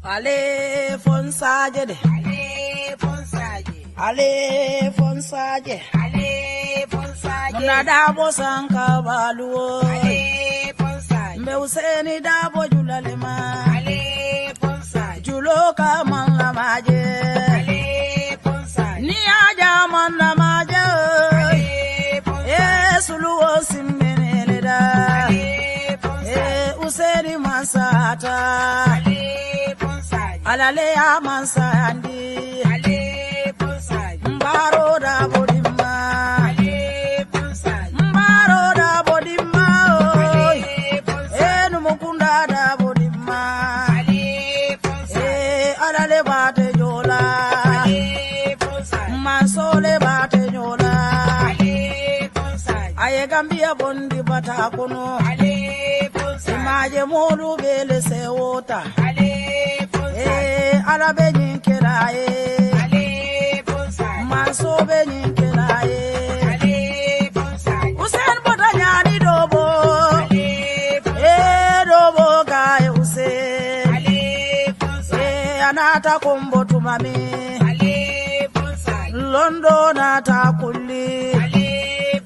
Ale fonsaje de. Ale fonsaje. Ale fonsaje. Ale fonsaje. Muna dabo sanka baluo. Ale fonsaje. Mbe useni dabo julalema. Ale fonsaje. Juloka manla maje. Ale fonsaje. Ni aja manla maje. Ale fonsaje. Suluo simmene da. Ale fonsaje. Useni masata. Ale fonsaje. Alale ya mansandi. Ale fonsaje. Mbaro da bodima. Ale fonsaje. Mbaro da bodima. Ale fonsaje. Numukunda da bodima. Ale fonsaje. Alale bate jola. Ale fonsaje. Masole bate jola. Ale fonsaje. Aye Gambia bondi bata kono. Ale fonsaje. Imaje molu bele sewota. Ale fonsaje. Alabe nyinkela Ale fonsaje. Masobe nyinkela Ale fonsaje. Usen bota nyani dobo. Ale fonsaje. Dobo gaye Usen. Ale fonsaje. Anata kombo tumami. Ale fonsaje. Londo nata kulli. Ale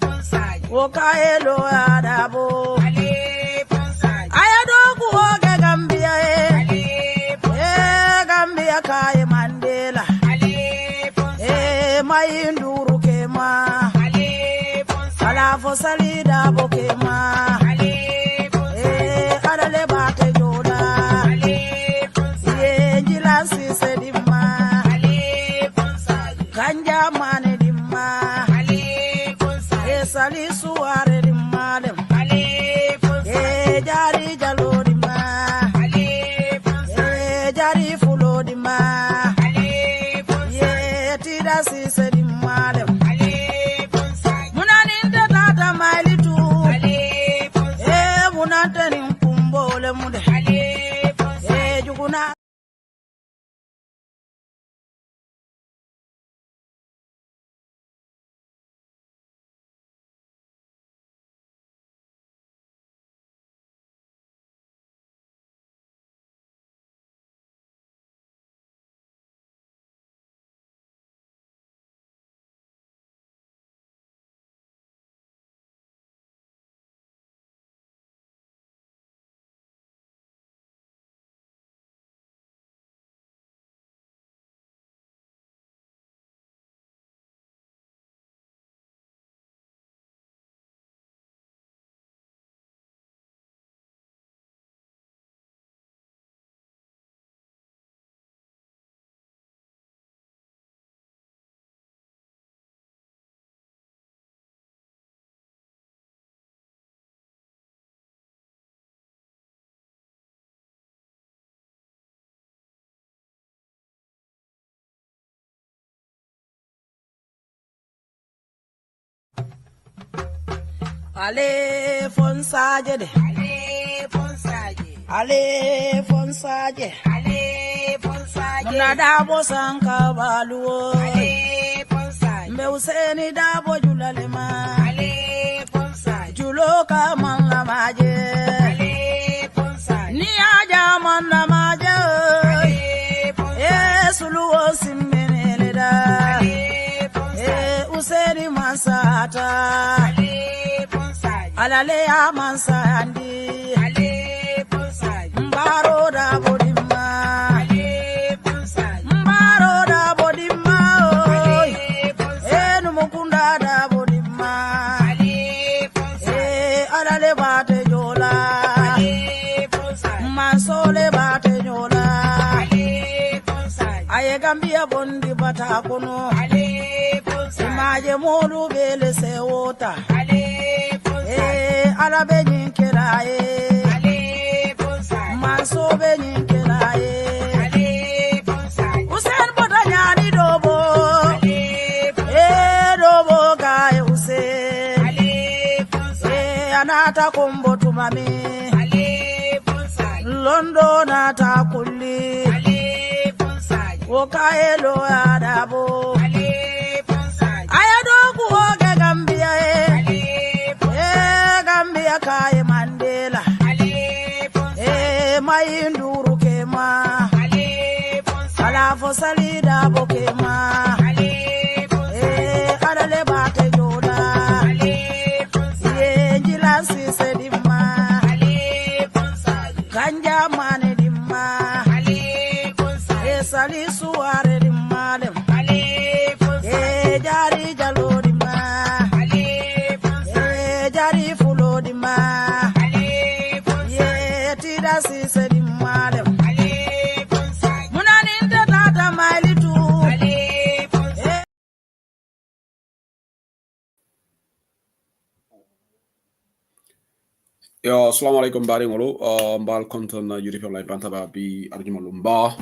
fonsaje. Okaye lo adabo. Ale fonsaje. Ayado kuoge Gambia Ale fonsaje. Gambia kaye Mandela. Ale fonsaje. Mayinduru kema. Ale fonsaje. Alafo salida bokema. Ale fonsaje. Alale bate joda. Ale fonsaje. Njilasi sedima. Ale fonsaje. Ganja mane dimma. Ale fonsaje. Sali suare dimma dem. Ale fonsaje. Jari jalo dimma. Ale fonsaje. Jari fulo dimma. Ale fonsaje. Tida si sedima dem. Ale fonsaje. Munaninda tata mailitu. Ale fonsaje. Munanteni mkumbole mude. Ale fonsaje. Juguna. Ale fonsaje de. Ale fonsaje. Ale fonsaje. Ale fonsaje. Muna dabo sanka baluo. Ale fonsaje. Mbe useni dabo julalema. Ale fonsaje. Juloka manla maje. Ale fonsaje. Ni aja manla maje. Ale fonsaje. Suluo simmene da. Ale fonsaje. Useni masata. Ale fonsaje. Alale ya mansandi. Ale fonsaje. Mbaro da bodima. Ale fonsaje. Mbaro da bodima. Ale fonsaje. Numukunda da bodima. Ale fonsaje. Alale bate jola. Ale fonsaje. Masole bate jola. Ale fonsaje. Aye Gambia bondi bata kono. Ale fonsaje. Imaje molu bele sewota. Ale fonsaje. Alabe nyinkela Ale fonsaje. Masobe nyinkela Ale fonsaje. Usen bota nyani dobo. Ale fonsaje. Dobo gaye Usen. Ale fonsaje. Anata kombo tumami. Ale fonsaje. Londo nata kulli. Ale fonsaje. Okaye lo adabo. Ale fonsaje. Ayado kuoge Gambia Ale fonsaje. Gambia kaye Mandela. Ale fonsaje. Mayinduru kema. Ale Yo, assalamualaikum bari ngolo. Mbal konton na Europe online pantaba bi arjuma lumba.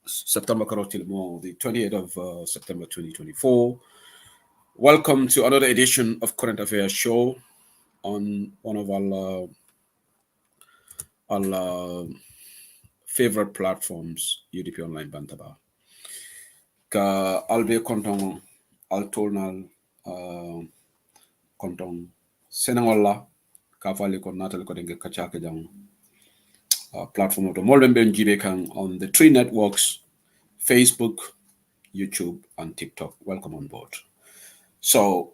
September karotil mo the 28th of September 2024. Welcome to another edition of Current Affairs Show on one of our favorite platforms, UDP Online Bantaba. Ka albe kontong altolnal kontong senangola ka fali ko natal ko denge kachake jang platform of the Molden Benjibe Kang on the three networks, Facebook, YouTube, and TikTok. Welcome on board. So,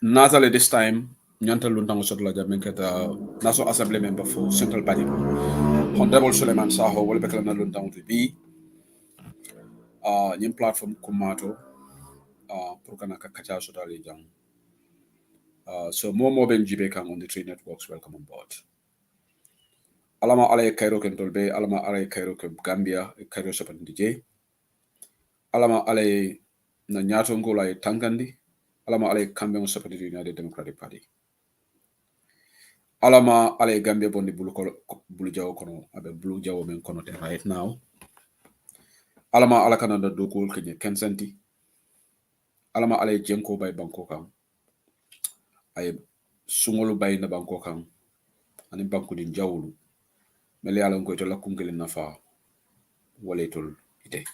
Nathalie this time, Nyantal Luntang Sotla Jamenkata, National Assembly member for Central Party. Honorable Suleiman Saho, Welbekana Luntang to be Nim platform Kumato, Purkanaka Kacha Sotali Jang. So, more Benjibe Kang on the three networks. Welcome on board. Alama ala Cairo kem tolbe, alama ala Cairo kem Gambia, Cairo Sapan DJ. Alama ala na nyato ngola tangandi, alama ala Gambia Sapan United Democratic Party. Alama ala Gambia bondi bulu jawo kono, abe bulu jawo men kono te right now. Alama ala Canada dokul kenye Kensenti. Alama ala jenko bay banko kam. Ay sungolu bay na banko kam. Ani banko din jawulu. Mele ala ngoy to la kungeli nafa waletul ite.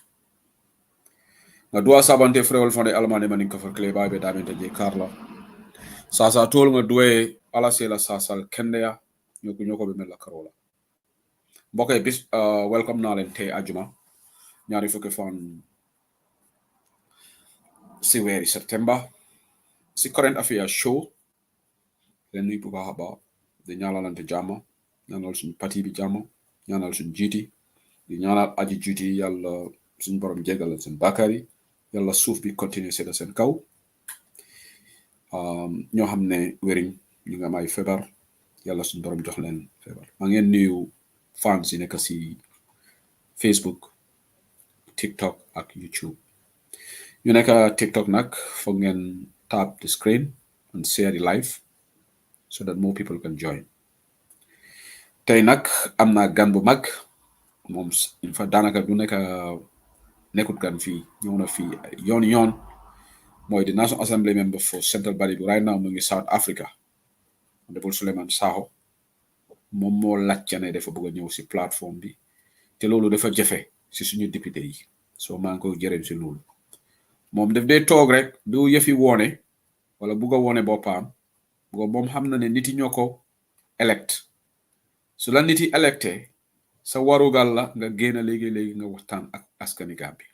Nga dua sabante frewol fonde almane manin ko for kleba be damente je Carla. Sasa tol nga duwe ala sela sasal kendeya ñoko be mel karola. Mbokay bis welcome na len te ajuma ñaari fukki fan si wéri September si Current Affairs Show len nuy bu baaxa ba di ñaalalante jàmm ñaanal suñu parti bi jàmm ñaanal suñu jiti di ñaanal aji jiti yalla suñu borom jégal seen bakari yalla suuf bi continuer séda seen kaw ñoo xam ne wériñ ñu nga may feebar yàlla suñu borom jox leen feebar maa ngeen nuyu fans yi nekk si Facebook TikTok ak YouTube ñu nekk TikTok nag foog ngeen tap the screen and share the live so that more people can join tey nag am na gan bu mag moom fa daanaka du nekkut gan fii ñëw na fii yoon mooy the National Assembly member for Central Body bi right now mu ngi South Africa Honorable Suleiman Saho moom moo laajte ne dafa bëgg a ñëw si plateforme bi te loolu dafa jafe si suñu député yi soo maa ngi koy jërëm si loolu moom daf dee toog rek du yëfi woone wala bugg a woone boppam moom xam na ne nit yi ñoo ko elect su la nit yi electé sa warugal la nga génn léegi nga waxtaan ak askani Gambia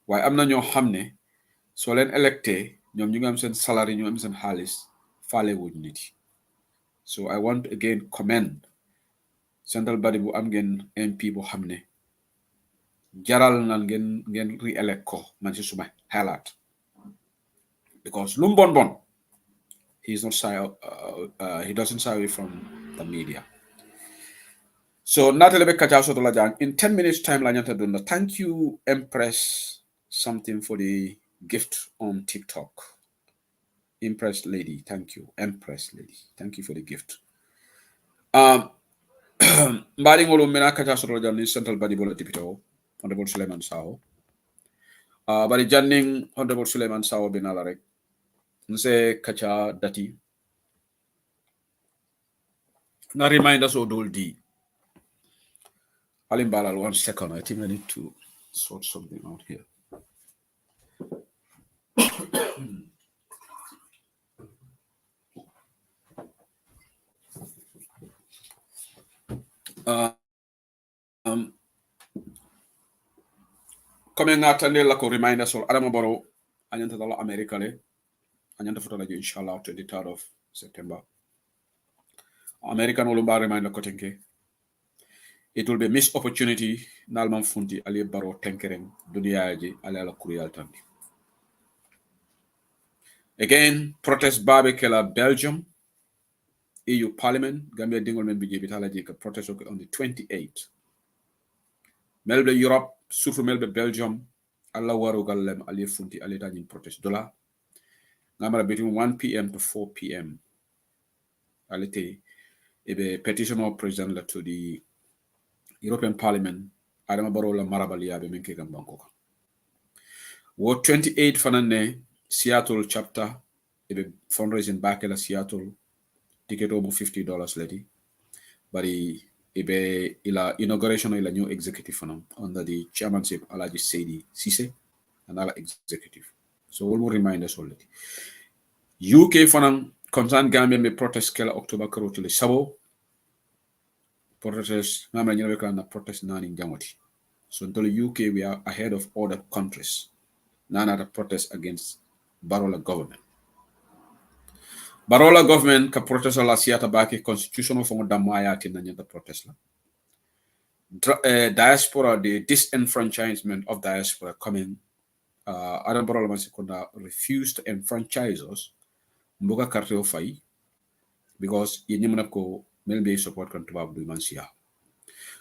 waaye am na ñoo xam ne soo leen electé ñoom ñu ngi am seen salary ñu am seen xaalis faale wuñ nit yi so I want to again commend Central Body bu am ngeen MP bu xam ne jaral na ngeen re-elect ko man si suma xalaat because lu mu bon he doesn't shy away from the media. So Natalie Bekaja Sotolajang, in 10 minutes time la ñanta dunda. Thank you Empress something for the gift on TikTok. Empress lady, thank you. Empress lady, thank you for the gift. Mbari ngolo mena Kaja Sotolajang ni Central Body bola tipito Honorable Suleiman Saho. Bari janning Honorable Suleiman Saho binala rek. Nse Kaja dati. Na remind us of the Alimbalal, 1 second. I think I need to sort something out here. Comme natande la ko reminder sol Adama Barrow anyanta dala America le anyanta fotola jo inshallah 23rd of September. American wolumba reminder ko tenke. It will be a missed opportunity nalman funti ali Barrow tenkereng duniyaji ala kuriyal tandi. Again, protest barbecue Belgium, EU Parliament, Gambia dingol men bije bitala jika protest on the 28th. Melbe Europe, surtout melbe Belgium, alla waru gallem ali funti ali tanin protest dola. ngamara between 1 p.m. to 4 p.m. alite ebe petition of president to the European Parliament adama baro la marabali yabe menke gam banko ka wo 28 fanane Seattle chapter ebe fundraising back la Seattle ticket over $50 lady bari ebe ila inauguration ila new executive fanam under the chairmanship Alaji Seydi Cisse and ala executive. So we'll remind us already. UK fanam concern Gambia me protest kela October karotile sabo protest ngamra nyina weka na protest nani jamoti. So until UK we are ahead of other countries. Nana the protest against Barola government. Barola government ka protest la siata baki constitutional fongo damaya tina nyata protest la. Diaspora, the disenfranchisement of diaspora coming Adam Barola Masikunda refused to enfranchise us mbuga carte o fay because yenyimna ko melbe support kan tubab du mansia.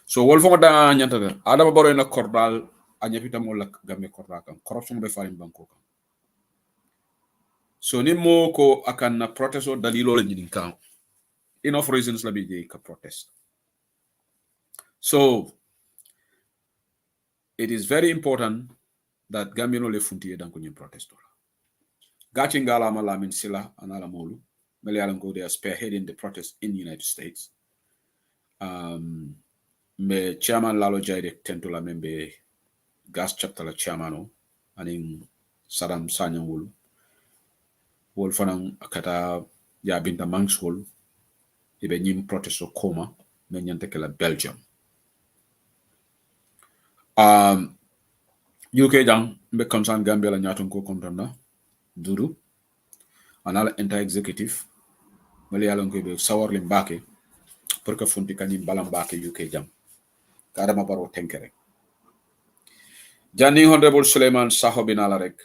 So wol fongo da nyanta der Adam Baro na kordal anyapita mo lak gambe korda kan corruption be farim banko kan. So ni mo ko akan na protest o dalilo la nyidin kan. Enough reasons la bi ka protest. So it is very important that Gambino le funti dan ko nyim protest. Gachingala Malamin Silla and Alamolu, Malayalam they are spearheading the protest in the United States. Me chairman Lalo Jaide Tentula Membe gas chapter la chairmano and in Saddam Sanyang Wulu. Wolfanang Akata ya binta Manxwol, ibe nyim protest o coma, menyantekela Belgium. UK jang be concern Gambia la nyatun ko kontanda. Duru anala inter-executive Malayalam ko be sawarli mbake pour que funti kanim balam mbake UK jam kadama baro tenkere Jani Honorable Suleiman Saho binala rek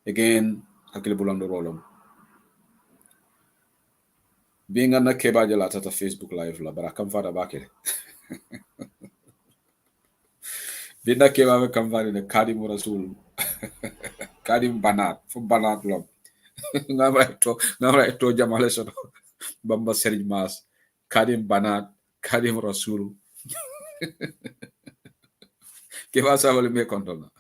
again hakile bulando rolom being na keba jala tata Facebook live la bara kam fada bakere binda keba be kam fada de kadim rasul kadim banat fu banat lom ngamra to jamale soto bamba serij mas kadim banat kadim rasul keba sa me kontona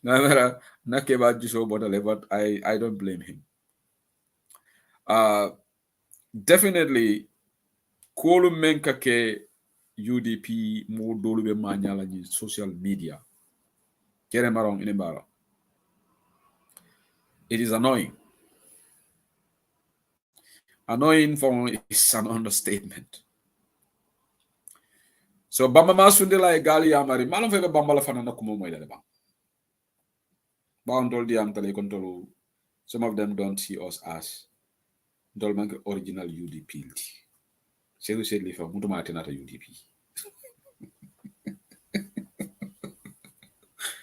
ngamra na keba jiso bodale but I don't blame him. Definitely kolu menka ke UDP mo dolu be manyala ni social media kere marong inembara. It is annoying. Annoying for is an understatement. So bamba masunde la egali amari malon febe bamba la fanana kumo moy dale bang. Bound diam tale kontolu. Some of them don't see us as dolman original UDP. Seru said lifa mutuma tenata UDP.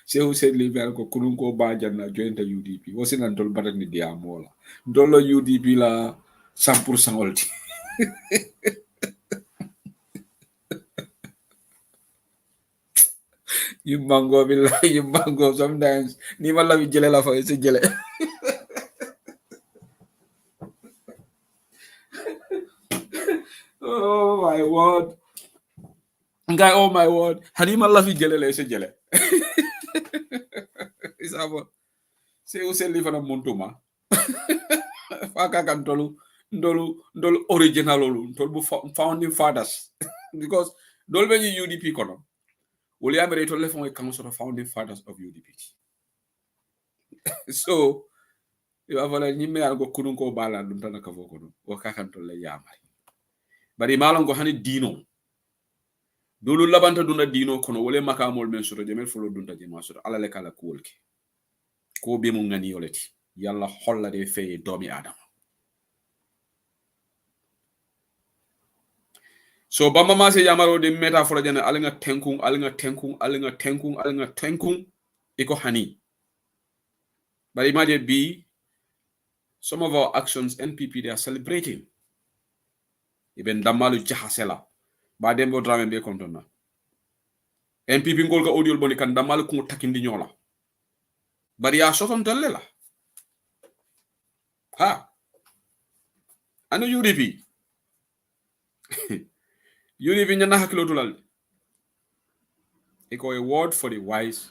Seru said lifa ko kurunko bajan na jointa UDP. Wasn't until batak ni diamola. Dolo UDP la 100% olti. You mango sometimes ni mala vi jele la fa se jele. Oh my word. Guy, oh my word. Hani mala vi jele la se jele. Isabo. Se o se live na montuma. Faka kan tolu ndolu original olu tolu founding fathers because dolu be UDP kono. Woli amere to le fon e kan sort of founding fathers of UDP. So you have a nyime algo kununko bala dum tan ka fokono o kakanto le yamari bari malon go hani dino dolu labanta duna dino kono wole makamol men soto jemel folo dunta jema soto ala le kala kuolke ko be mo ngani yoleti yalla holla de feye domi adam. So bamba ma se yamaro de metaphor jana alinga tenkung iko hani bari maje bi some of our actions NPP they are celebrating even damalu jahasela ba dembo drame be kontona NPP ngol ka audio boni kan damalu ko takindi nyola bari ya soton telle la ha anu UDP UDP nyana hakilo tulal iko a word for the wise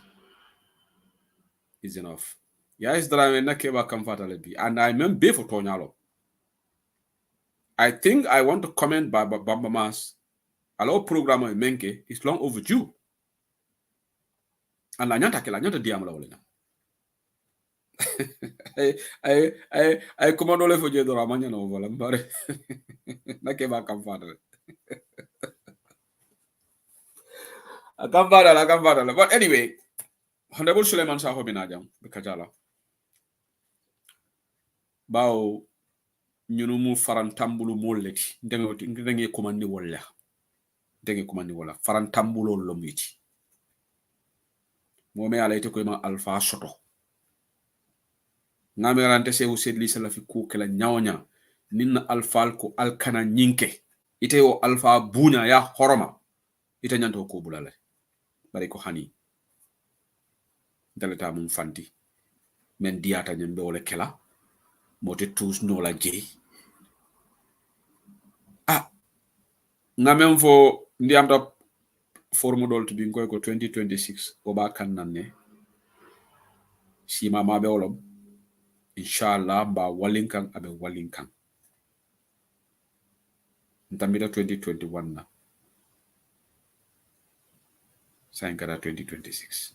is enough. Yes, drame na keba comfortable be, and I mean be for Tonyalo. I think I want to comment by Bamba Mas. Allow program of Menke is long overdue. And la nyanta kila nyanta diamla wala nyam. I command ole for jedo ramanya no wala mbare. Na keba comfortable. Comfortable. But anyway, Honorable Suleiman Saho binajam bekajala. Bao ñunu mu farantambulu molleti ndenge komandi wala farantambulo lomiti mo me ala ite ko ma alpha soto ngame rante se usedli sala fi ku kala nyawnya ninna alpha ko alkana nyinke ite o alpha bunya ya horoma ite nyanto ko bulale bari ko hani dalata mum fanti men diata nyambe wala kala mote tous no la je ngame fo ndiam top formodol to bin koy ko 2026 o ba kan nanne sima ma be wolom inshallah ba walinkan abe walinkan ntamira 2021 na sankara 2026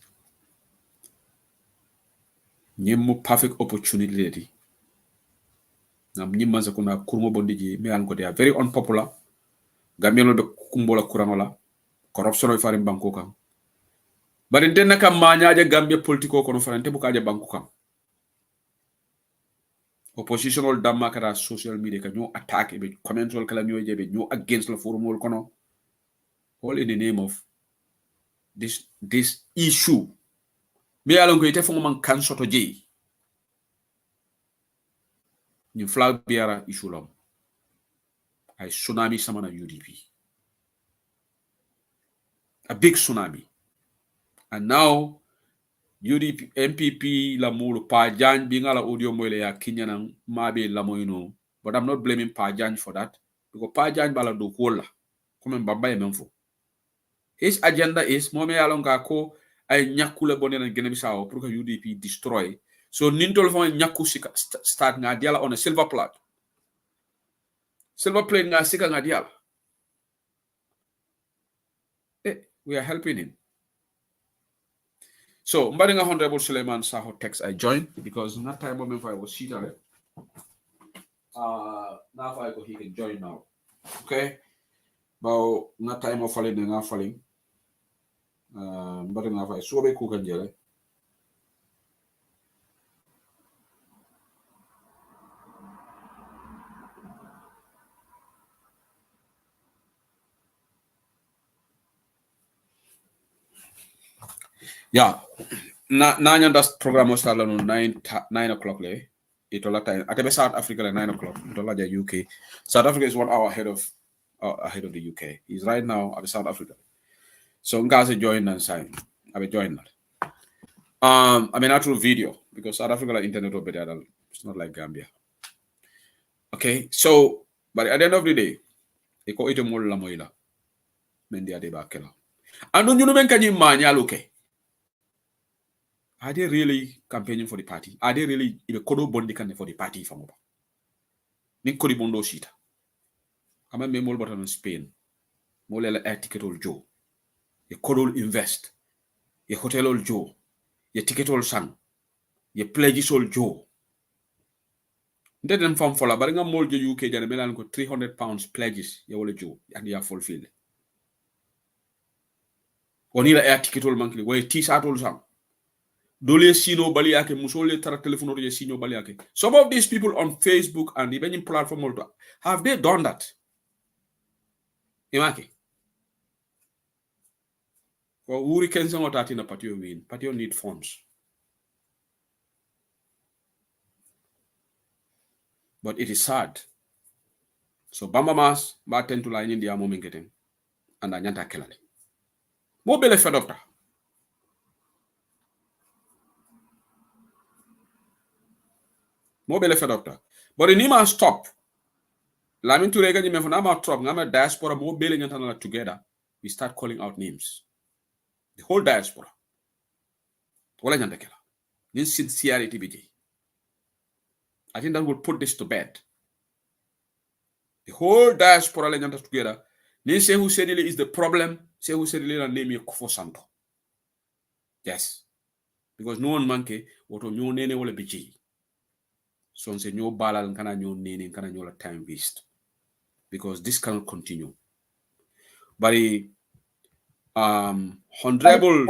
nyemmo perfect opportunity lady ngam nyimma sa kuna kurmo bondiji me an ko they are very unpopular gamelo be kumbola kuranola corruption o farim banko kan bari denna kam mañaaje gambia politiko kono farante bukaje banko kan oppositional damma kata social media ka ñoo attack be commentol kala ñoo jebe ñoo against la formol kono all in the name of this issue me alon ko ite fo man kan soto je ñu flag biara issue lam ay tsunami samana UDP a big tsunami. And now UDP MPP la mulu Pajan being ala audio moile ya kinyanang mabe la moino. But I'm not blaming Pajan for that. Because Pajan bala do kola. Come baba ya memfo. His agenda is mome alonga ko ay nyakule bonena genemisao pour que UDP destroy. So nintol fon nyaku sika start nga diala on a silver plate. Silver plate nga sika nga diala. We are helping him. So, Mbadinga Honorable Suleiman Saho text I joined because not time moment if I was seated. Now I go he can join now. Okay. But not time of falling and not falling. Mbadinga if I so be cook and jelly. Yeah. Nanya das program was started on 9 o'clock lay. It all time. At South Africa at 9 o'clock. It all the UK. South Africa is 1 hour ahead of the UK. He's right now at South Africa. So Ngazi join and sign. I will join that. I mean actual video because South Africa like internet over there. It's not like Gambia. Okay, so but at the end of the day, they call it a mola moila. Mendia de bakela. And don't you know when can you manya okay? Are they really campaigning for the party? Are they really in a kodo bondi can for the party from over? Nin kodi bondo shita. I'm a memol button in Spain. Molela air ticket all Joe. A kodo invest. A hotel all Joe. A ticket all sang. A pledges all Joe. They didn't form for la, but I'm more UK than a million £300 pledges. You will Joe and you are fulfilled. Onila air ticket all monthly. Where T-shirt all sang. Dole sino baliake musole tara telefono ye sino baliake. Some of these people on Facebook and even in platform have they done that? Imaki. For uri kensa ngotati na patio win. Patio need funds. But it is sad. So Bamba Mas ba tend to line in the moment getting and anyanta kelale. Mo bele fed up. Mo bele fe doctor. But ni ma stop. Lamin Touré ga nyime fana ma trop ngama diaspora mo bele nyantana together. We start calling out names. The whole diaspora. Wala nyanta kela. This sincerity biji. I think that will put this to bed. The whole diaspora le nyanta together. Ni Sehu Sedile is the problem. Sehu Sedile na name Kufo Santo. Yes. Because no one manke woto nyo nene wala biji. So on se nyo balal nkana nyo nene nkana nyo la time waste. Because this cannot continue. But honorable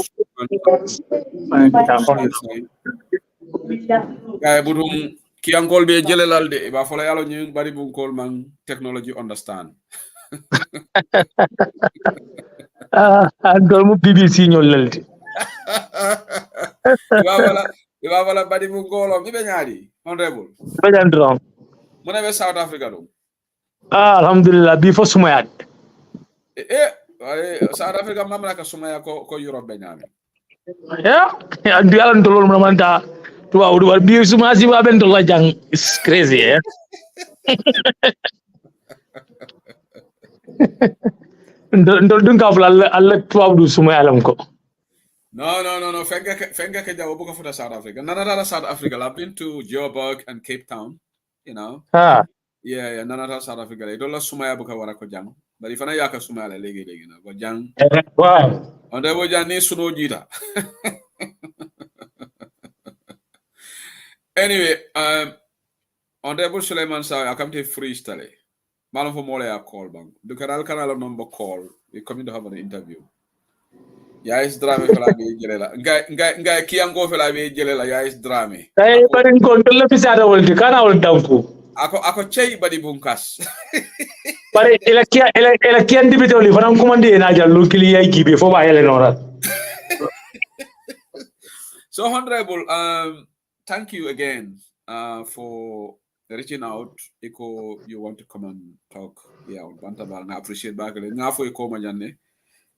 guy budum ki angol be jelelal de ba fola yalo ñu bari bu kol man technology understand. Andol mu BBC ñol lalti. Iba wala bari bu kol mi be ñaari honorable. Bajan drong. Mo ne be South Africa do. Alhamdulillah bi fo sumayat. South Africa mamla ka sumaya ko Europe be ñami. Yeah, andi ala ndolol mo manta tuwa udu war bi suma si ba ben dolla jang is crazy eh. Ndol dun ka fula alla tuwa udu suma alam ko. No. Fenga ke jawo buka futa South Africa. Nana South Africa. I've been to Joburg and Cape Town. You know. Yeah. Nana South Africa. Dolla sumaya buka wara ko jang. Bari fana yaka sumaya la legi na ko jang. Wow. Onde bo jang ni suno jita. Anyway, Honorable Suleiman Saw, I come to freestyle. Malam for mole a call bang. The canal number call. We coming to have an interview. Ya is drama fela be jelela. Ngai kiango fela be jelela ya is drama. Ay barin ko dolla pisada wolti kana wol danku. Ako chey badi bunkas. Pare ela kian dibite oli fanan kumande na jallu kili ay gibe fo ba yele nora. So Honorable, thank you again for reaching out. Eko, you want to come and talk? Yeah, on Bantabal. I appreciate back. Ngafo eko majane.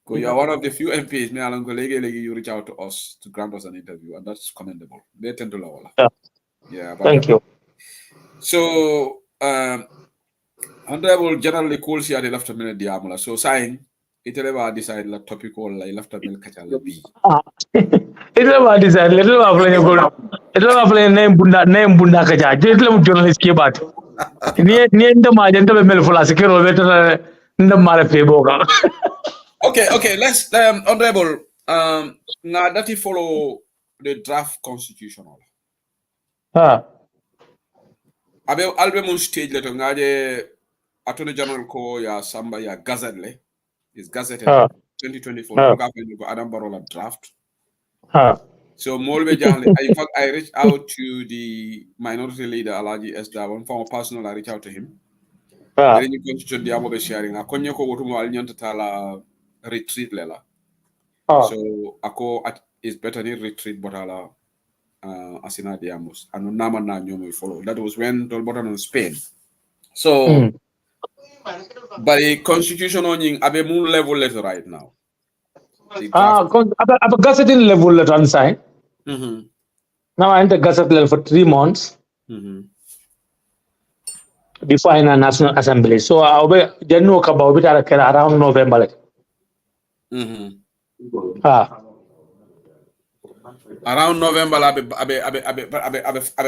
You are one of the few MPs. Me along you reach out to us to grant us an interview, and that's commendable. They tend to lawala. Yeah. Thank you. So, Honorable generally calls here the left minute diamala. So sign. It ever decide la topic or la left minute kachala B. It ever decide little of playing good. It ever playing name bunda kaja. Just let journalist kebat. Near the margin of a melful as a kero better than the Mara Peboga. Okay. Let's Honorable. Now that you follow the draft constitutional. Album stage letter ngade Attorney General ko ya samba ya gazette is gazetted 2024 Adam Barola draft. So Molbe Janle, in fact I reached out to the minority leader Alaji Esda, one former personal I reached out to him. Then you constitution the Amobe sharing. Akonyo ko wotumo alinyon tala retreat lela. So ako is better than retreat but ala asina diamos and nama na nyomo follow. That was when Dolbotan on Spain. So but the constitution on abe moon level letter right now. Abe gazetting level letter on sign. Now I enter gazette level for 3 months. Before a National Assembly. So I'll be then know about it around November. Around November abe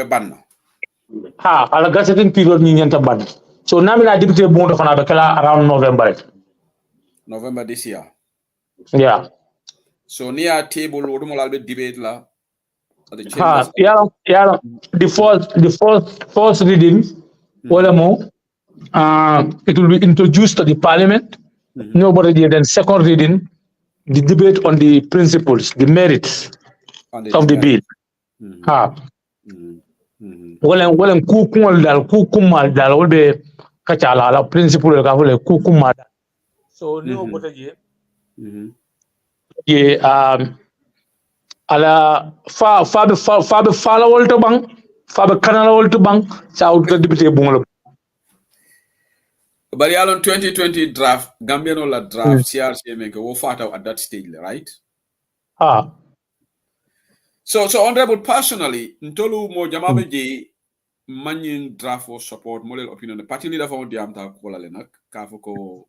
ban. Ala gazetting period ni nyanta ban. So now I deputy board of around November. November this year. Yeah. So near table will be debate la. Yeah. The first reading, it will be introduced to the Parliament. Nobody did. Then second reading, the debate on the principles, the merits of the bill. Well, kukumal dal will be kachala la principle ka wole kukumal. So nobody ala fa follow to bang fa kanal to bang sa out député bungalo. But on 2020 draft, Gambian la draft, CRC make a fata at that stage, right? So Honorable, personally, Ntolu mo jamabe je manning draft for support model opinion party leader for the amta ko la lenak ka ko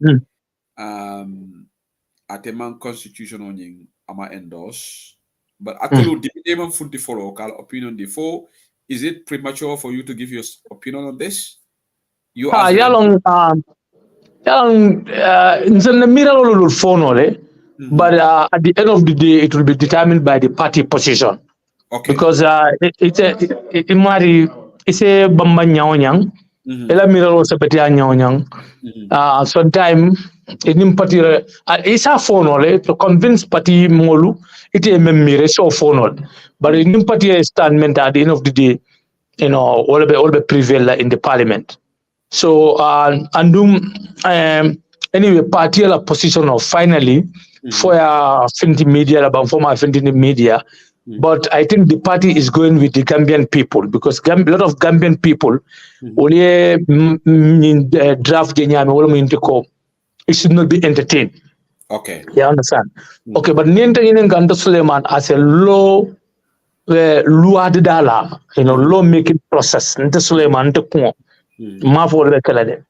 ateman constitution on yin ama endorse but actually the even food the follow call opinion the four is it premature for you to give your opinion on this you as yalong nzana mira lolu phone ole but at the end of the day it will be determined by the party position. Okay. Because it's a bamba nyang ela miralo sepeti nyang sometime in particular it's a phone ole to convince party molu it a memire so phone ole but in particular statement at the end of the day all be prevail in the parliament so anyway party la position of finally for finti media about former finti media. But I think the party is going with the Gambian people because a lot of Gambian people only draft it should not be entertained. Okay. You understand? Okay, but Niente Ganda Suleiman as a law law making process. Nte Suleiman ma for the Kalade.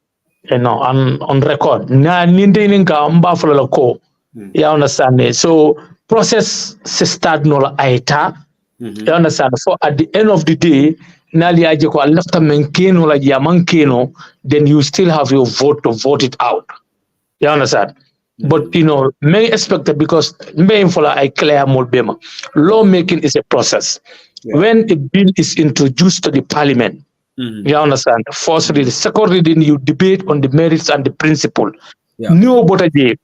On record. Na Niente Gamba for the co. You understand? So process se start no la aita you understand for at the end of the day nali aje ko left menkeno la yamankeno then you still have your vote to vote it out you understand but may expect that because may for I clear more bema law making is a process when a bill is introduced to the parliament you understand first reading second reading you debate on the merits and the principle no but you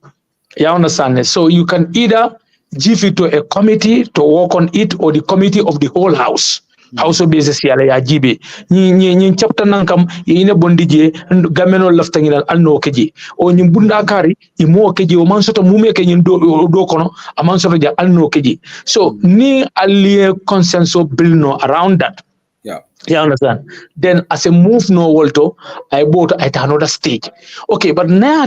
understand so you can either give it to a committee to work on it or the committee of the whole house. House of business yala ya jibe. Ni chapter nankam ine bondije gameno laftanginal anno keji. O ni bunda kari imo keji o mansoto mume ke do kono amansoto ja anno keji. So ni allie consensus bill no around that. Yeah. You understand? Then as a move no walto, I bought at another stage. Okay, but now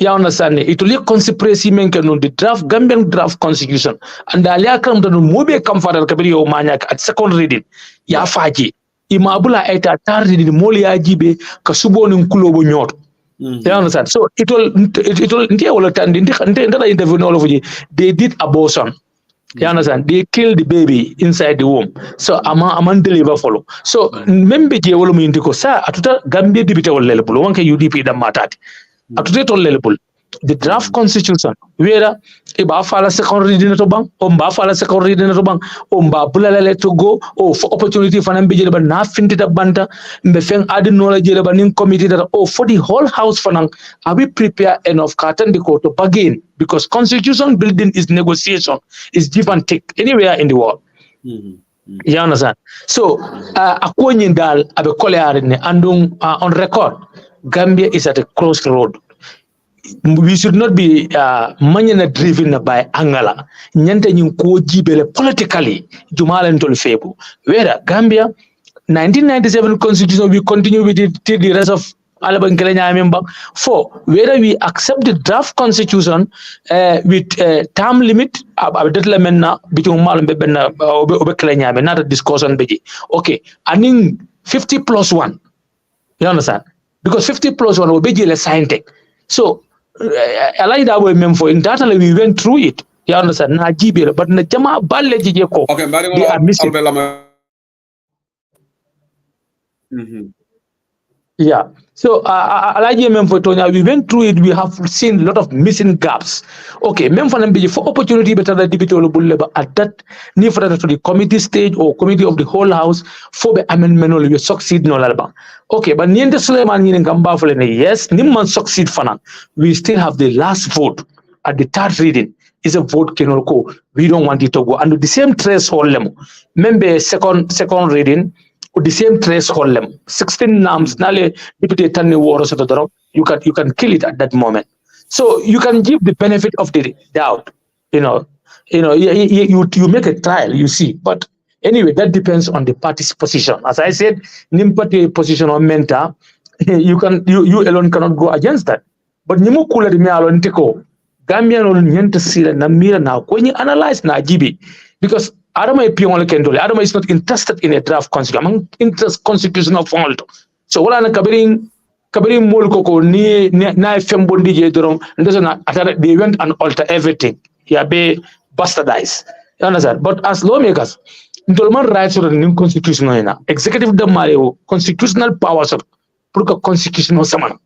you understand it will conspiracy mention on the draft Gambian draft constitution and the aliakam to move comfort kabiri o manyak at second reading ya faji imabula eta third reading moli ajibe kasubo ni nkulobo nyot you understand so it will ndia wala tandi ndia interview all of you they did abortion you understand they killed the baby inside the womb so aman deliver follow so membe je wala mu indiko sa atuta Gambia dibite wala lebulo wanke UDP da matati atude to level the draft constitution where iba fala second reading to bang o mba fala second reading to bang o mba bulala to go o for opportunity for nam bijele ba na finti da banta mbe fen adi knowledge ba nin committee that for the whole house for nam are we prepare enough carton the court to bargain because constitution building is negotiation is give and take anywhere in the world you understand so akonyin dal abe koleare ne andung on record Gambia is at a crossroad. We should not be manana driven by Angala. Nyanta nyinko jibele politically jumala ntol febu. Where Gambia 1997 constitution we continue with it till the rest of Alaban Kelenya member. For whether we accept the draft constitution with term limit abdetlamena between Malam Bebena Obe Kelenya not a discussion beji. Okay, aning 50 plus 1. You understand? Because 50 plus 1 will be a science. So, I like that way, for in that we went through it. You understand? But Najama Ballet okay, they are missing. Yeah. So, we went through it. We have seen a lot of missing gaps. Okay, for opportunity better than debate at that need for that to the committee stage or committee of the whole house for the amendment will succeed no alba. Okay, but Niente Suleiman yes, Nimman succeed fanan. We still have the last vote at the third reading. Is a vote Kenolko. We don't want it to go under the same threshold level. Remember second reading. The same threshold 16 names nale deputy attorney war so you can kill it at that moment so you can give the benefit of the doubt you make a trial you see but anyway that depends on the party's position as I said nim party position or mentor you alone cannot go against that but nimu kula di me alone tiko Gambian on nyenta sila na mira na kwenye analyze na jibi because Adama pion kendole. Adama is not interested in a draft constitution. Among interest constitutional fault. So wala na kabirin mol koko ni na fembondi je doron. They went and alter everything. Yeah, be bastardized. You understand? But as lawmakers, ndolman rights of the new constitution na executive the Mario constitutional powers of constitutional summon.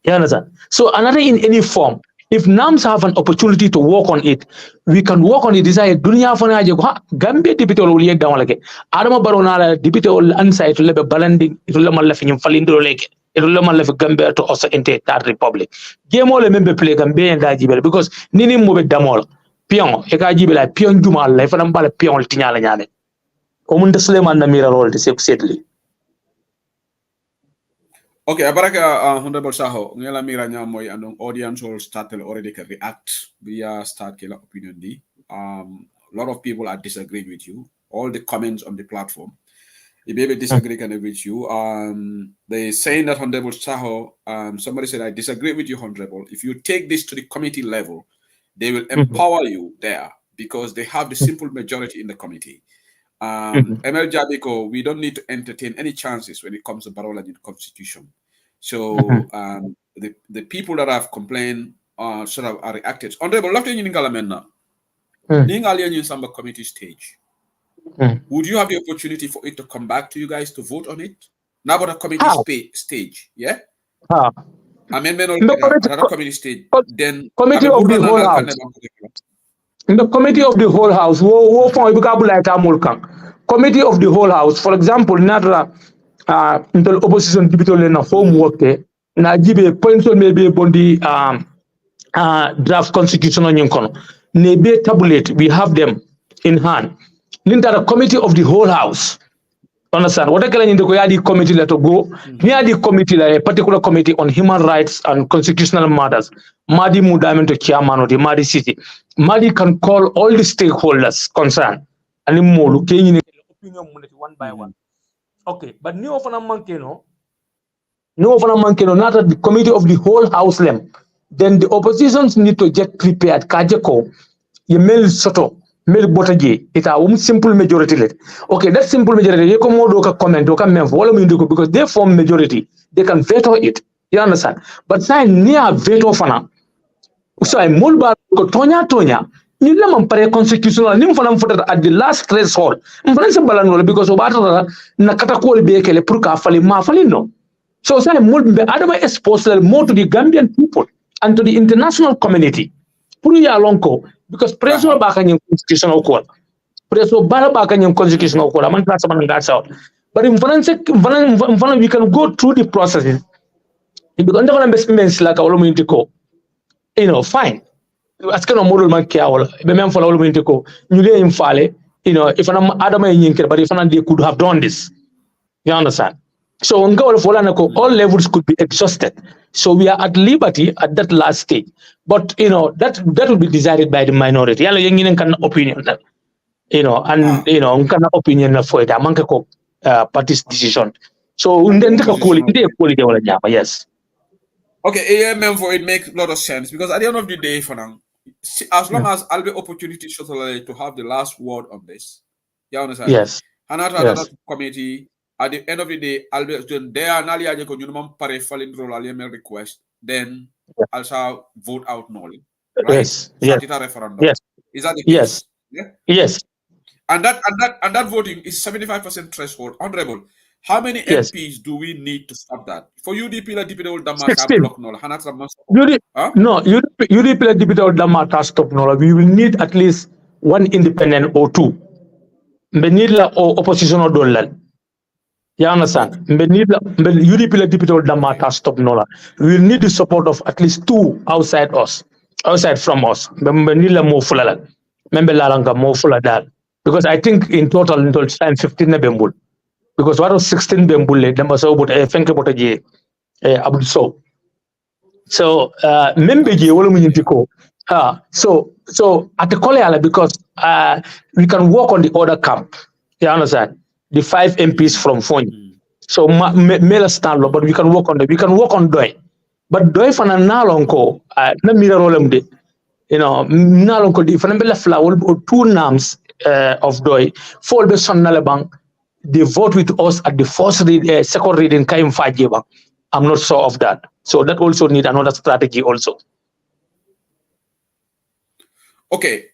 You understand? So another in any form. If NAMS have an opportunity to work on it, we can work on it. Desire dunia fana je ha Gambia deputy ol yek down like Adama Barona deputy ol ansai to lebe balanding to le malaf nyum falindo leke to le malaf Gambia to also enter that republic. Game all member play Gambia and Gajibel because nini mo be damol pion e Gajibel pion juma la fana mbala pion tinyala nyame. Omunda Suleiman Namira role de sedly. Okay, Abaraka, Honorable Saho, Ngela Miranya Moy and audience will start to already react via start Kela opinion D. A lot of people are disagreeing with you. All the comments on the platform. If they disagree with you, they saying that Honorable Saho, somebody said, I disagree with you, Honorable. If you take this to the committee level, they will empower you there because they have the simple majority in the committee. ML Jabiko, we don't need to entertain any chances when it comes to Barola in the constitution. So the people that have complained sort of are reacted. Honorable, left in Galamena, in some committee stage. Would you have the opportunity for it to come back to you guys to vote on it? Now about a committee stage, yeah? Amendment or another committee stage. Then committee of the whole house. In the committee of the whole house, committee of the whole house, for example, Nadra in the opposition deputy na homework na jibe pencil maybe bondi draft constitution on yonkono. Nebe tabulate, we have them in hand. Ninta the committee of the whole house. Understand? What I can in the committee let go. Near the committee, a particular committee on human rights and constitutional matters. Madi Mudamento chairman of the Madi city. Madi can call all the stakeholders concerned and more opinion one by one. Okay, but new of an mankeno, not at the committee of the whole house lem. Then the oppositions need to get prepared. Kajako, you mail soto. It's a simple majority. Okay, that simple majority, you come over comment, because they form majority. They can veto it. You understand? But sign near veto fana. So I mulba tonya. You know, constitutional at the last threshold. Because of Nakata Bekele Pruka Fali Mafalino. So say Mulbe Adama exposed more to the Gambian people and to the international community. Puria Lonko. Because pressure back on your constitutional court. Pressure back on your constitutional court. I'm not someone that's out. But in France, we can go through the processes. If you don't investments like our Olomintiko, fine. As can a model man care, the man for Olomintiko, you lay in Fale, if I'm Adama Yinker, but if they could have done this. You understand? So on Gawal Folanako, all levels could be exhausted. So we are at liberty at that last stage. But that will be decided by the minority. Can opinion that. Can opinion for the party's decision. So yes. Okay, AMM for it makes a lot of sense because at the end of the day, for now, as long as I'll be opportunity to have the last word on this, you understand? Yes. And another committee. At the end of the day, I'll be there and I'll request. Then I'll shall vote out no. Right? Yes. Yes. Referendum. Yes. Is that the case? Yes. Yeah? Yes. And that voting is 75% threshold. Honorable, how many MPs do we need to stop that? For UDP, la DP will block no. UDP la DP will damata stop no. We will need at least one independent or two. We need la opposition or dollar. You understand? UDP deputy Damata stop Nola. We will need the support of at least two outside from us. Because I think in total 15 Bembul. Because what was 16 Bembul, them was about a think about a Abu so. So member so at the Koleala because we can work on the other camp. You understand? The 5 MPs from Fonyi. So male stand but we can work on that. We can work on Doi. But Doi for Nalonko, na mirror rolem de. Nalonko di for Nambela flower or 2 names of Doi, fall be Sonnalabang, they vote with us at the second reading, Kaim Fajibang. I'm not sure of that. So that also need another strategy also. Okay.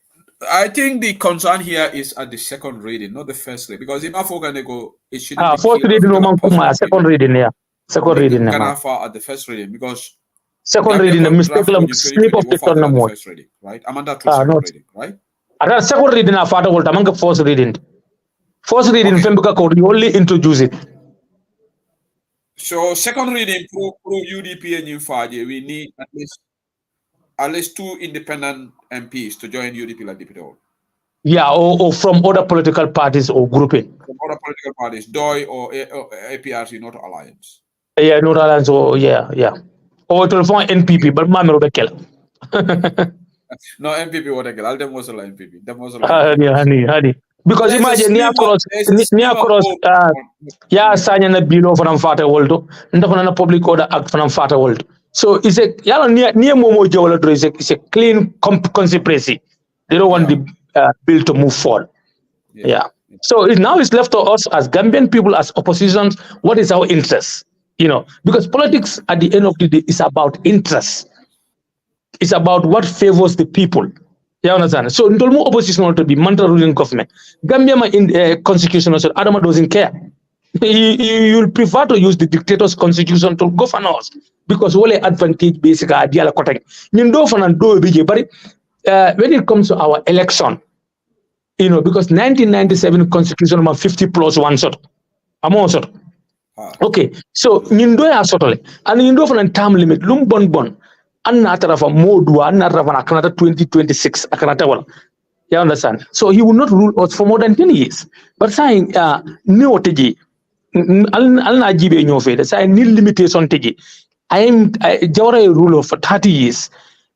I think the concern here is at the second reading, not the first reading, because if Africa go, it shouldn't be Fourth reading, second reading, yeah. Second reading, at the first reading, because second reading, the mistake slip of the tongue mode. First reading, right? Amanda second reading, right? At second reading, I father will among first reading. First reading, Fembuka code, you only introduce it. So second reading, pro UDP and Infaje, we need at least 2 independent MPs to join UDP like DPO. Yeah, or from other political parties or grouping. From other political parties, DOI or APRC, not alliance. Yeah, not alliance, or yeah. Or to find NPP, but Mamma Bekel. No, NPP, what I get. I'll them was a NPP. Them was a honey. Because imagine near cross, signing a bill from Fata Waldo, and the public order act from Fata World. So it's a near Momo Jawala is a clean conspiracy. They don't want the bill to move forward. Yeah. So now it's left to us as Gambian people, as oppositions. What is our interest? Because politics at the end of the day is about interest. It's about what favors the people. You understand? So Ndolmo opposition want to be mantra ruling government. Gambia in constitution also Adama doesn't care. You'll prefer to use the dictator's constitution to govern us because wole advantage basically idea la kotang. Nindo fanan do bije bari when it comes to our election, because 1997 constitution 50 plus 1 sort. Amo sort. Okay. So nindo ya sotole. And nindo fanan term limit lum bon. Another of a modua, another of another 2026, wala. You understand? So he will not rule us for more than 10 years. But saying no tegi, I'll not give you faith. Saying nil limitation tegi. I am Jawara ruler for 30 years.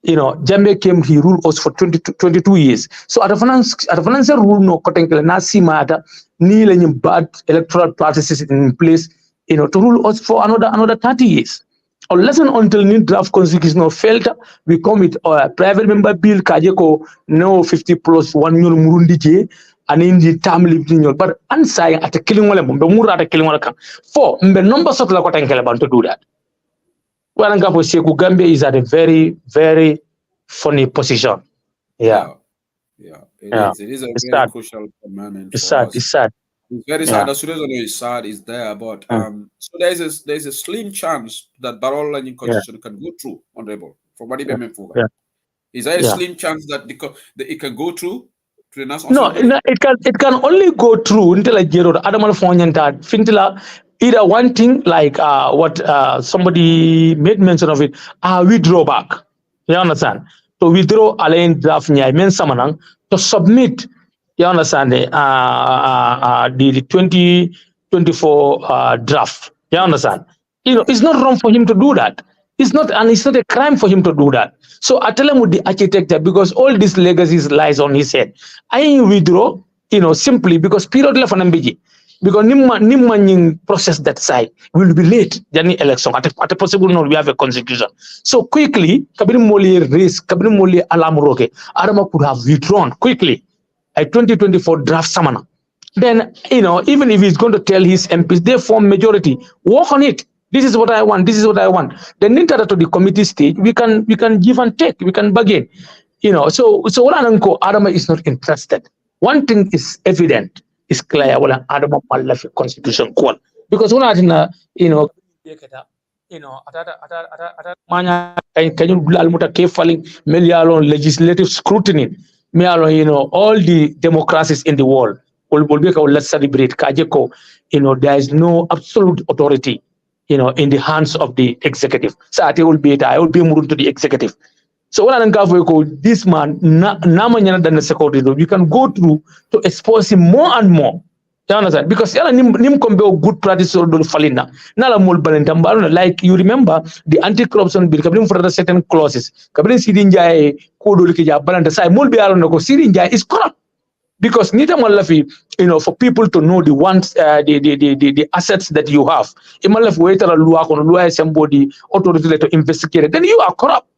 Jambe came, he ruled us for 22 years. So at a financial rule no kotenkele na si mata nil any bad electoral practices in place, to rule us for another 30 years. Unless and until new draft constitutional filter, we come with a private member bill, Kajeko, no 50 plus 1 year Murundi, and in the term living. But answer at a killing one, the Mura at a killing one. 4, the numbers of Lakota and Calaban to do that. Well, Gambia is at a very, very funny position. Yeah. It is a very sad. Crucial moment. It's sad. It's sad. It's very sad. The reason is sad is there, but so there's a slim chance that Barol and constitution can go through, honorable. From what is there a slim chance that it can go through to the national? No, it can only go through until a year or Adamal Fonyanta Fintila. Either one thing like what somebody made mention of it, withdraw back. You understand? To withdraw Alain draft Nyai men Samanang to submit. You understand the 2024 draft. You understand? It's not wrong for him to do that. It's not a crime for him to do that. So I tell him with the architecture because all these legacies lies on his head. I withdraw, simply because period left on MBG. Because Nimman process that side will be late than the election. At a possible note, we have a constitution. So quickly, Kabini Moli race, Kabini Moli Alamuroke, Adama could have withdrawn quickly. A 2024 draft samana. Then, even if he's going to tell his MPs, they form majority, work on it. This is what I want. This is what I want. Then into the committee stage, we can give and take. We can bargain. So what Adama is not interested. One thing is evident, is clear. Well, Adama Malafi constitution call because when can you legislative scrutiny. All the democracies in the world let's celebrate Kajeko. There is no absolute authority, in the hands of the executive. So I will be moved to the executive. So what I go, this man, Namanya than the secretary, we can go through to expose him more and more. You understand? Because nim kombe good practice or do falina. Nala mul balentamba like you remember the anti-corruption bill kabrin for the certain clauses. Kabrin sirinja kodo likija balanta sai mul be alon ko sirinja is corrupt. Because nita malafi, for people to know the wants the assets that you have. Imalaf waiter lua kono somebody authority to investigate it, then you are corrupt.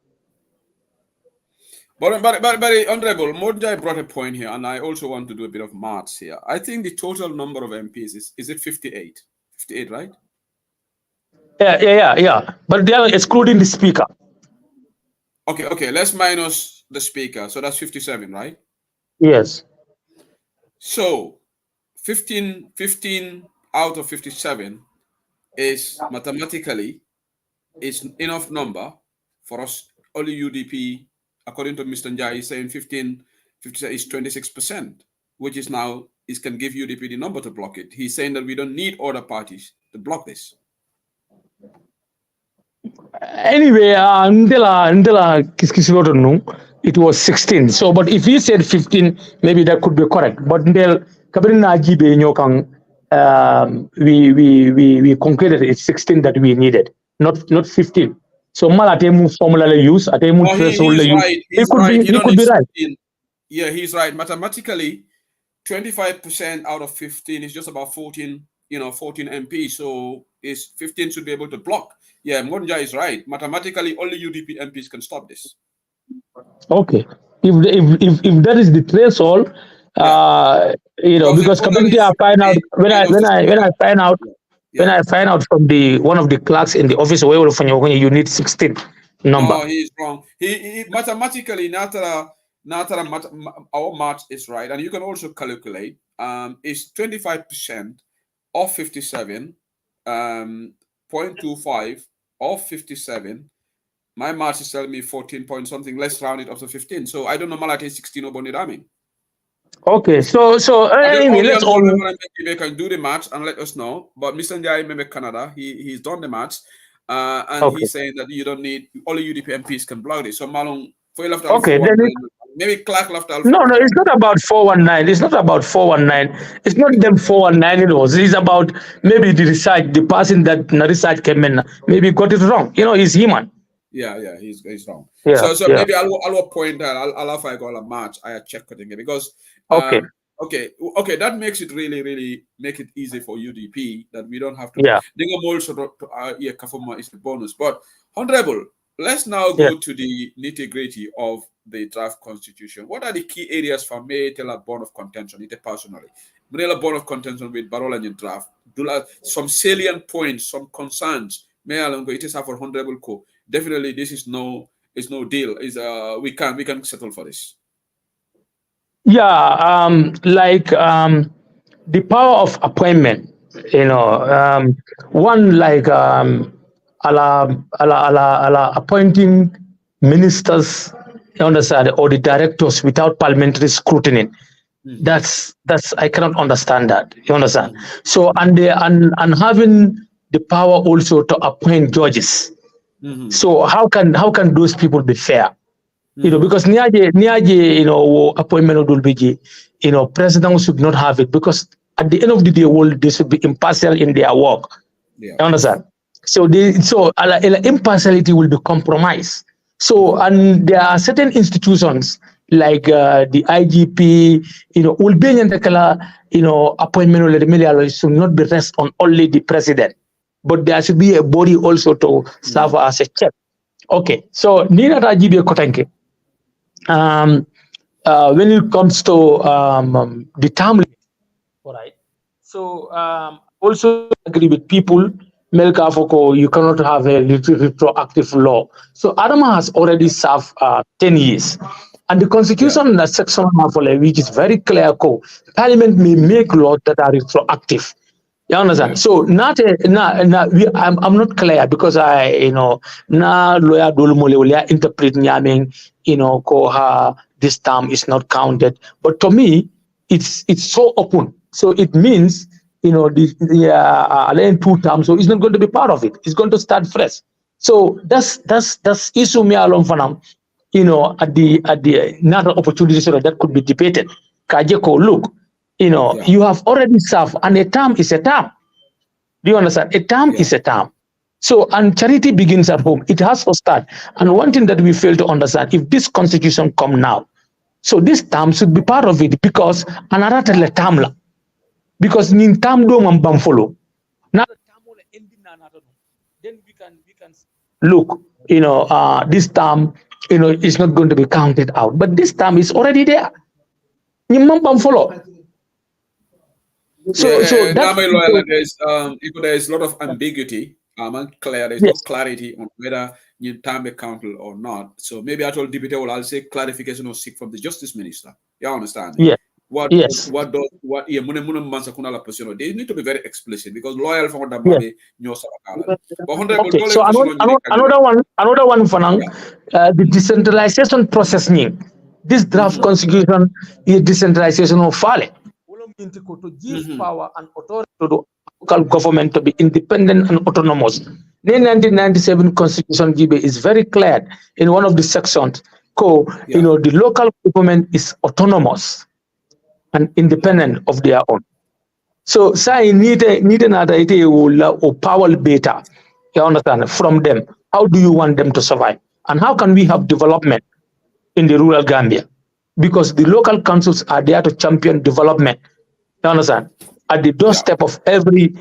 But Honorable Modjai brought a point here, and I also want to do a bit of maths here. I think the total number of MPs is it 58? 58, right? Yeah. But they are excluding the speaker. Okay. Let's minus the speaker. So that's 57, right? Yes. So 15 out of 57 is mathematically is enough number for us. Only UDP, according to Mr. Njai, is saying 57 is 26%, which is now can give UDP the number to block it. He's saying that we don't need other parties to block this. Anyway, until it was 16. So, but if he said 15, maybe that could be correct. But until we concluded it's 16 that we needed, not 15. So Malatemu formula use, Atemu threshold use. Right. He's right. He could be right. Yeah, he's right. Mathematically, 25% out of 15 is just about 14, 14 MP. So 15 should be able to block. Yeah, Monja is right. Mathematically, only UDP MPs can stop this. Okay. If that is the threshold, because community I find out when I find out when I find out from one of the clerks in the office where you need 16 number. No, he's wrong. He mathematically our math is right, and you can also calculate. Is 25% of 57, 0.25 of 57. My math is telling me 14 point something. Let's round it up to 15. So I don't know Malate 16 or Bonidami. Okay, so anyway, let's all can do the maths and let us know. But Mr. Njai maybe Canada, he's done the maths, and he's saying that you don't need only UDP MPs can block it. So Malong, for you left out. Okay, then maybe Clark left out. No, it's not about 419. It's not about 419. It's not them 419. It's about maybe the research, the person that the research came in, maybe got it wrong. He's human. Yeah, he's wrong. Yeah, so maybe I'll point that I'll have I got a match. I check it again because okay, that makes it really make it easy for UDP that we don't have to. Yeah. Kafuma is the bonus. But Honorable, let's now go to the nitty-gritty of the draft constitution. What are the key areas for me tell a bond of contention? It personally, a bond of contention with Barol and draft. Some salient points, some concerns. May I it is for Honorable Co. Definitely, this is no deal. We can settle for this. Yeah, the power of appointment. One like appointing ministers, you understand, or the directors without parliamentary scrutiny. Mm-hmm. That's I cannot understand that. You understand? Mm-hmm. So and having the power also to appoint judges. Mm-hmm. So how can those people be fair? Mm-hmm. Because niaje appointment will be, president should not have it because at the end of the day, they should be impartial in their work. Yeah. You understand? So impartiality will be compromised. So and there are certain institutions like the IGP, will be in the appointment should not be rest on only the president. But there should be a body also to serve as a check. Okay, so Nina Rajibe Kotanke, when it comes to the term limit, all right. So also agree with people, Melka Foko, you cannot have a retroactive law. So Adama has already served 10 years. And the constitution, that section which is very clear, Parliament may make laws that are retroactive. You understand? So I'm not clear because na lawyer Dolumole interpret Nyaming, this term is not counted. But to me, it's so open. So it means, the 2 terms, so it's not going to be part of it. It's going to start fresh. So that's issue me along for now. At the another opportunity so that could be debated. Kajeko, look. You have already served, and a term is a term. Do you understand? A term is a term. So, and charity begins at home. It has to start. And one thing that we fail to understand, if this constitution come now, so this term should be part of it because another term, because in term do man follow. Now then we can look. This term it's not going to be counted out. But this time it's already there. Follow. So that there is a lot of ambiguity. There's no clarity on whether you time a council or not. So maybe I told Deputy I'll say clarification or seek from the Justice Minister. You understand? Yeah. What they need to be very explicit because loyal for the money. Okay, so another one for now, the decentralization process. This draft constitution is decentralization of Fale. To give power and authority to the local government to be independent and autonomous. The 1997 constitution is very clear in one of the sections. The local government is autonomous and independent of their own. So say need another idea or power beta. You understand from them. How do you want them to survive? And how can we have development in the rural Gambia? Because the local councils are there to champion development. You understand? At the doorstep of every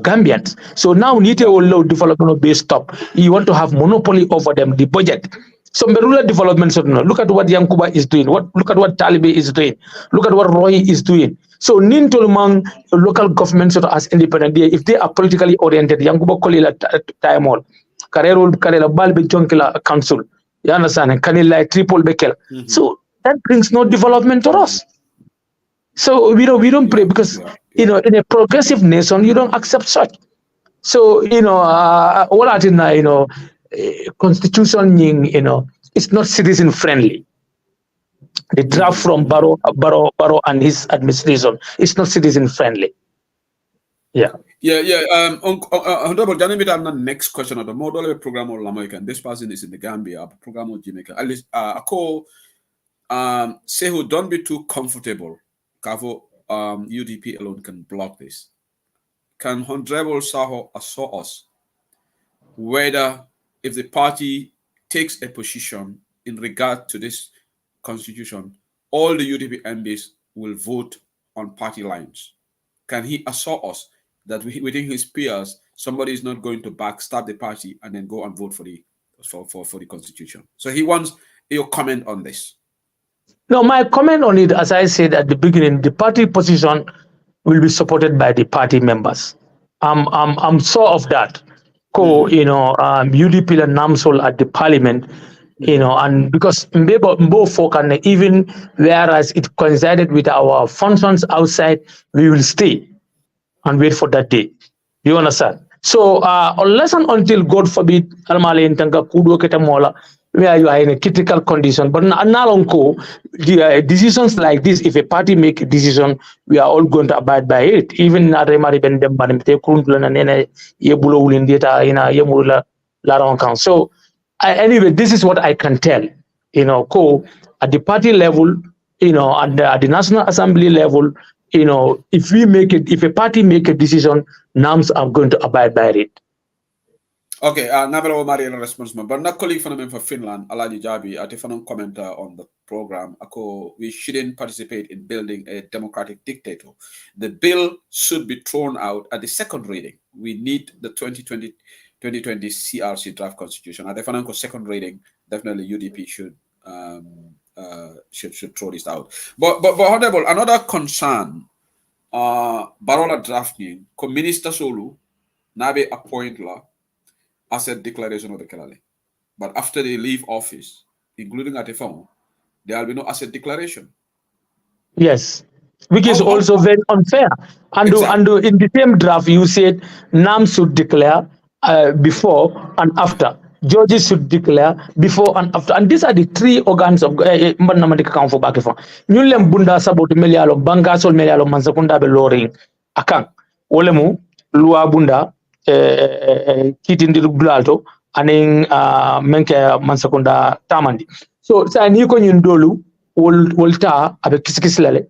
Gambians. So now need a low development based top. You want to have monopoly over them, the budget. So rural development, look at what Yankuba is doing. Look at what Taliban is doing. Look at what Roy is doing. So Nintolmang local governments as independent, if they are politically oriented, Yankuba Kolila Taimol, Karela Balbe Jonkila Council, you understand, and Kanila Triple Bekel. So that brings no development to us. So we don't pray because in a progressive nation you don't accept such. So all that in constitution it's not citizen friendly. The draft from Barrow and his administration is not citizen friendly. Honorable Janimita, next question of the model program or Lamaican. This person is in the Gambia, program of Jamaica. At least say who don't be too comfortable. UDP alone can block this. Can Honorable Saho assure us whether if the party takes a position in regard to this constitution, all the UDP MPs will vote on party lines? Can he assure us that within his peers, somebody is not going to backstab the party and then go and vote for the constitution? So he wants your comment on this. No, my comment on it, as I said at the beginning, the party position will be supported by the party members. I'm sure of that. UDP and NAMSOL at the parliament, and because both folk and even whereas it coincided with our functions outside, we will stay and wait for that day. You understand? So unless and until God forbid, where you are in a critical condition, but now decisions like this, if a party make a decision, we are all going to abide by it. Even so anyway, this is what I can tell. At the party level, at the National Assembly level, if a party make a decision, NAMs are going to abide by it. Okay, Navelo Mariana response, but not colleague from for Finland, Alaji Jabi, a different commenter on the program. We shouldn't participate in building a democratic dictator. The bill should be thrown out at the second reading. We need the 2020 CRC draft constitution. At the second reading, definitely UDP should throw this out. But honorable, another concern, Barola drafting, Minister Solu, Nabe appoint law. Asset declaration of the Kelale. But after they leave office, including at the phone, there will be no asset declaration. Yes, which is also very unfair. And in the same draft, you said NAM should declare before and after. Judges should declare before and after. And these are the three organs of Council back. Nyulem Bunda Sabot Melialo, Bangasol Melialo, Mansakunda Beloring, Akang, Olemu, Lua Bunda. Kitindiru Blalto aning menke Mansakunda Tamandi. So sa niko nyundolu wolta abe kisikisile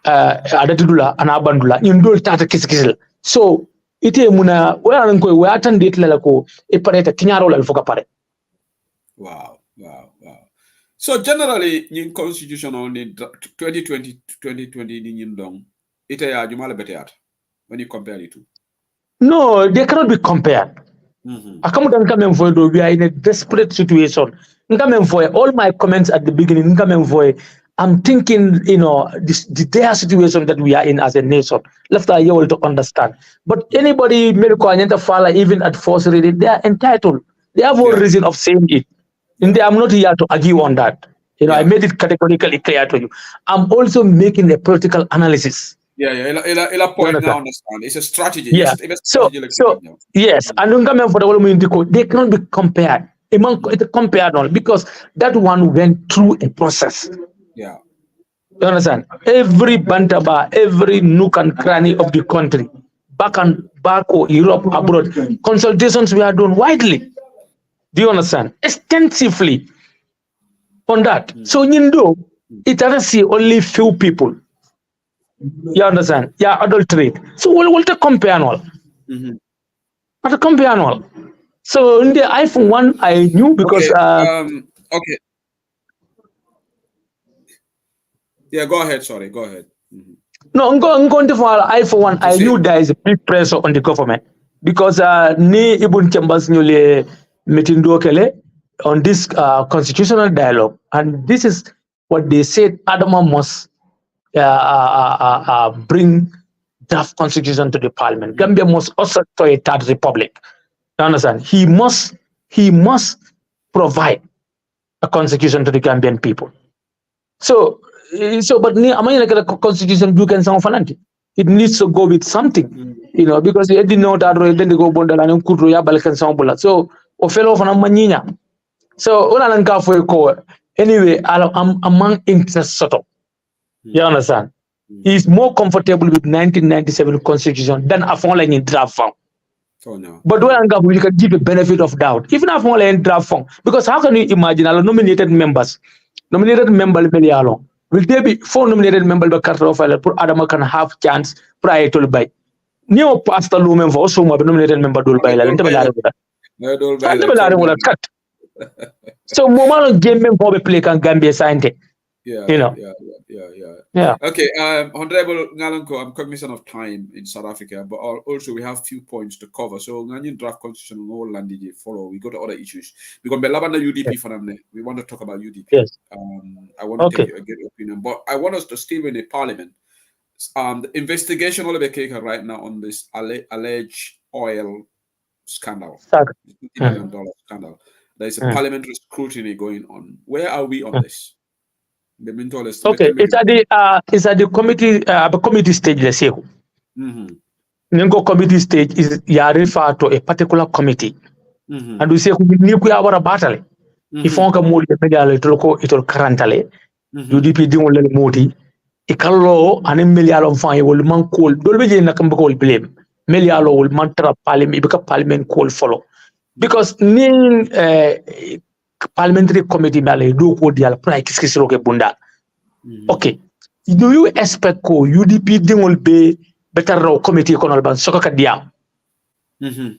adatudula anabandula nyundol tata kisikisile. So ite muna wala nko we atandit lalako e pareta kinyaro la foka pare. Wow. So generally in constitution on 2020 ni ndong ite ya jumala beteat when you compare the two. No, they cannot be compared. Mhm. I come coming for we are in a desperate situation. Coming for all my comments at the beginning. Coming for I'm thinking, the dire situation that we are in as a nation. Left are able to understand. But anybody medical and fala even at force reading, they are entitled. They have all Yeah. reason of saying it. Yeah. I'm not here to argue on that. I Yeah. made it categorically clear to you. I'm also making a political analysis. Yeah. Ila You point now understand? understand. It's a strategy. Yeah. It's a So strategy like so now. yes, and they cannot be compared. It's compared on because that one went through a process. Yeah. You understand? Every bantaba, every nook and cranny of the country, back or Europe, abroad, consultations were done widely. Do you understand? Extensively on that. So you know, it doesn't see only few people. You understand? Yeah, adulterate. So we'll take compare all. Mhm. What compare all. So in the iPhone one, I knew because Okay. Okay. Yeah. Go ahead. Sorry. Go ahead. Mhm. no, I'm going to for iPhone one. To I say. knew there is a big pressure on the government because ni ibun chambers nyole meeting kele on this constitutional dialogue, and this is what they said. Adama must bring draft constitution to the parliament. Gambia must also to a third republic. You understand? He must provide a constitution to the Gambian people. So, but am I like a constitution you can sound fananti? It needs to go with something, because you didn't know that then they go bundle and kudro ya balkan sound bullet. So, o fellow fan manina. So, una nanka for a core. Anyway, I'm among interest sort of. You understand? He's more comfortable with 1997 constitution than a phone in draft form. Oh no. But when you can give a benefit of doubt, even if only in draft form, because how can you imagine our nominated members, will there be 4 nominated members of Carter of put Adama can have chance prior to buy? New pastor lumen for also nominated member do buy la cut. So Momalo game for play can Gambia signed it. Yeah. Yeah. Okay, Honorable Ngalanko, I'm cognizant of time in South Africa, but also we have few points to cover. So, Nganyan draft constitution, all land follow. We go to other issues because Belabanda UDP for them. We want to talk about UDP. Yes. I want to get your opinion, but I want us to still in the parliament. The investigation all the right now on this alleged oil scandal, $50 million scandal. There is a parliamentary scrutiny going on. Where are we on this? Okay, it's at the committee stage. Let's say. Committee stage is you refer to a particular committee, and we say we our battle. If on can move the media it'll currently UDP doing all moti. Ikalo and million fine will man call. Don't be in a call blame. Million will mantra parliament because parliament call follow because ning parliamentary committee bale do ko dial practice kissiroke bunda. Okay. Do you expect ko UDP dingol be better raw committee konol ban soka diam? You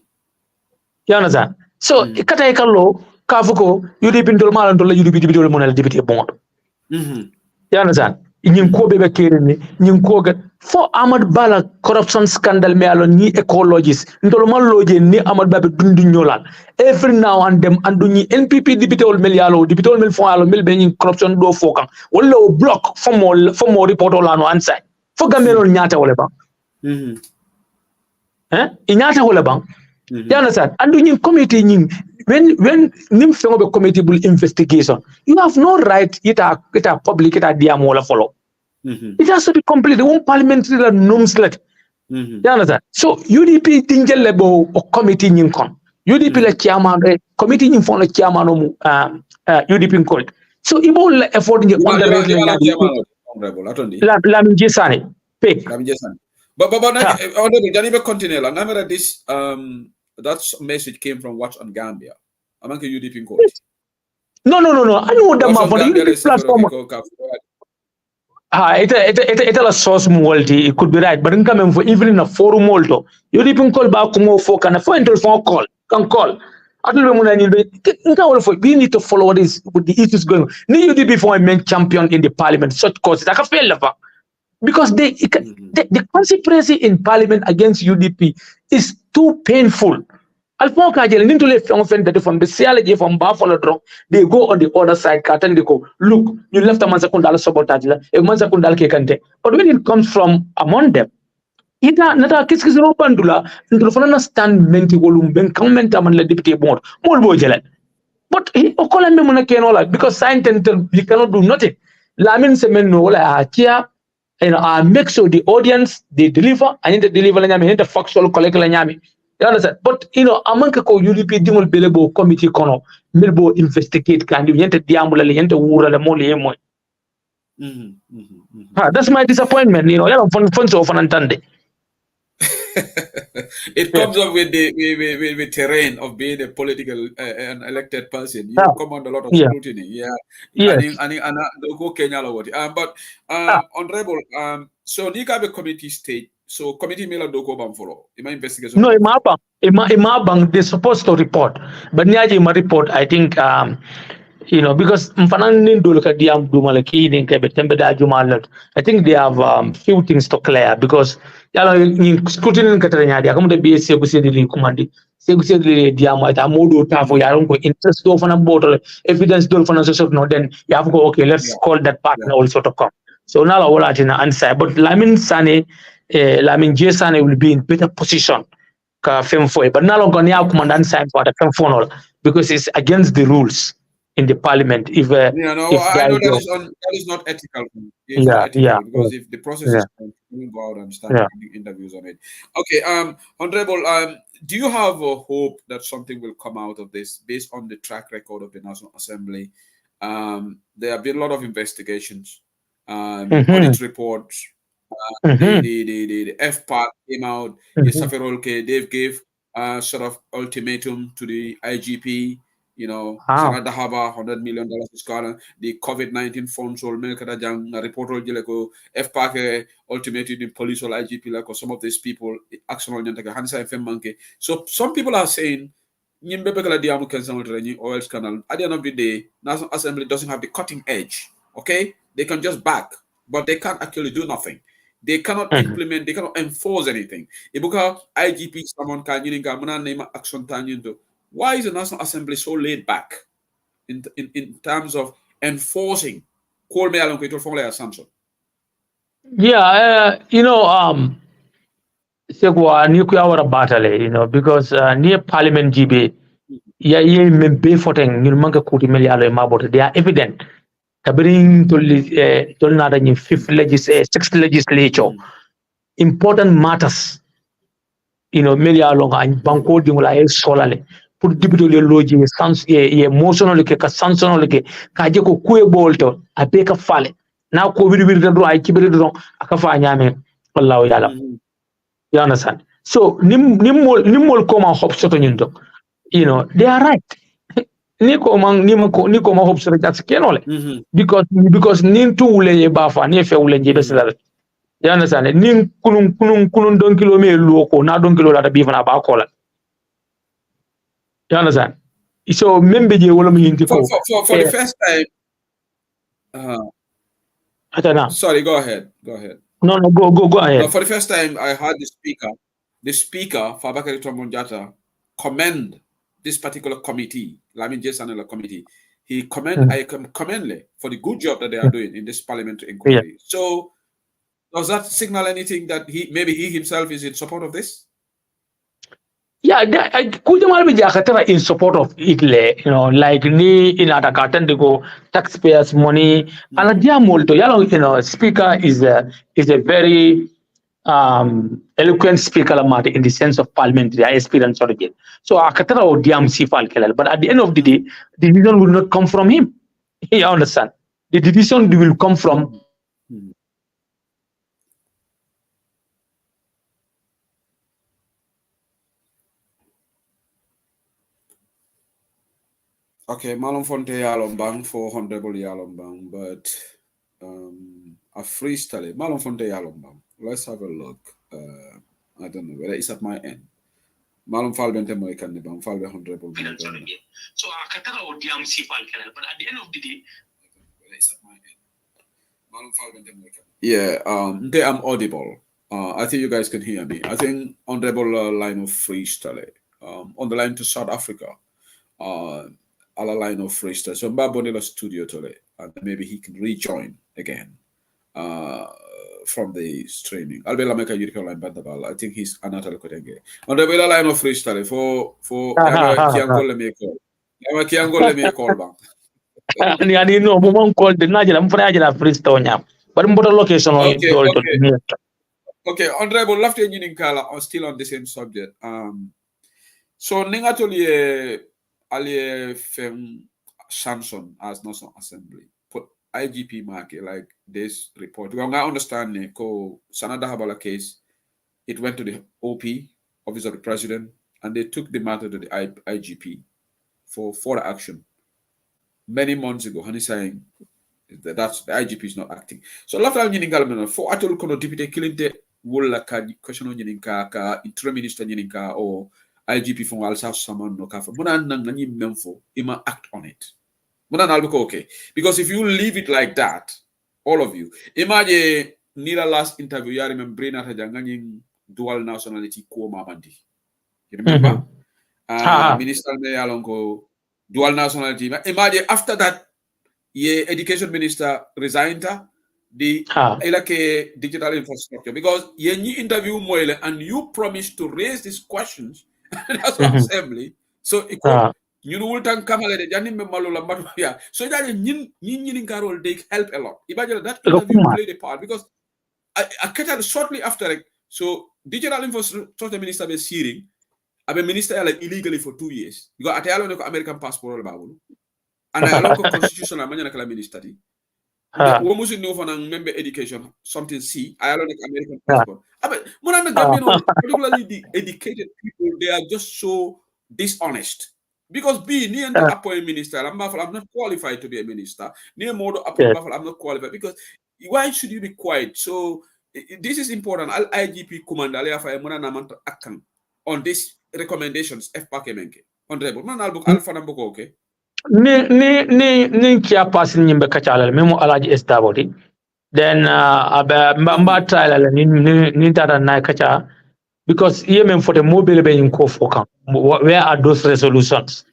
understand? So ikata ikalo kafuko UDP ndol malan dol UDP dol monal député bon. You understand? Ñing ko bebe kereni ñing ko gat fo Ahmad Bala corruption scandal me alon ni ecologist ndol man loje ni Ahmad Babe dundu ñolal every now and them andu ñi NPP député ol mel yalo député ol mel fo alo mel be ñing corruption do fokan wala o block fo mo report la no ansay fo gamelo ñaata wala ba ñaata wala ba you understand? Andu ñing committee ñing when nim fengo committee investigation you have no right ita public ita diam wala follow. It has to be complete. One parliamentary norms like. You understand? So UDP tingel lebo o committee nyinkon. UDP la chairman committee nyinfon la chairman UDP nkol. So ibo la effort nje on the rate la minje sane. Pick. But honorable, can you continue? Like, remember that this that message came from Watch on Gambia. I'm not UDP in court. No. I know that man for the UDP platform. It's a source multi. It could be right, but in coming for even in a forum molto, you didn't call back more for can a phone call. Can call. I don't know we need to follow what is with the issues going on. Need UDP before I meant champion in the parliament, such causes like a failure. Because the conspiracy in parliament against UDP is too painful. Alphon Kajel, into left on the from the CLG from Buffalo Drop, they go on the other side, Katan, they go, look, you left a Mansakundal sabotage, a Mansakundal Kekante. But when it comes from among them, ita nata kiskisro pandula, into the stand menti volum, ben comment among the deputy board, more bojelet. But Okola Memona Kenola, because science you cannot do nothing. Lamin Semeno, Chia, make sure the audience they deliver, I need to deliver the factual collect nyami. You understand? But amanka ko UDP dimol belebo committee kono, melbo investigate can you yente diamula yente wura le mole yemo. That's my disappointment, yeah, fun so often antande. It comes up with the with terrain of being a political an elected person. You come under a lot of scrutiny. Yeah. Yes. And go Kenya but honorable so you have a committee state. So committee mail do go follow. In my investigation. No, imabang they're supposed to report. But niaje ma report, I think because mfanan do look at the dumalaki in Tembe da Jumalat. I think they have few things to clear because scrutiny in Katarina, they come to be a Segusi commandi. Segusi diamo at Amodo Tafo Yaronko interest do for a bottle, evidence do for social no, then you have to go, okay, let's call that partner also to come. So now I will answer. But Lamin Sane, Lamin J Sane will be in better position. But now longer now commandant sign for the FEMFONOL because it's against the rules in the parliament. If I know that is not ethical. It's not ethical because if the process is you go out and start interviews on it. Okay, honorable, do you have a hope that something will come out of this based on the track record of the National Assembly? There have been a lot of investigations, audit reports. The FPAC came out. They gave sort of ultimatum to the IGP. Sanada Haba, $100 million is gone. The COVID-19 funds will make a report or FPAC ultimatum in police or IGP like or some of these people action on Hansa FM monkey. So some people are saying or else canal. At the end of the day, National Assembly doesn't have the cutting edge. Okay, they can just back, but they can't actually do nothing. They cannot implement, they cannot enforce anything. Ibuka IGP someone can name action tangindo. Why is the National Assembly so laid back in terms of enforcing? Yeah, Segwa nuclear battle, because near Parliament GB, be footing, they are evident. Kabring to another sixth legislature, important matters, melia long and banco dimula solale. Put deputy logi sans emotional ke ka sansonal ke kaje ko kuye bolto a be ka fale now ko wir do ay kibiri do aka fa nyame wallahu yalam you understand so nimol ko ma hop soto nyundo they are right ni ko ma hop soto that's kenole because nin tu wule ye bafa ni fe wule je besala you understand nin kunun don kilo me loko na don kilo la da bi fana ba ko la. You understand? So maybe you will mean for the first time. Sorry, go ahead. No, go ahead. No, for the first time, I heard the speaker, Fabakary Tombong-Jatta, commend this particular committee, Lamin J. committee. He I commend for the good job that they are doing in this parliamentary inquiry. Yeah. So, does that signal anything that he himself is in support of this? Yeah, I couldn't be in support of it, like ni in Atakatan to go taxpayers' money. And the speaker is a very eloquent speaker in the sense of parliamentary experience origin. So Akatara or DMC Falkelal. But at the end of the day, the decision will not come from him. You understand? The decision will come from Okay, Malum Fonte Yalombang for Honorable Yalombang, but a freestyle. Malum Fonte Yalombang. Let's have a look. I don't know whether it's at my end. Malum Falbente Moikan, Falbe Honorable. So I can't or DMC Falkel, but at the end of the day, it's at my end. Malum Falbente Moikan. Yeah, I'm audible. I think you guys can hear me. I think Honorable line of freestyle. on the line to South Africa. A line of freestyle. So Mbabonela studio today, and maybe he can rejoin again from the streaming. Albela Meka Yurika line Bandabal. I think he's Anatal Kotenge. On the line of freestyle for Yama Kiangole me call. Yama Kiangole me call bang. Ni ani no mo mon call de najala mo fana ajala freestyle nyam. But mboto location on Okay. Okay, Honorable Lafte Nyininkala are still on the same subject. So Ningatoli Ali Fem Samson as National Assembly put IGP market like this report. We I understand ko Sanada Habala case, it went to the OP, Office of the President, and they took the matter to the IGP for further action. Many months ago, Hani saying that's the IGP is not acting. So Lafte Nyininkala for Atol Kono Deputy Kilinte Wola ka question on Nyininka ka interim minister Nyininka or IGP from Alsa Saman no kafa. Muna nang nanyi memfo ima act on it. Muna nalbuko okay. Because if you leave it like that, all of you, imagine Nila last interview, I remember Brina Tajanganying dual nationality ko mamandi. You remember? Minister Meyalongo dual nationality. Imagine after that, ye education minister resigned the digital infrastructure because you interview Moile and you promised to raise these questions that's what assembly. So you will tank Kamala de Janim Malula Matuya. So that yin Carol they help a lot. Imagine that interview played a part because I cut shortly after so digital infrastructure minister was hearing I've been minister like illegally for 2 years. Because at the American passport and I look constitution and manana minister. Almost no for member education, something C. I don't like American passport. But particularly the educated people, they are just so dishonest. Because near the appointed minister, I'm not qualified to be a minister. Near more appointed, I'm not qualified. Because why should you be quiet? So this is important. Al IGP commander on these recommendations. Honorable, okay. Ni kia pass nyimbe kachala memo alaji estabodi then mba trial ni tata na kacha because yemen for the mobile be in ko fokan where are those resolutions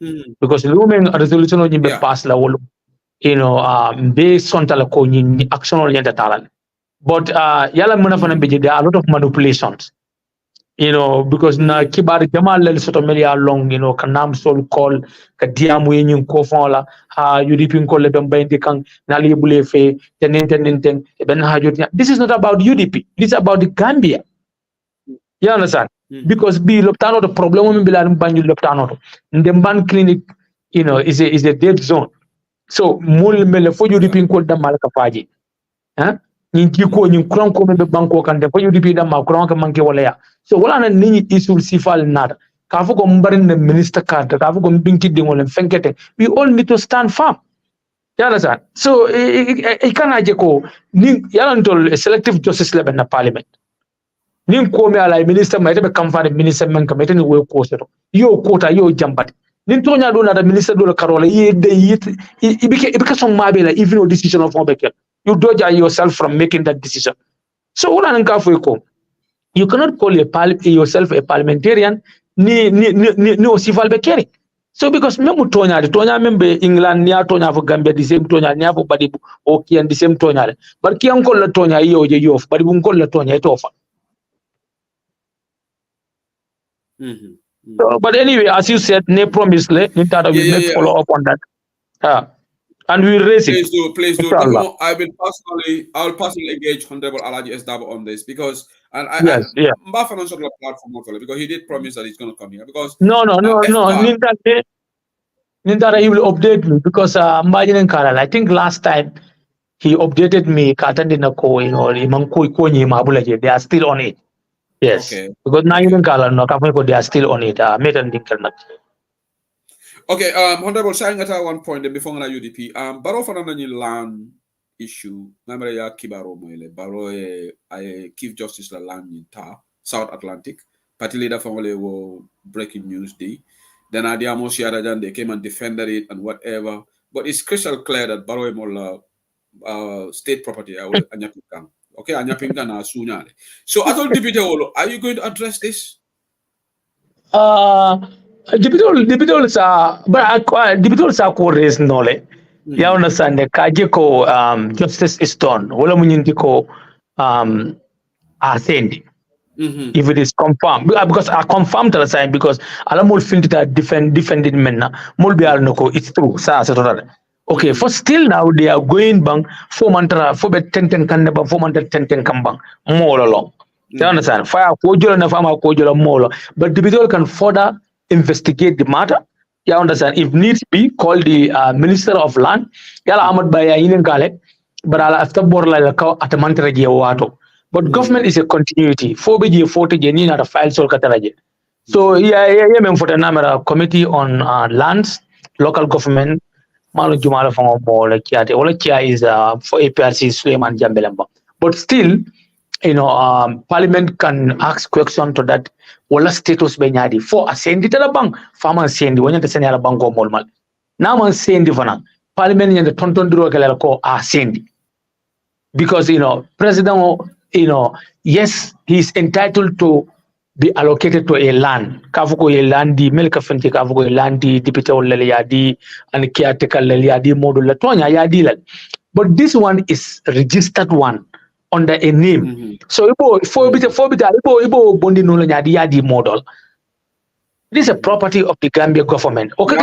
because lumen resolution nyimbe pass la wolo be sontala ko ni action oriented talal but yala muna fana be there are a lot of manipulations because na kibar jamal lel soto melia long kanam sol call ka diamu yin ko fola UDP ko le dom bayndi kan na li bule fe tenen ben hajot this is not about UDP, this is about the Gambia. You understand? Because be loptano the problem min bilan banjul loptano the ban clinic is a dead zone, so mul mele fo UDP ko dam mal ka faji ñi ko ñi kuran ko be banko kan de fo UDP dam ma kuran ka manke wala ya so wala na ni isul sifal nada ka fu ko mbarin the minister card ka fu ko binki dingol fenkete we all need to stand firm. You understand? So ikana je ko ni yalan tol selective justice level na parliament ni ko me ala minister ma be kamfane minister men kam eteni we ko seto yo kota yo jambati ni tonya do na da minister do karola ibike son mabe la even no decision of obekel you dodge yourself from making that decision. So you cannot call yourself a parliamentarian ni civil bekeri. So because memu tonya membe England ni tonya for Gambia the same tonya ni for Badibu okay and the same tonya but ki ankol la tonya iyo je yof Badibu nkol la tonya it offer. So, but anyway, as you said, ne promise le ni tata will make follow up on that. And we raise it. Please do. I will personally engage Honorable Alaji Esdaba on this because Mbafa on sort of platform because he did promise that he's going to come here. Because no. Nintara he will update me because Mbajinen Karal. I think last time he updated me. Katandina ko Mabulaje. They are still on it. Yes. Okay. Because now even Karal no they are still on it. Okay, Honorable saying at one point before na UDP, baro fa na land issue, namre ya kibaro moile, baro Chief Justice la land in South Atlantic, party leader from wo breaking news day. Then Adiamo Shiarajan, they came and defended it and whatever. But it's crystal clear that baro mola state property, anyapinkan. Okay, anyapinkan na sunyale. So I told Deputy Olo, are you going to address this? Dibitol sa but dibitol sa ko raise nole. Ya understand the kaje ko justice is done. Wala mo nyindi ko ascend. If it is confirmed because I confirmed the sign because ala mol feel that defended men na mol be no ko it's true sa okay for still now they are going bang for mantra for bet 10 kan ba for mantra 10 kan bang molo long you understand fire ko jola na fama ko jola molo but the individual can further investigate the matter you understand if needs be call the minister of land yala amad baya inen gale but ala after bor la ka atamantra je wato but government is a continuity. Fobi 40 jeni na file sol katalaje. So yeah, men for the namera committee on lands, local government, malu jumala fango mo like yate. Ola kia is for APRC Suleiman Jambelamba. But still, Parliament can ask question to that. Ola status benyadi for ascendi tala bang farmer ascendi wanya tasani ala bango molmal. Now man ascendi fana. Parliament yende tonton duro kelala ko ascendi. Because president yes, he's entitled to be allocated to a land. Kafuko a landi, melka fenti kafuko a landi, deputy lele yadi, and caretaker lele yadi modul latonya yadi lal. But this one is registered one under a name. So ibo bondi no yadi yadi model. This is a property of the Gambia government. Okay,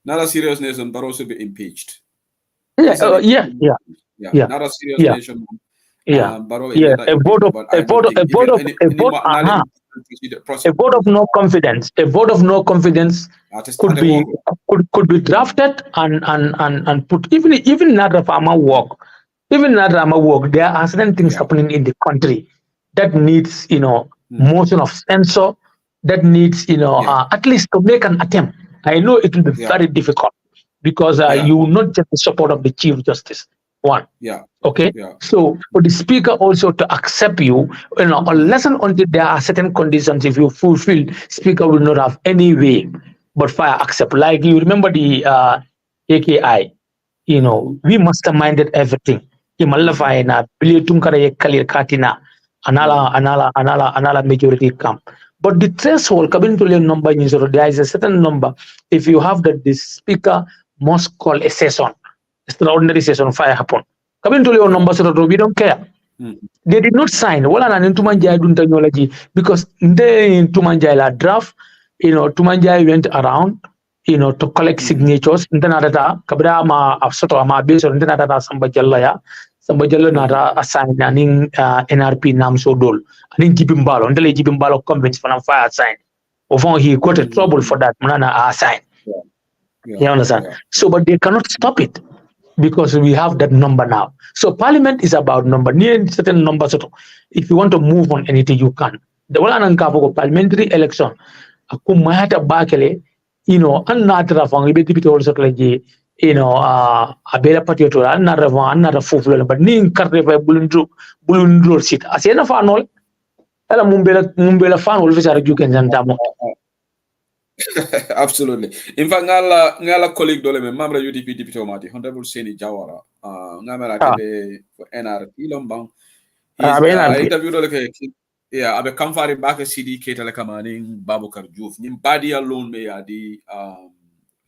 not a serious nation, but also be impeached. Yeah. Not a serious nation. A vote of no confidence. A vote of no confidence could be drafted and put even not a farmer work. Even not farmer work. There are certain things happening in the country that needs motion of censor. That needs at least to make an attempt. I know it will be very difficult. Because you will not get the support of the Chief Justice. One. Okay. So for the Speaker also to accept you, unless and until there are certain conditions, if you fulfill, Speaker will not have any way but fire accept. Like you remember the AKI, we masterminded everything. Anala majority camp. But the threshold, number, there is a certain number. If you have that, the Speaker must call a session, extraordinary session, fire happen. Coming to your numbers, we don't care. They did not sign. Because they Tumanjai draft, Tumanjai went around, to collect signatures. Then Kabra ma Absoto ma base or then Sambajalla nara assign NRP Nam Sodol. And in Jibimbalo, until Jibimbalo convince for fire sign. Often he got a trouble for that. Manana assign. You understand? So, but they cannot stop it because we have that number now. So, Parliament is about number. Near certain numbers. If you want to move on anything, you can. The one parliamentary election, Kumahata Bakele, another fang, also like a better party to another full, but Ning Carreva Bulundro seat. As enough annual, Ella Mumbela fan will visit you can jam. Absolutely. In fact, ngala colleague dole me member UDP deputy omati honorable Seni Jawara ngamela kebe for NRP lombang interview dole ke abe kamfari baka CD ketale kamaning Babukar Diouf nim badi alone me adi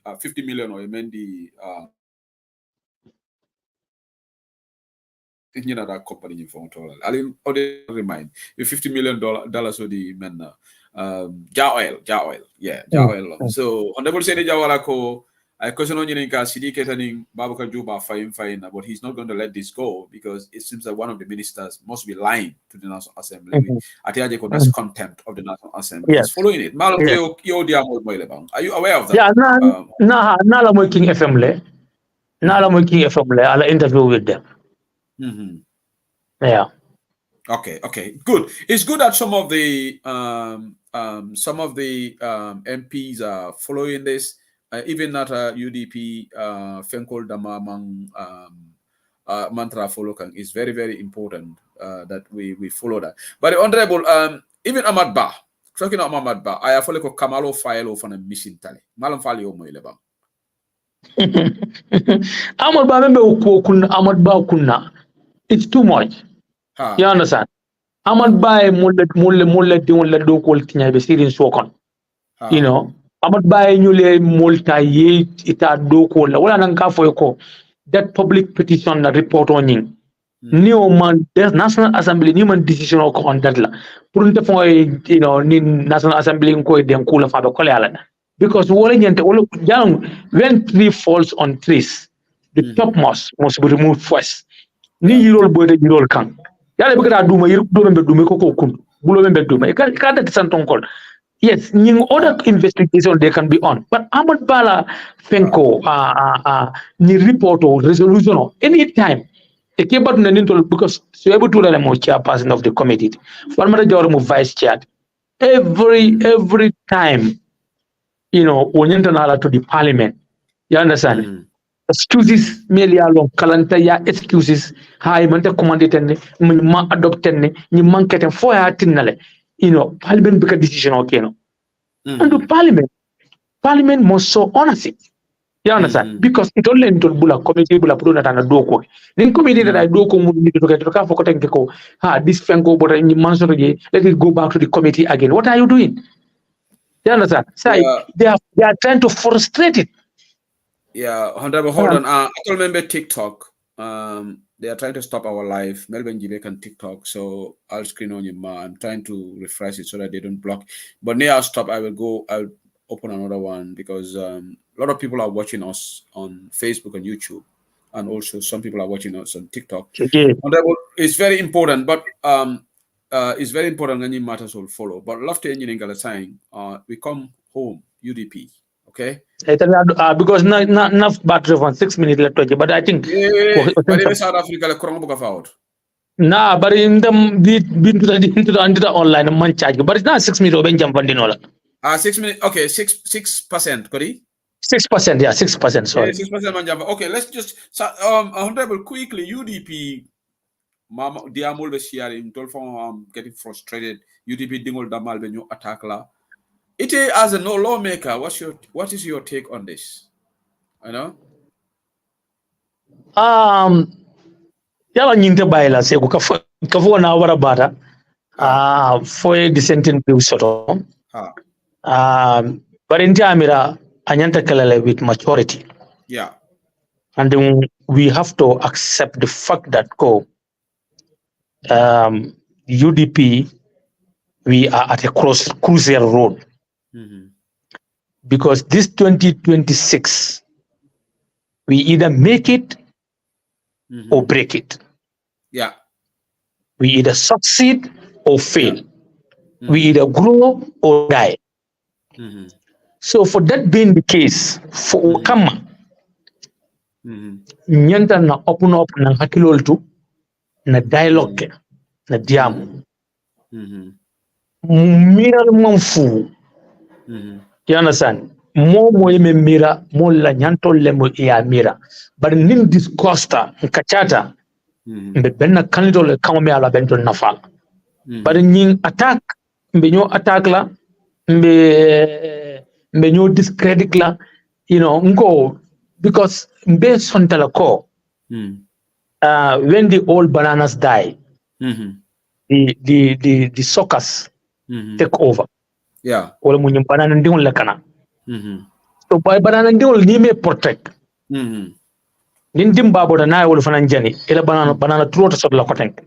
50 million or mendi that company in phone total alin ode remind the $50 million so the men Ja oil. So honorable Seni Jawara ko I question on Yininka CD Ketaning Babukar Juba fine, but he's not going to let this go because it seems that one of the ministers must be lying to the National Assembly. Atiaje that's contempt of the National Assembly. He's following it. Are you aware of that? Yeah, Nala King FM I'll interview with them. Yeah. Okay, good. It's good that some of the MPs are following this. Even that UDP Fenkol Damamang mantra follow is very, very important that we follow that. But the honorable even Ahmad Ba, talking about Ahmad Ba, I follow Kamalo file from a missing tally. Malam Fali Omoileba. Ahmad Ba kunna. It's too much. You understand? Amad Baye mulle diwon do ko tinya be sirin sokon. You know, Amad Baye nyule multa ye ita do ko la wala nan ka foy ko that public petition na report on ning. New man the National Assembly new man decision ko on that la. Pour nte fo you know ni National Assembly ko den kula fa be ko ala na. Because wala nyente wala jang when tree falls on trees the topmost must be removed first. Ni yirol boy de yirol kan. Yalla be ka duma yir do be duma ko kun. Bulo be duma. Ka that santon kol. Yes, other investigation they can be on. But Ahmad Bala Fenko ni report or resolution or any time. They came back because so able to let more chairperson of the committee. One manager vice chair. Every time, you know, when you enter to the parliament, you understand? Excuses merely along kalanta ya excuses hay man te commandé tenne ma adopté ne ni manqué fo ya tinale you know parliament bika decision okay no and the parliament must so honest you understand because it only into bula committee bula pro na do ko nin committee that do ko mu ni to ka fo ko tenke ko this fenko but ni manso je let it go back to the committee again. What are you doing? You understand? So they are trying to frustrate it. Yeah, Honorable, hold on. I told remember TikTok. They are trying to stop our live. Melbourne Gibek and TikTok. So I'll screen on your ma. I'm trying to refresh it so that they don't block. But near I'll stop. I'll open another one because a lot of people are watching us on Facebook and YouTube, and also some people are watching us on TikTok. Honorable, it's very important, but it's very important any matters will follow. But love to engineering saying we come home UDP. Okay. Because enough battery for 6 minutes left, but I think. But in South Africa, the Kurang book out. Nah, but in them been to the online man charge, but it's not 6 minutes. Open jump on the 6 minutes. Okay, 6%. Cody. 6%, yeah, 6%. Sorry. 6% man jump. Okay, let's just Honorable quickly. UDP, Mama Diamol be sharing. Told getting frustrated. UDP dingol damal be new attack la. It as a no lawmaker, what is your take on this? You know? Yala nyinte bayila se ko kafo na wara bata foi dissenting view soto but in Jamira anyanta kalale with maturity. Yeah. And then we have to accept the fact that UDP we are at a crucial road. Because this 2026, we either make it or break it. Yeah. We either succeed or fail. We either grow or die. So for that being the case, for Okama, nyanta na open up na hakiloltu na dialogue na diamu. Miral manfu. You understand? More mira, more la nyanto lemo ya mira. But nin discosta, nkachata, benna kanito le kama ala bento nafal. But nin attack, mbenyo attack la, mbenyo discredit la, you know, nko, because mbe sontala ko, when the old bananas die, the suckers take over. Yeah. Wala mo yung banana ndingol la kana. So by banana ndingol ni me protect. Nindim babo da na wala fanan jani ila banana trota so la kotenk.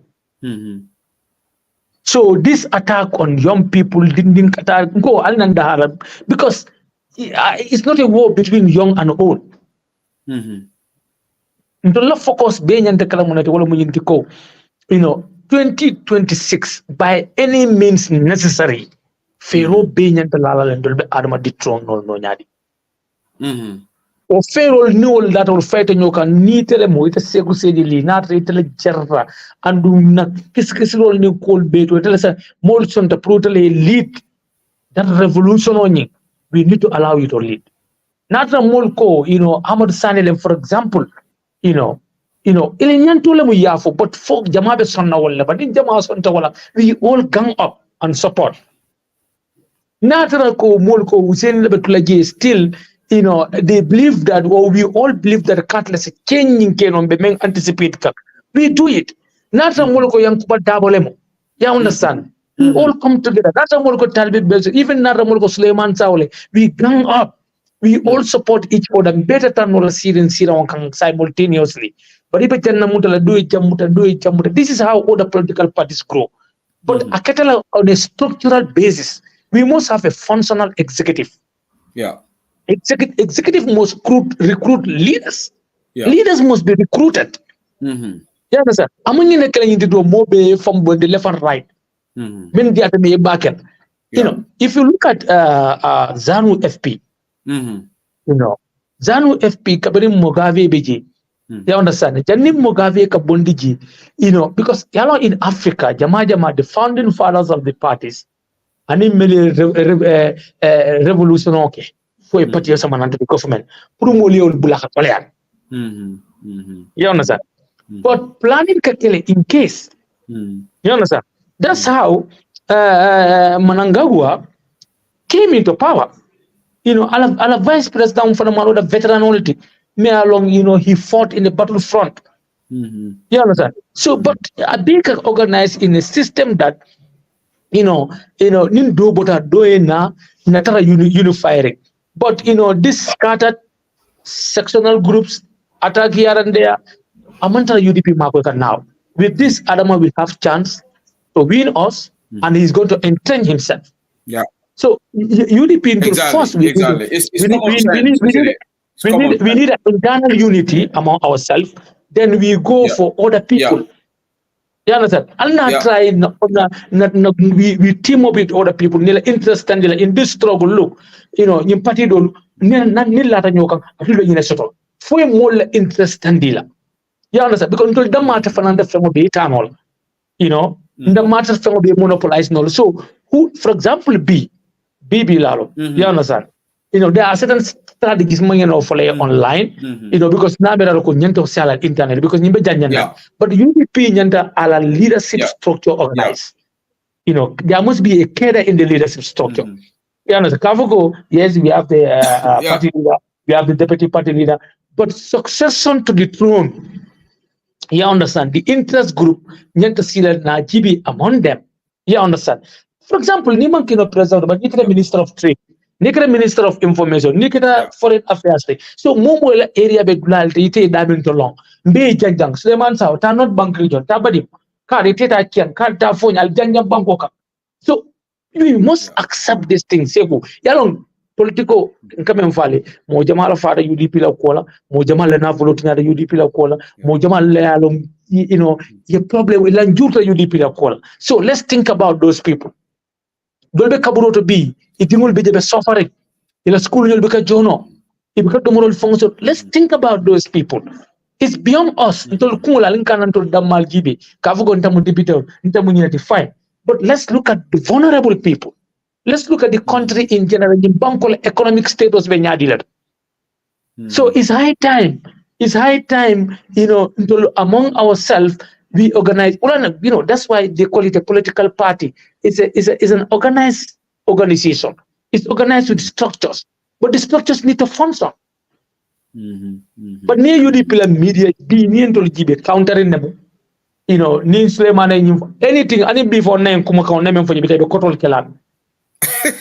So this attack on young people didn't attack go alnanda because it's not a war between young and old. Ndola focus be nyante kala monate wala mo yinti ko, you know, 2026 by any means necessary. Fero be nyanta lala lendol be adama ditron no nyadi. O fero ni ol that ol fight nyoka ni tele mo ita segu sedi li na tele jarra andu na kiskisrol ni kol be to tele sa mol son ta protele lead that revolution oni. We need to allow you to lead. Not a molko, you know, Ahmad Sanelem, for example, you know, ilinyanto le mu yafo, but folk jamabe sonna wala, but in jama sonna wala, we all gang up and support. Natara ko molko Hussein Lebetulaje still, you know, they believe that, or we all believe that countless changing can be anticipate. We do it. Natara molko yang kuba dabolemo. You understand? We all come together. That's a Molko Talbot Bells. Even not a Molko Suleiman Saule. We gang up. We all support each other. Better than all Syrian simultaneously. But if this is how all the political parties grow. But on a structural basis, we must have a functional executive. Yeah. Executive must recruit leaders. Yeah. Leaders must be recruited. You understand? I'm going to do more from the left and right. You know, if you look at ZANU FP, you know, ZANU FP kabari Mugabe beji. You understand? Jani Mugabe kabondiji. You know, because in Africa, the founding fathers of the parties, ani mele revolution okay. For a party sama nanti the government. Puru moli ol bulaka tolean. You understand? But planning kakele in case. You understand? That's how Manangagwa came into power. You know, a vice president for the veteran only. Me along, you know, he fought in the battlefront. You understand? So, but a big organized in a system that, Nindo Bota Doena Natara unifying. But this scattered sectional groups attack here and there. Amantara UDP Makweka now. With this, Adama will have chance to win us, and he's going to entrench himself. Yeah. So UDP into first we need an internal unity among ourselves. Then we go for other people. You understand? And not try we team up with other people. Interest in this struggle. Look, in party don't not lata nyoka afilo ina soto. For more interest dealer. You understand? Because until the matter fananda femo be eternal. The matter femo be monopolized. So who, for example, BB Lalo. You understand? There are certain strategies online, because now there are nyento internet because nimbe janyana. But UDP nyanta ala leadership structure organized. There must be a cadre in the leadership structure. You understand? Kavugo, yes, we have the party leader, we have the deputy party leader, but succession to the throne. You understand? The interest group nyanta sila na GB among them. You understand? For example, Niman Kino president, but Nikita Minister of Trade, Nikita Minister of Information, Nikita Foreign Affairs. So, Momo area Begulality, ite Daminto long. Be Janjang, Suleiman Sao, not bank region, Tabadi, Karita Kian, Karta Phone, Aljanja Bankoka. So, we must accept these things. Yalong political income valley, Mojamala Father UDP la Kola, Mojamala Navolotina UDP la Kola, Mojamala, your problem will Lanjuta UDP la Kola. So, let's think about those people. Dolbe kaburo to be it will be the suffering in a school you'll be jono if the moral function. Let's think about those people. It's beyond us until kula linkan until damal gibi kavugo ntamu debito ntamu fine. But let's look at the vulnerable people. Let's look at the country in general, in bankol economic status benyadiler. So it's high time until among ourselves we organize. That's why they call it a political party. It's an organized organization. It's organized with structures, but the structures need to function. But near UDP media being to countering them. Anything, any before name kumaka name for you because control kelan.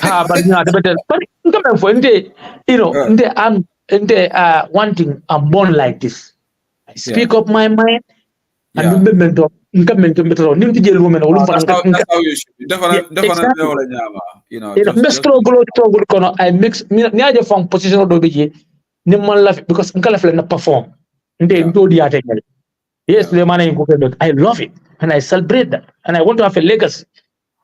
But for they are wanting a born like this. I speak up my mind. And that's how you should. Definitely. I mix from position of the because perform. Yes, I love it and I celebrate that and I want to have a legacy.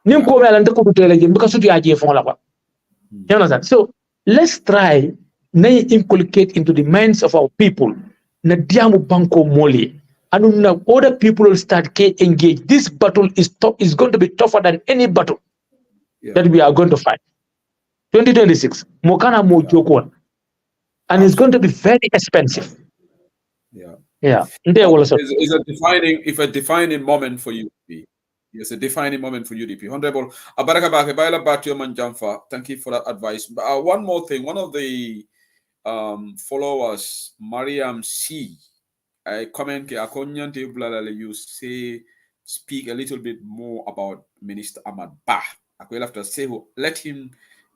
Because you understand? So let's try to inculcate into the minds of our people Nadiamu Banko Moli. And other people will start to engage. This battle is going to be tougher than any battle that we are going to fight. 2026, Mokana Mojoko. And it's going to be very expensive. Yeah. It's a defining moment for UDP. It's a defining moment for UDP. Honorable Abaraka Bake, Baila Batio Manjamfa, thank you for that advice. But one more thing, one of the followers, Mariam C. I comment ke akonyan te blala you say speak a little bit more about Minister Ahmad Bah. I will have to say, let him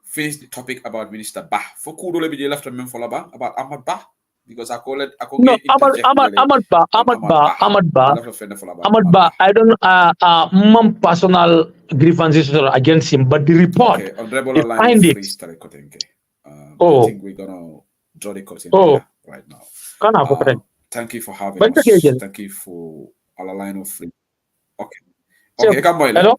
finish the topic about Minister Bah. For kudo le bije left men for about Ahmad Bah because I call it No, Ahmad Ba, I don't mum personal grievances against him, but the report, okay, honorable the line findings. I think we're gonna draw the curtain here right now. Thank you for having us. Thank you for our line of free. Okay. Okay, come on. Hello?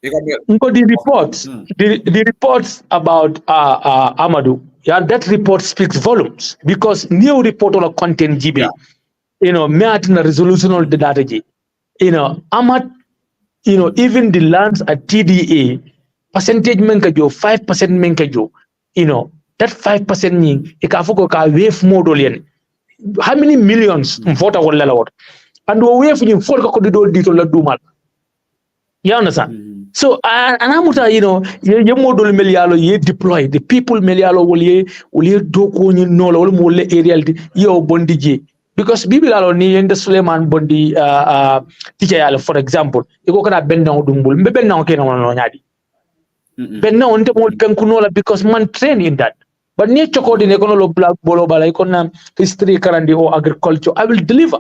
The reports, the reports about Amadou, yeah, that report speaks volumes because new report on content GB, you know, met in the resolution of the data G. You know, Ahmad, you know, even the lands at TDA, percentage menkajo, 5% menkajo, you know, that 5% ning, ikafuko ka wave modolian. How many millions vote or lelawat? And we wave in for the dito la dumal. You understand? So, anamuta, you know, ye model melialo ye deploy the people melialo will ye do kuni no mole aerial yo bondiji because bibilalo ni yende Suleiman bondi teacher yalo for example iko kana benna dumbul mbe benna o kena no nyadi benna on te mol penkunola because man train in that but ni chokodi ne kono lo black bolo bala ikona history karandi or agriculture I will deliver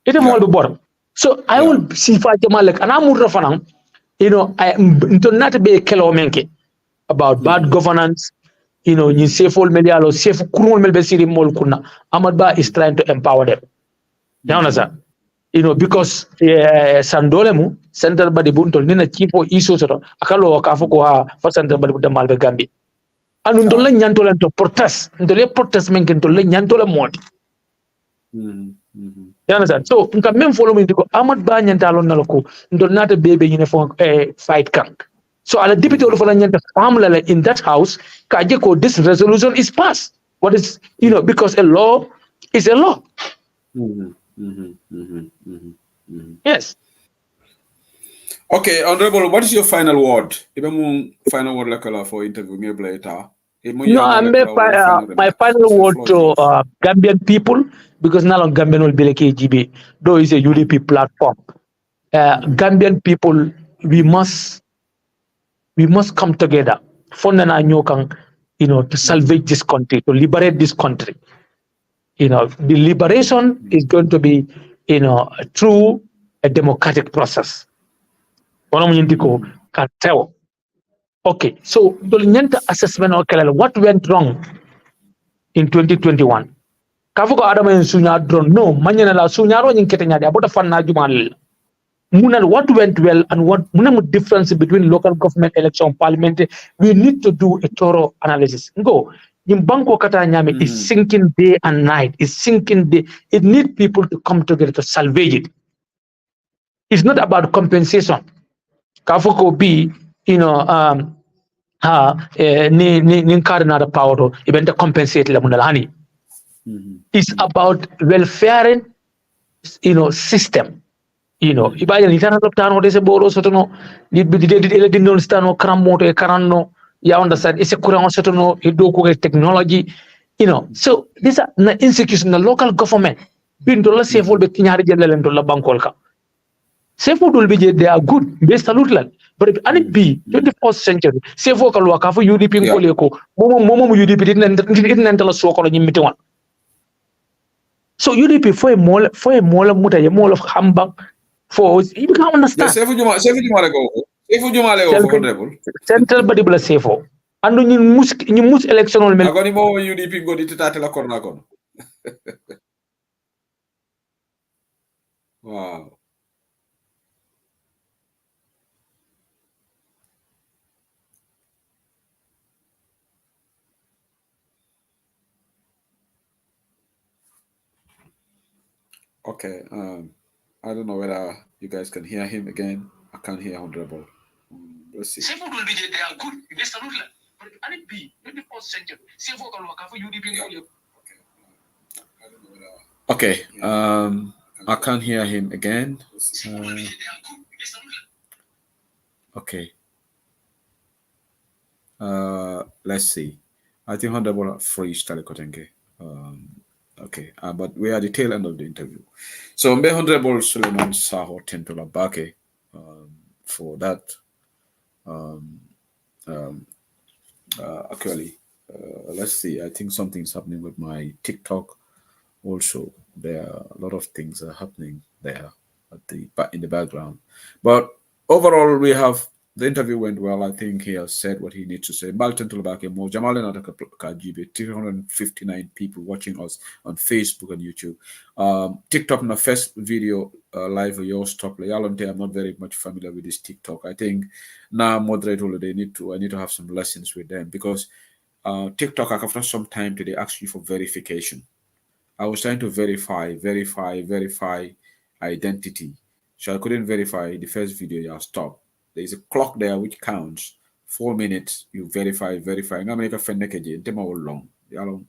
it is all bor so I will see Fatima like anamura fanang. You know, I do not be kelo menke about bad governance. You know, you safe all medialo, safe kurul melbesiri mol kuna. Ahmad Ba is trying to empower them. You understand? You know, because Sandolemu, Central Body Bunto, Nina Chipo issues, Akalo Kafuko for Central Body Malbe Gambi. And Undola Nyantola to protest, Ndole protest menken to Nyantola mod. You understand? So, nka men follow me because Ahmad Ba nyantalo naloko ndo not a baby uniform fight camp. So, ala deputy of family in that house, kajeko this resolution is passed. What is you know because a law is a law. Yes. Okay, Honorable, what is your final word? Even final word like for interview me later. No, my final word to Gambian people, because now Gambian will be like KGB, though it's a UDP platform. Gambian people, we must come together. You know, to salvage this country, to liberate this country. You know, the liberation is going to be, you know, through a democratic process. Okay, so the assessment what went wrong in 2021? Kafuko Adama in Sunya drone, no, Manana la Sunyaro in Ketanya, about a fanna jumal. Munal, what went well and what Munam difference between local government election parliament, we need to do a thorough analysis. Go. In Banco Katanyame is sinking day and night, it's sinking day. It needs people to come together to salvage it. It's not about compensation. Kafuko be, you know, ni cardinal power, even to compensate la munalani. It's about welfare, you know, system. You know, ibaja ni tana tano dese boro sotono di di non stano kramoto e karanno ya understand ise kurango sotono e do ko technology you know so these are na institution na local government bin do la sefol be tinyari jellelen do la bankol ka sefo dol be je they are good be salute lan but ani bi 21st century sefo kal waka fu UDP ngole ko momo UDP din la soko nyimiti wan so UDP foi mola muta ye mola hambang for you can't understand. Sefu Juma lego for honorable. Central body bla sefo. Andu ñu mus election wol mel. Agoni mo UDP go di tata la corona kon. Wow. Okay, I don't know whether you guys can hear him again. I can't hear Honorable. Let's see. Okay. Okay, I can't hear him again. Okay. Let's see. I think Honorable free Stalikotenge. Okay, but we are at the tail end of the interview. So, Mbe Honorable Suleiman Saho Tentola Bake, for that. Actually, let's see. I think something's happening with my TikTok. Also, there are a lot of things are happening there at the in the background. But overall, we have the interview went well. I think he has said what he needs to say. Malton Tulabake Mo Jamal Kajibe, 359 people watching us on Facebook and YouTube. TikTok, na first video live yours top. I'm not very much familiar with this TikTok. I think now moderate all they need to. I need to have some lessons with them because TikTok after some time they ask you for verification. I was trying to verify identity. So I couldn't verify the first video. Yeah, stop. There is a clock there which counts 4 minutes. You verify. I'm gonna make a friend again. Them all long. Yeah, long.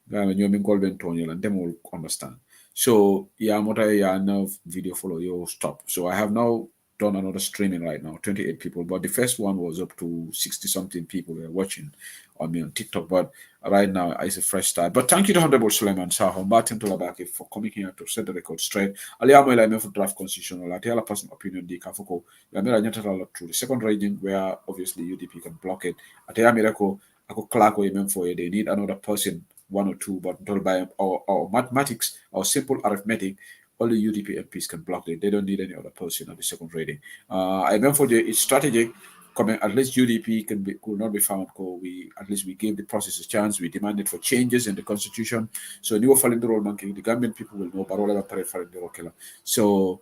You mean golden tone. And them all understand. So yeah, I'm now video follow you stop. So I have now done another streaming right now, 28 people. But the first one was up to 60 something people were watching on me on TikTok. But right now it's a fresh start. But thank you to Honorable Suleiman Saho, Martin Tolabaki for coming here to set the record straight. Ali Amoy Lame for draft constitutional, I tell a personal opinion, the Kafoko, Yamira Nyatala through the second reading where obviously UDP can block it. I tell Mirako, Ako Clark or for you, they need another person, one or two, but by or mathematics or simple arithmetic. Only UDP MPs can block it. They don't need any other person on the second reading. I meant for it's strategic. Comment at least UDP could not be found. We at least we gave the process a chance. We demanded for changes in the constitution. So new following the role monkey, the Gambian people will know Barola the So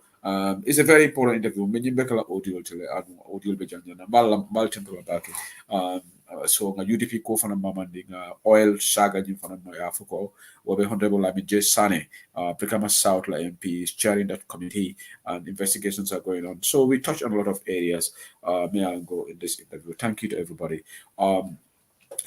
it's a very important interview. Many Bekala audio audio Bejana so nga UDP ko fana mamandi nga oil saga jim fana no Africa wobe honorable Lamin J Sane Brikama South la MP is chairing that committee and investigations are going on. So we touch on a lot of areas. May I go in this interview. Thank you to everybody.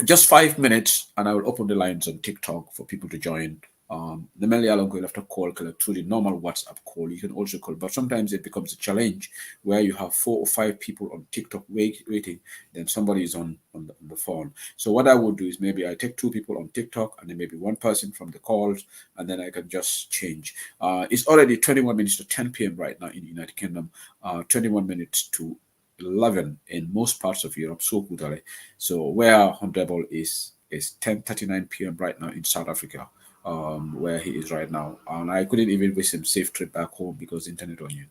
Just 5 minutes and I will open the lines on TikTok for people to join. The mainly I'm going to have to call through the normal WhatsApp call. You can also call, but sometimes it becomes a challenge where you have 4 or 5 people on TikTok waiting, then somebody is on the phone. So what I would do is maybe I take 2 people on TikTok and then maybe 1 person from the calls, and then I can just change. It's already 21 minutes to 10 p.m. right now in the United Kingdom, 21 minutes to 11 in most parts of Europe. So where Honorable is 10:39 p.m. right now in South Africa. Where he is right now. And I couldn't even wish him safe trip back home because internet on you.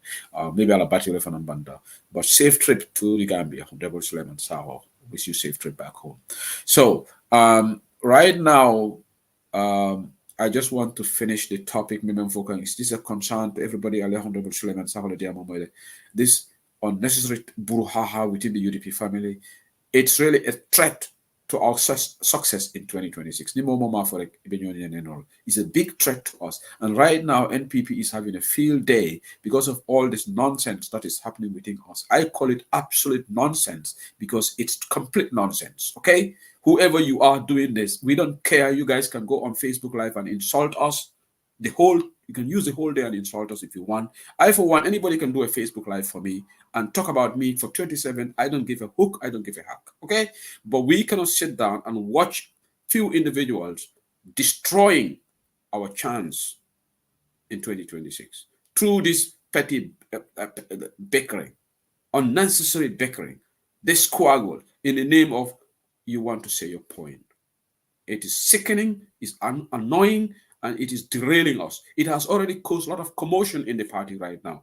Maybe I'll bat you on Banda. But safe trip to the Gambia, Honorable Suleiman Saho. Wish you safe trip back home. So right now, I just want to finish the topic. Is this a concern to everybody? Honorable Suleiman Saho, this unnecessary brouhaha within the UDP family. It's really a threat to our success in 2026. It's a big threat to us. And right now, NPP is having a field day because of all this nonsense that is happening within us. I call it absolute nonsense because it's complete nonsense, okay? Whoever you are doing this, we don't care. You guys can go on Facebook Live and insult us. You can use the whole day and insult us if you want. I, for one, anybody can do a Facebook Live for me and talk about me for 27. I don't give a hook. I don't give a hack. Okay? But we cannot sit down and watch few individuals destroying our chance in 2026 through this petty bickering, unnecessary bickering, this squabble in the name of you want to say your point. It is sickening, it's annoying, and it is derailing us. It has already caused a lot of commotion in the party right now.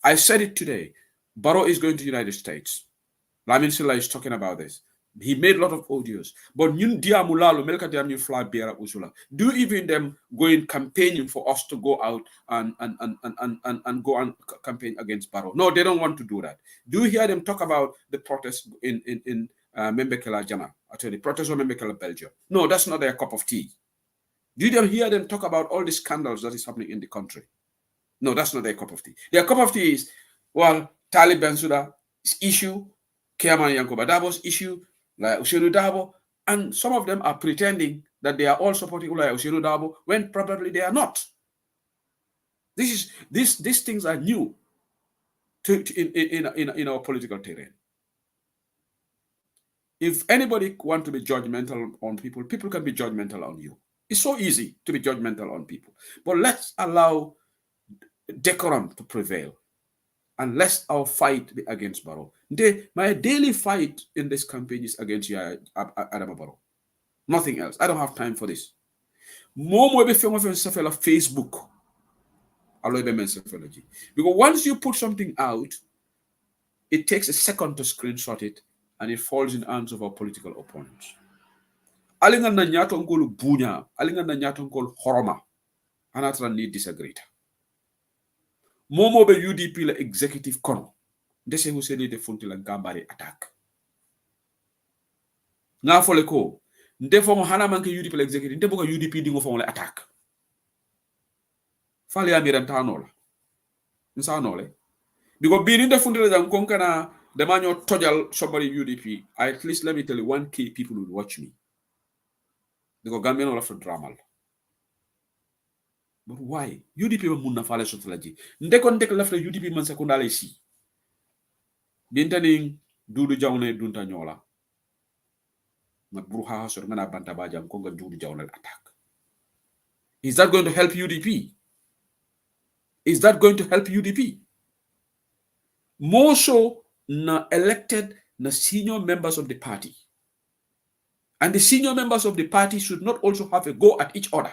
I said it today. Barrow is going to the United States. Lamin Silla is talking about this. He made a lot of audios. But do even them going campaigning for us to go out and go and campaign against Barrow? No, they don't want to do that. Do you hear them talk about the protest in Membekela Jama? Actually, the protest of Membekela Belgium. No, that's not their cup of tea. Do you hear them talk about all the scandals that is happening in the country? No, that's not their cup of tea. Their cup of tea is, well, Talib Bensouda's issue, Kiaman Yankoba Dabo's issue, like Ushenu Dabo, and some of them are pretending that they are all supporting like Ushenu Dabo when probably they are not. These things are new in our political terrain. If anybody want to be judgmental on people, people can be judgmental on you. It's so easy to be judgmental on people. But let's allow decorum to prevail. And let's our fight be against Barrow. My daily fight in this campaign is against Adama Barrow. Nothing else. I don't have time for this. More be Facebook. Because once you put something out, it takes a second to screenshot it and it falls in the hands of our political opponents. Alinga na nyato ngolu bunya, alinga na nyato ngolu horoma, anatra need disagree. Momo be UDP la executive kono, ndese huseni de funti la gambari attack. Nga fole ko, nde fongo hana manke UDP la executive, nde boka UDP dingo fongo la attack. Fali ya miranta anola. Nsa anole. Because being in the funded and konkana the manual tojal somebody UDP, at least let me tell you 1K people will watch me. Because Gambian all of drama. But why? UDP munna fale sotalaji. Ndekon dek left the UDP man sekondale si. Bintaning dudu jawne dunta nyola. Na bruha so ngana banta baja konga dudu jawne attack. Is that going to help UDP? Is that going to help UDP? More so na elected na senior members of the party. And the senior members of the party should not also have a go at each other.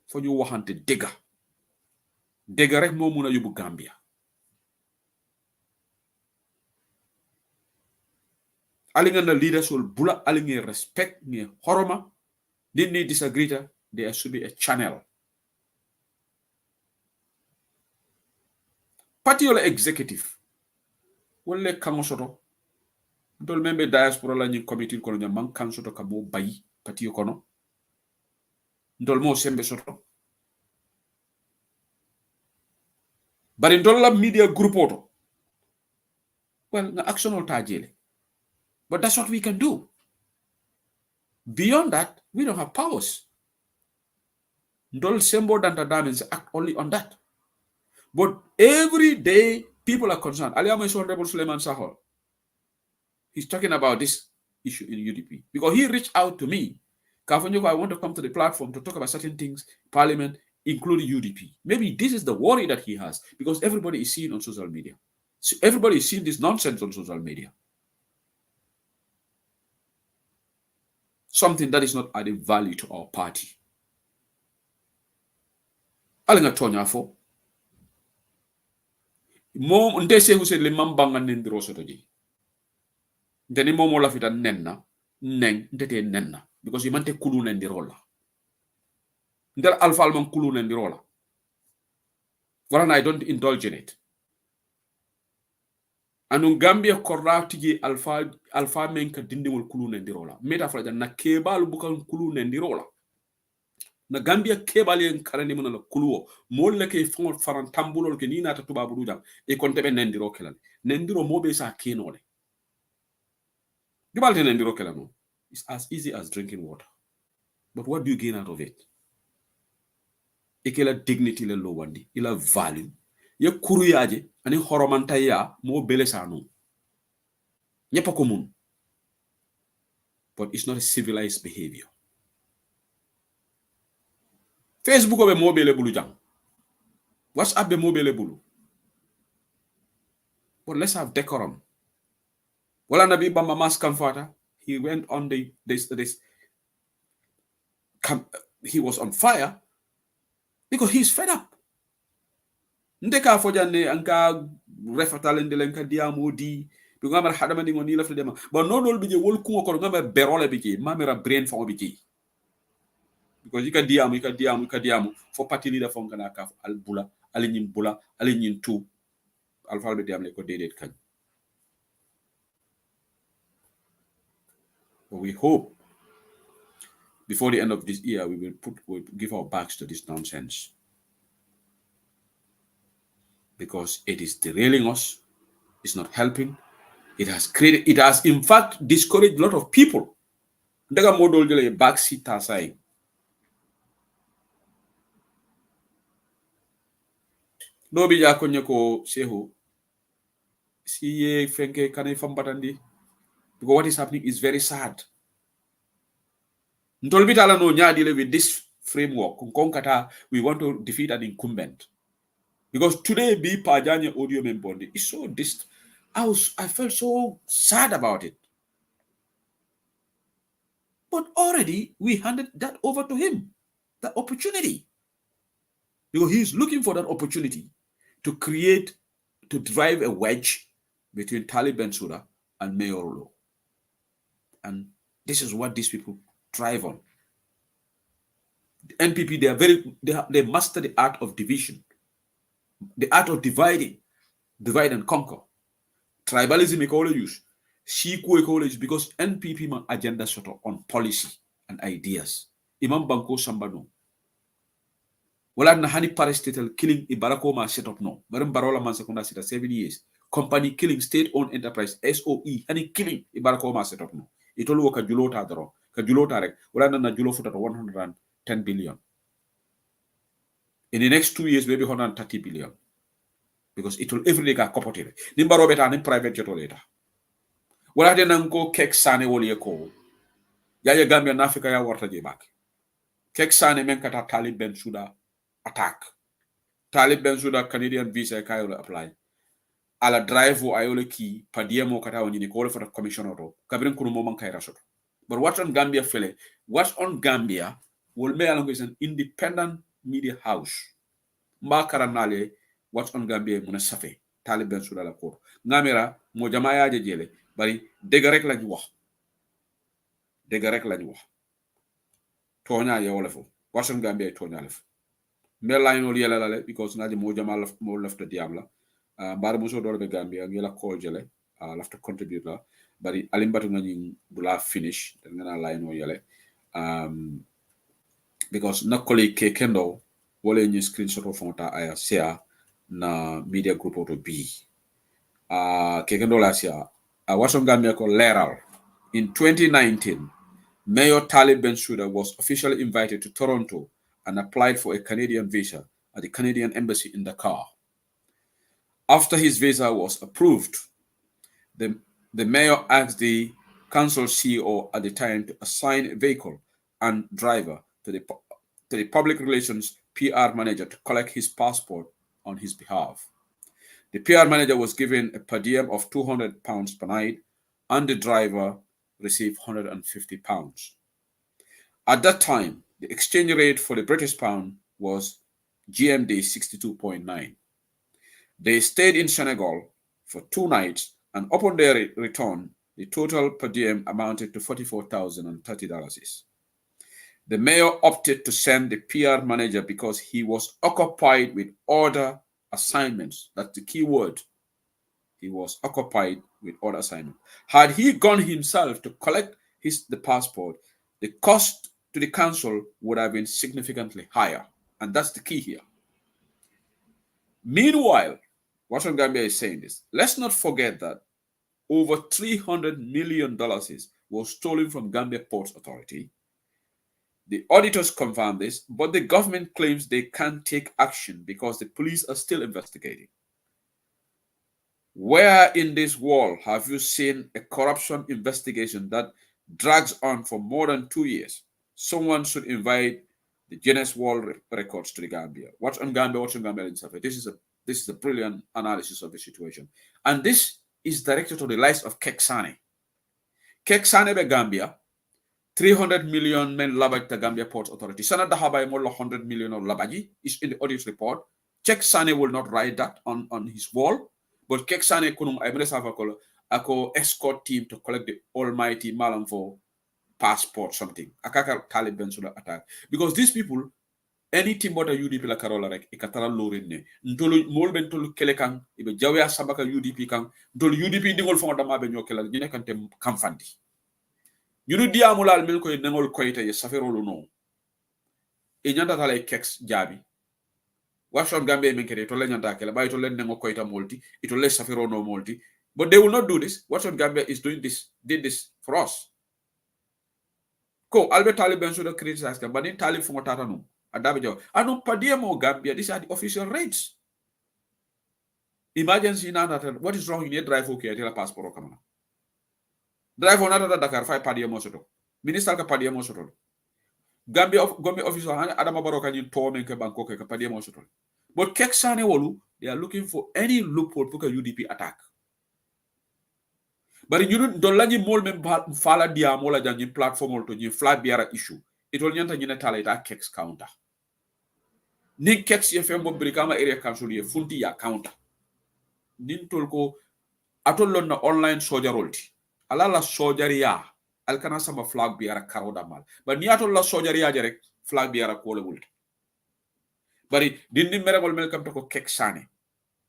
For you want to digger. Digger rek mo muna yubu Gambia. Alinga na leaders will bula alinga respect ni horoma. Didn't need disagree. There should be a channel. Party or executive. Wole kango soto. Ndol membe diaspora la nyi committee kono nyam kan soto ka mo bayi parti kono. Ndol mo sembe soto. Bari ndol la media group auto. Well, na action or tajele. But that's what we can do. Beyond that, we don't have powers. Ndol sembo danta damens act only on that. But every day, people are concerned. Aliama is Honorable Suleiman Sahol. He's talking about this issue in UDP. Because he reached out to me. Kafanyoko, I want to come to the platform to talk about certain things, Parliament, including UDP. Maybe this is the worry that he has. Because everybody is seeing on social media. So everybody is seeing this nonsense on social media. Something that is not adding value to our party. Alinga tonya fo. Mom ndese huse le mambanga nendiro sotoji. Ndeni momo la fita nenna neng ndete nenna because imante kulu nendirola. Ndel alfa alman kulu nendirola. Wala I don't indulge in it. Anu Gambia korratiji alfa menka dindingol kulu nendirola. Meta fraja na kebal bukan kulu nendirola. Na Gambia kebal yen karani mona la kuluo molle ke fon faran tambulol ke ni nata tubabu dudam e kontebe nendiro kelal nendiro mobe sa kenole dibalte nendiro kelano. It's as easy as drinking water, but what do you gain out of it? Ikela dignity le lo wandi ila value ye kuruyaje ani horomanta ya mo bele sanu nyepa komun, but it's not a civilized behavior. Facebook be mobile bulu jang. WhatsApp be mobile bulu. But let's have decorum. Wala nabi bamba mas kamfata. He went on he was on fire because he's fed up. Ndeka fojane anka refatale ndelenka diamo di bi ngamar hadama ni ngoni la fi dema ba no dol bije wol ku ko ngamar berole bije mamira brain fo bije. Because you can diamu for party leader from Ghana kaf al bula alinyin two alphabet diam le ko dedet kan. But we hope before the end of this year we'll give our backs to this nonsense, because it is derailing us. It's not helping. It has in fact discouraged a lot of people. Ndaga modol jele backseat aside. No bija konye ko sehu siye fenke kane fambatandi, because what is happening is very sad. Ntolbitala no nyadile with this framework, konkata, we want to defeat an incumbent. Because today, be Pajanya audio membondi is so I felt so sad about it. But already we handed that over to him, that opportunity. Because he's looking for that opportunity to drive a wedge between Taliban Surah and Mayorolo. And this is what these people thrive on. The NPP, they master the art of division, the art of divide and conquer. Tribalism is use. Shiku is because NPP man agenda sort of on policy and ideas. Imam Banko Sambano. Wala na hani parastatal killing Ibarakoma set up no. Maram Barola man sekunda sita 7 years. Company killing state-owned enterprise SOE hani killing Ibarakoma set up no. Itolu waka julota daro. Ka julota rek. Wala na julo futa 110 billion. In the next 2 years, maybe 130 billion. Because it will every day get cooperative. Nimbaro beta ni private jet later. Wala de nango kek sane woli ko. Ya Gambia na Africa ya warta je back. Kek sane men kata Taliban Suda attack. Taliban Suda Canadian visa kayo apply. Ala drive wo ayole ki padiemo kata woni ni ko for the commissioner ro. Kabrin kuno mo man kay rasot. But what's on Gambia fele? What's on Gambia will make along is an independent media house. Mba karanale what's on Gambia muna safe. Taliban Suda la ko. Ngamira mo jamaya jele bari dega rek lañ wax. Dega rek lañ wax. Tonya yow la fo. What's on Gambia tonya la fo. Melaino yelale because ngaji mo jamal mo lafta diamla. Bar muso do be Gambia ngela ko jele lafta contribute la bari alimbatu ngani bula finish dan ngana line yele because nakoli ke kendo wole ni screenshot of fonta aya share na media group auto B ke kendo la share wason Gambia ko leral in 2019 Mayor Talib Bensouda was officially invited to Toronto and applied for a Canadian visa at the Canadian Embassy in Dakar. After his visa was approved, the mayor asked the council CEO at the time to assign a vehicle and driver to the public relations PR manager to collect his passport on his behalf. The PR manager was given a per diem of £200 per night, and the driver received £150. At that time, the exchange rate for the British pound was GMD 62.9. They stayed in Senegal for 2 nights, and upon their return, the total per diem amounted to $44,030. The mayor opted to send the PR manager because he was occupied with other assignments. That's the key word. He was occupied with other assignments. Had he gone himself to collect the passport, the cost to the council would have been significantly higher. And that's the key here. Meanwhile, Washington Gambia is saying this. Let's not forget that over $300 million was stolen from Gambia Ports Authority. The auditors confirm this, but the government claims they can't take action because the police are still investigating. Where in this world have you seen a corruption investigation that drags on for more than 2 years? Someone should invite the Guinness World Records to the Gambia. What's on Gambia in South Africa? This is a brilliant analysis of the situation. And this is directed to the likes of Keksane. Keksane be Gambia, 300 million men labaj the Gambia Ports Authority. Sana Dahabay more 100 million of labaji is in the audit report. Keksane will not write that on his wall, but Keksane kunum I ako escort team to collect the almighty malam for passport something. Akaka Taliban should attack. Because these people, anything but a UDP la Carola rek ikatara lorine ntolu molben tolu kelekang ibe jawya sabaka UDP kang ntolu UDP dingol fonda mabe nyokela ñu nekante kam fandi ñu du diamulal mel koy nengol koyte ye saferolu no e nyanda tale kex jabi washon gambe men kete to le nyanda kala bay to len nengo koyta molti ito le safero no molti, but they will not do this. Washon Gambia is did this for us. Ko Albert Taliban should have criticized but in Talib from Tata no. Adabijo. Anu padiemo Gambia, these are the official rates. emergency na what is wrong in your drive okay tela passport kamana drive on ata Dakar fay padiye mo soto minister ka padiye mo soto Gambia Gombe officer Adama Barrow kan to men ke banko ke padiye mo soto but kek sane wolu they are looking for any loophole pour que UDP attack bari ñu do lañi mol men fala dia mo la jangi platform to ñi flat biara issue itol ñanta ñina tala ita keks counter ni keks ye fembo brikama area council ye funti ya counter nin tol ko atol lon na online sojarolti ala la sojaria alkana sama flag biara karoda mal ba ni atol la sojaria je rek flag biara ko le wulti bari dindi meragol mel kam to ko keksane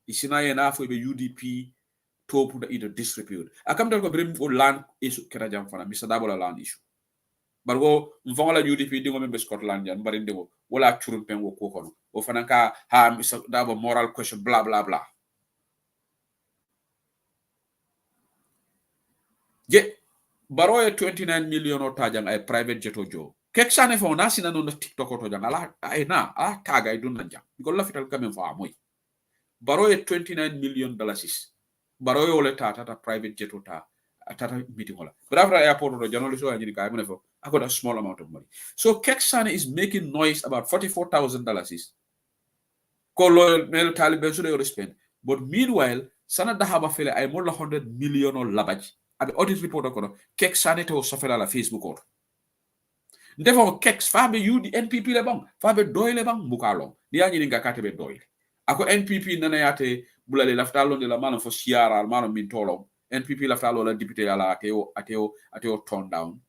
isina ye na fo be UDP topu da ida distribute akam dal ko brim ko land isu kera jam fana mi sadabo la land issue bargo mfonga la UDP dingo membe Scotland yan bari ndego wala churum pen wo ko kono o fana ka ha mi sadabo moral question bla bla bla je baro e 29 million o tajang ay private jet o jo kek sane fo na sina no TikTok to jang ala ay na ala taga ay dun jang ko la fital kamen fa moy baro e 29 million dollars baro yo le tata private jet o ta tata meeting hola brava airport do janoli so any ka mo fo I got a small amount of money so kek sane is making noise about $44,000 ko lo mel talibe so they spend but meanwhile sana dahaba fele ay mo la 100 million o labaj abe audit report ko kek sane to sofela la Facebook or ndefo keks fabe UD NPP le bang fabe doyle bang bukalo dia nyini ngakate be doyle ako NPP nana yate bulale laftalo de la mano fo siara mano min tolo NPP laftalo la député ala ateo torn down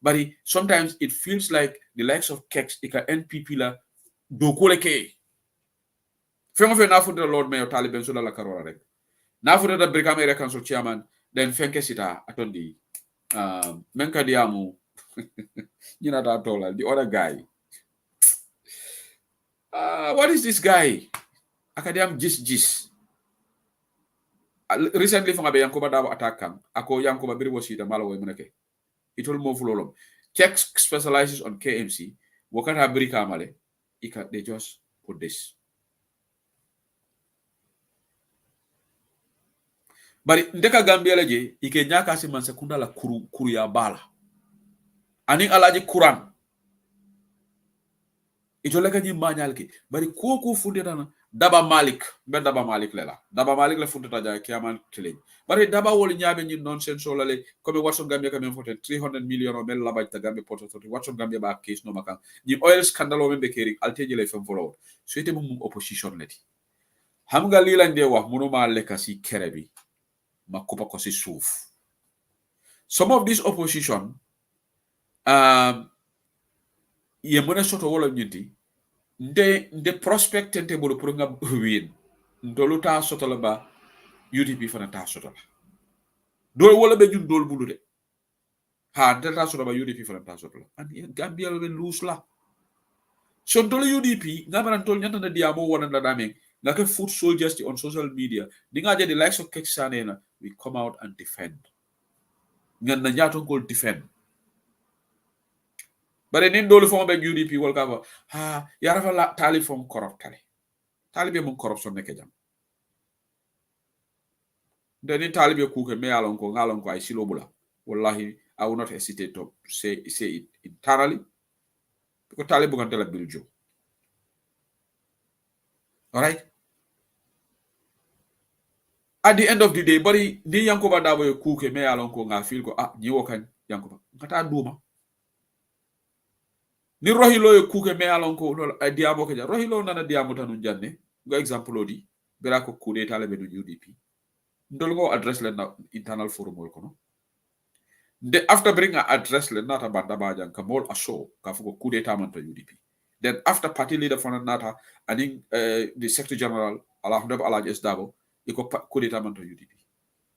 but sometimes it feels like the likes of keks ika NPP la do koleke fengo fe na fude lord mayor taliben so la karora rek na fude da brigade area council chairman then fenke sita atondi menka diamu you know that dollar the other guy what is this guy akadiam jis recently from abe yankoba dawo attack kan ako yankoba biri wasita malo way munake itol mo fulolom check specializes on KMC wakata biri kamale they just put this bari ndeka Gambia laje ike nyaka si man sekunda la kuru ya bala ani alaji kuran ito leka ni manyal ki bari ko funde dana daba malik lela daba malik la funde taja kiaman kile bari daba wol nyaabe ni nonsense so lale comme Watson Gambia quand même fote 300 million o mel labaj ta Gambia poto Watson Gambia ba case no makan ni oil scandal o membe keri alteje le fem follow so ite mum opposition leti xam nga li lañ de wax munuma leka si kere bi makupa ko si souf some of this opposition ye mona soto wala ñinti nde prospect tente bolo pour nga win ndolu ta soto la ba UDP fana ta soto la do wala be ñun dol bulu de ha ta soto ba UDP fana ta soto la and Gambia be lose la so ndolu UDP nga maran tol ñanta na diamo wona la dame nga ke foot soldiers on social media di nga je the likes of Keksane na we come out and defend nga na ñaato gol defend bare nin dolu fon be UDP wol ka ba ha ya rafa la tali fon corrupt talibe mon corruption nek jam deni talibe ku ke me alon ko ngalon ko ay silobula wallahi I will not hesitate to say it entirely because talibe ko tala biljo all right at the end of the day bari ni yankoba dabo ku ke me alon ko nga feel ko ni wokan yankoba ngata duma ni rohilo e kuke me alon ko diamo ke rohilo nana diamo tanu janne go example odi bela ko coup d'état le be UDP ndol go address le na internal forum ko no de after bring a address le nata banda ba jan ka mol aso ka fuko coup d'état man to UDP then after party leader for nata and the secretary general alhamdulillah alaj esdabo iko coup d'état man to UDP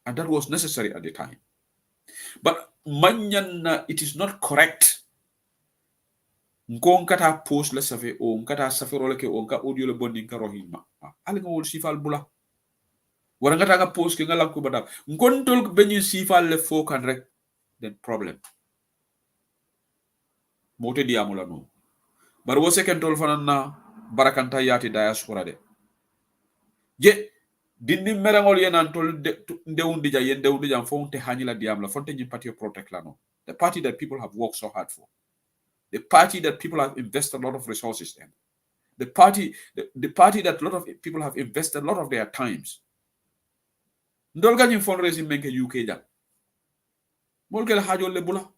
and that was necessary at the time but manyan it is not correct ngon kata post la safe o ngata safero le ke o ka audio le bondi ka rohima ali ngol sifal bula wara ngata ka post ke ngala ko badam ngon tol beñi sifal le fo kan rek then problem mote diamula no bar wo second tol fanan na barakanta yati diaspora de je Dindi merangol yenan tol ndewundi ja yen ndewundi ja fonte hanila diamla fonte nyi party protect la no. The party that people have worked so hard for. The party that people have invested a lot of resources in. The party that a lot of people have invested a lot of their times. Ndol ganyi fundraising menke UK ja. Mol kel hajo le bula.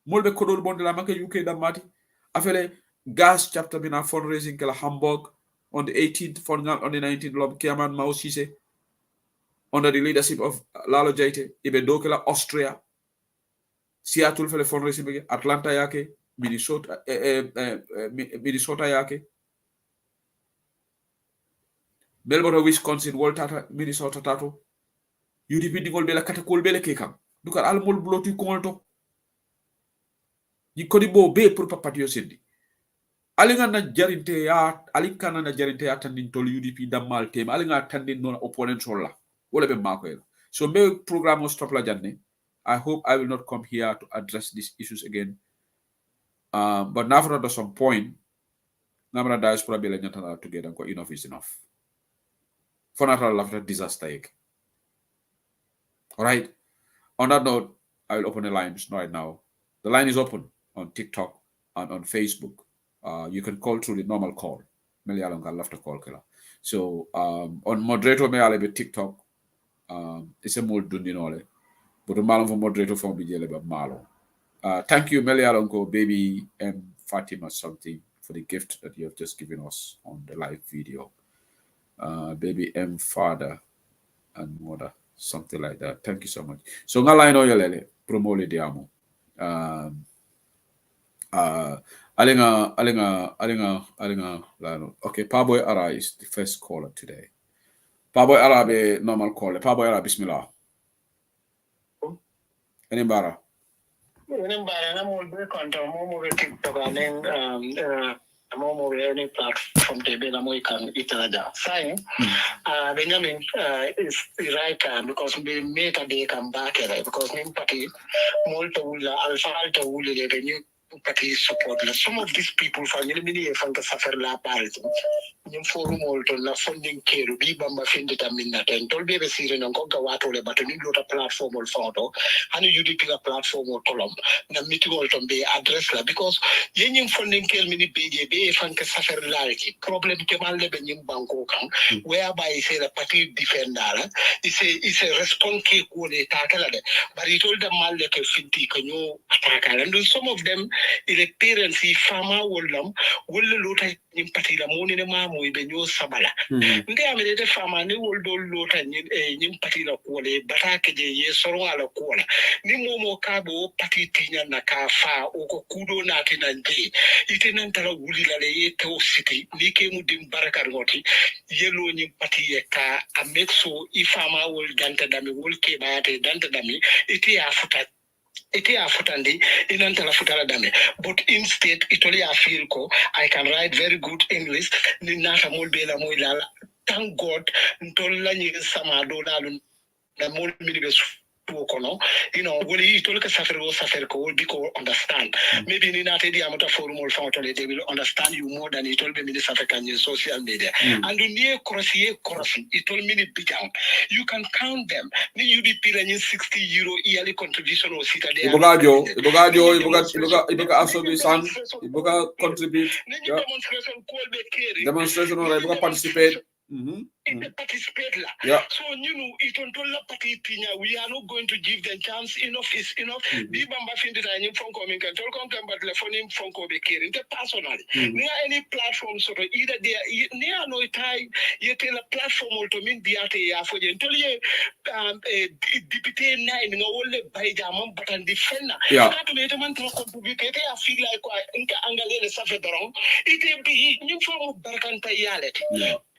Mol be kodol bonde la menke UK da mati. Afele gas chapter bina fundraising kela Hamburg on the 18th, on the 19th, Lob Kiaman Mausise, under the leadership of Lalo Jaite, Ibedokela, Austria, Seattle for the fundraising, Atlanta yake, Minnesota, Minnesota yake, Melbourne, Wisconsin, Walter, Minnesota Tato, UDP Dingol Bela Katakol Bele Kekam, Duka Almol Blotu Konto, Yikodibo Be Purpa Patio Cindy. Alinga na jarinte ya alinkana na jarinte ya tandin tol UDP damal tema alinga tandin non opponent rolla wala be mako. So me program stop la janne. I hope I will not come here to address these issues again. But now at some point namra diaspora be la nyatana together ko enough is enough. For not after disaster. All right. On that note, I will open the lines right now. The line is open on TikTok and on Facebook. You can call through the normal call. Meli along I love to call killer. So on moderator me ale be TikTok. It's a more dundi nole. But the malum for moderator for me jele be malo. Thank you, Meli Alongo, baby and Fatima something for the gift that you have just given us on the live video. Baby M father and mother, something like that. Thank you so much. So nga line oyelele promole diamo. Alinga. Okay, Paboy Ara is the first caller today. Paboy Ara be normal caller. Paboy Ara, bismillah. Anybara? I'm all back on the TikTok and more any platform to be a can italaja. Fine. Benjamin is right because we make a day come back because Nim Party Molto Alpha will the new party support. Some of these people from the from the suffer la party. Nim forum molto la funding care be bamba findita minna and told be a series on Conga Watole, but a new platform or photo, and you did a platform or column. Na meeting all be address because yen funding care mini BJB fanka suffer larity. Problem kemal lebenim banko kam, whereby say the party defender is a response cake when they tackle it. But he told them mal like a 50 can you attack and some of them the parents if farmer will look at in particular morning mamu ibenyo sabala. Nde amelete farmer ni will do look at in particular quality batake ye soro ala kola. Ni momo kabo pati tinya na kafa oko kudo na tinante. Itenantala wuli la ye teo city ni kemu dim barakangoti yellow ni pati ye ka a make so if farmer will danta dami will kebate danta dami iti afuta. Iti afutandi inantala futala dame. But instead, itoli afilko, I can write very good English. Ni nata mulbela muilala. Thank God, ntola ni samado na mul minibes you know, will he told suffer will be understand. Maybe in that idea amount of forum they will understand you more than he told me the African in social media. And near crossy, it told me big out. You can count them. Then you be paying €60 yearly contribution or sit there. Ibogajo, also the son, Iboga contribute. Demonstration or Iboga participate. Participate. Yeah. So you know, we are not going to give them chance. Enough is enough. Be bamba findi ta nyim fonko min kan tol kon kan bat telephone nyim fonko be kiri inte personally. Near any platform so either they near no time you tell a platform to min diate ya for you tell you deputy nine no ole by jamam but and defender. Yeah. That to man to contribute I feel like inka angale safe doron. It be nyim fonko barkanta yalet.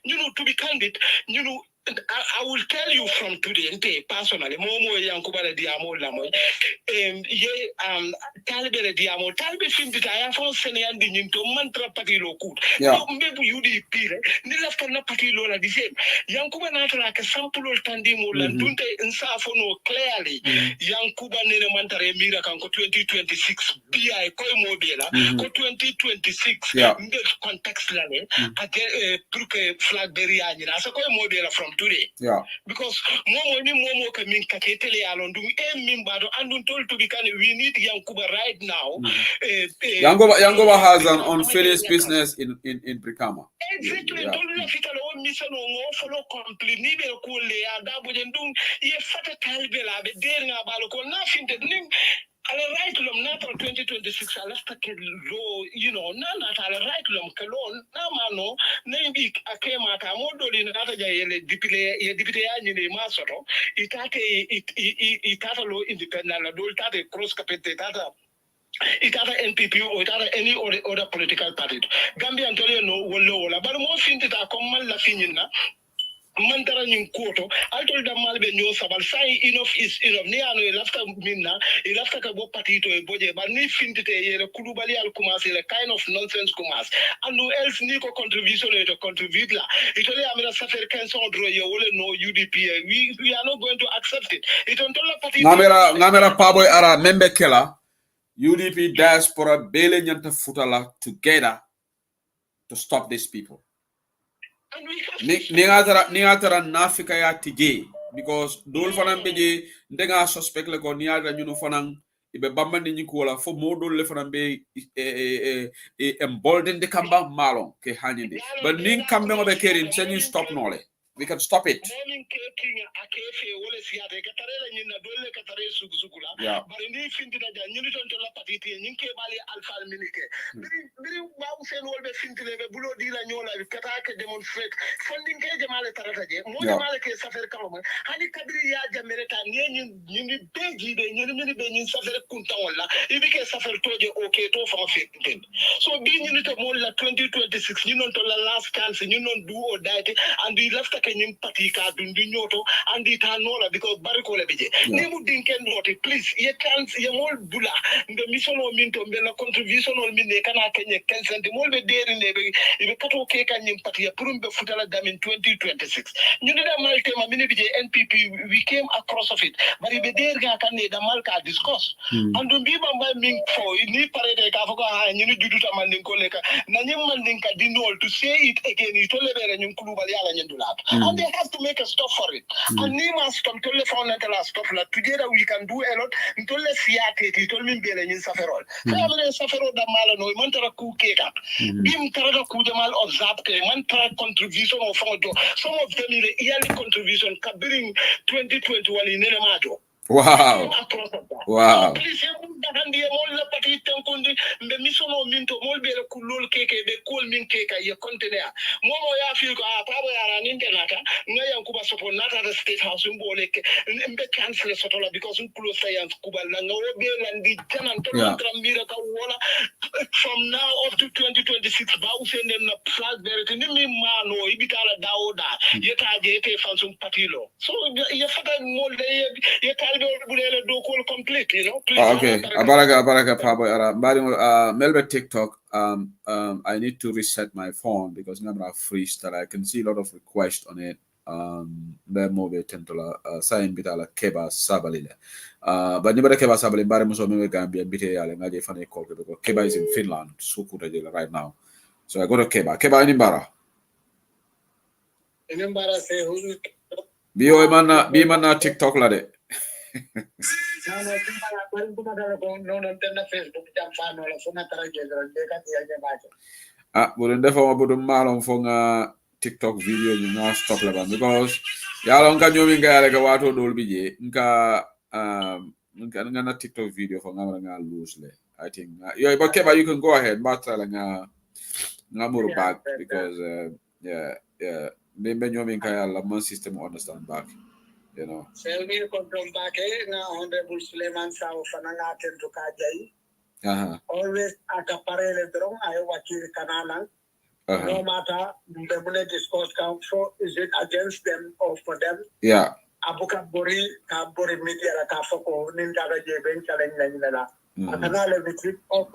You know, to be candid, you know, I will tell you from today, personally, Momo Yankuba Diamo Lamoy, Talbe Diamo, Talbe Film that I have found Senean Dinto Mantra Patilo Kut. No, maybe you did Pire, Nilafana Patilo the same. Yankuba Natra, a sample of Tandimo, Landunte and Safono clearly, Yankuba Nenemantare Miracle 2026, BI Koimobela, 2026, context lane, Truke flag berry, as a Koimobela from today. Yeah. Because Momo coming Kaketele alone, do Mimbado and told to become we need Yankuba right now. Yangoba has an unfinished business in Brikama. Exactly. Don't you think alone mission or follow complete Nibe Kule Adabu and doing ye fata talbela, but daring about nothing that ning. I'll write them not on 2026. I'll have to low, none at I'll write them Kalon, Namano, maybe I came at a model in another deputy in Masoto. It had a low independent adult, a cross capete. It had NPP or it had any other political party. Gambia and Toledo will lower, but most things that are common Lafinina. Mantara Koto, I told them Malbe no Sabal Sai enough is enough. Niano lafta minna, lafta kabo patito e boje, but ni fintite ye Kulubali al Kumas, a kind of nonsense Kumas. And who else Nico contribution to contribute la. It only Amina Safer Kenson draw you will know UDP. We are not going to accept it. It until la party. Namera Paboy Ara Membe Kela, UDP diaspora Bele Nyanta Futala together to stop these people. Ningatara nafika ya tije because dol fanan beje ndenga suspect le ko niaga nyunu fanan ibe bambandi nyiko wala fo modol le fanan be embolden de kamba malon ke haninde but ning kambe ngobe kerin sen you stop nole we can stop it yeah but ni findi da nyini ton to la patiti nyinke bali alfa minike biri ba usen wolbe findi le be bulo di la nyola bi kata ke demonstrate funding ke jamale tarata je mo jamale ke safer kaloma hani kadri ya jamere ta nyini beji be nyini be nyini safer kunta wala ibi ke safer toje okay to fa fekten so bi nyini to mo la 2026 you non to la last chance you non do or die and the left ke nyim patika dundu nyoto and it anola because bariko le beje ni mu dinken noti please ye chance ye mol bula the mission o minto be la contribution o minne kana kenye kensen de mol be deri ne be kato ke kan nyim patia purum be futala dam in 2026 ñu di mal tema mini bije NPP we came across of it but be der ga kan ne da mal ka discuss and bi ba ba min fo ni pare de ka fako ha ñu judu ta man ko leka na ñim man din ka dinol to say it again it ole be ñu kulubal yalla ñu dulat and they have to make a stop for it and ni mas come to le phone la stop la together we can do a lot to le fiate ti to min be le ñu saferol family saferol da mal no man tara ku ke ka bim tara ku de mal observe ke man tara contribution of fondo some of them ile yearly contribution ka bring 2021 in Majo. Wow. Wow. Please, and the all the party tankundi the mission of minto molbe kulul keke be cool min keke ye container. Momo ya feel ko pabo ya nintenata ngaya kuba support nata the state house mboleke mbe cancel sotola because close science kuba la ngobe landi janan to mira ka wala from now up to 2026 ba usende na flag there ni mi mano ibitala daoda yeta jete fansum patilo so ye fata molde ye talbe bulele do ko complete you know. Okay, Abaraka Pabo Ara. Melba TikTok. I need to reset my phone because I'm freestyle. I can see a lot of requests on it. Move tentola sign bitala Keba Sabalile. But nobody Keba Sabali Barimuso Gambia bite yale ngaje fane call because Keba is in Finland, Sukura right now. So I go to Keba. Keba Inimbara. Inimbara say who be man TikTok lade. But therefore, but malon for TikTok video you know stop la because ya long kan yomi nga like wato dol bije nka na TikTok video for nga lose le I think yeah but Keba you can go ahead but nga muru back because yeah me yomi nga la man system understand back. You know. Selmi control back na Honorable Suleiman Sao Fananga to Kajai. Always at a parallel drone, I watch the Kanana. No matter the money discourse comes for, is it against them or for them? Yeah. Abuka Bori, Kabori Media, Kafoko, Nindaga Jeben, challenge Nala. Another retreat of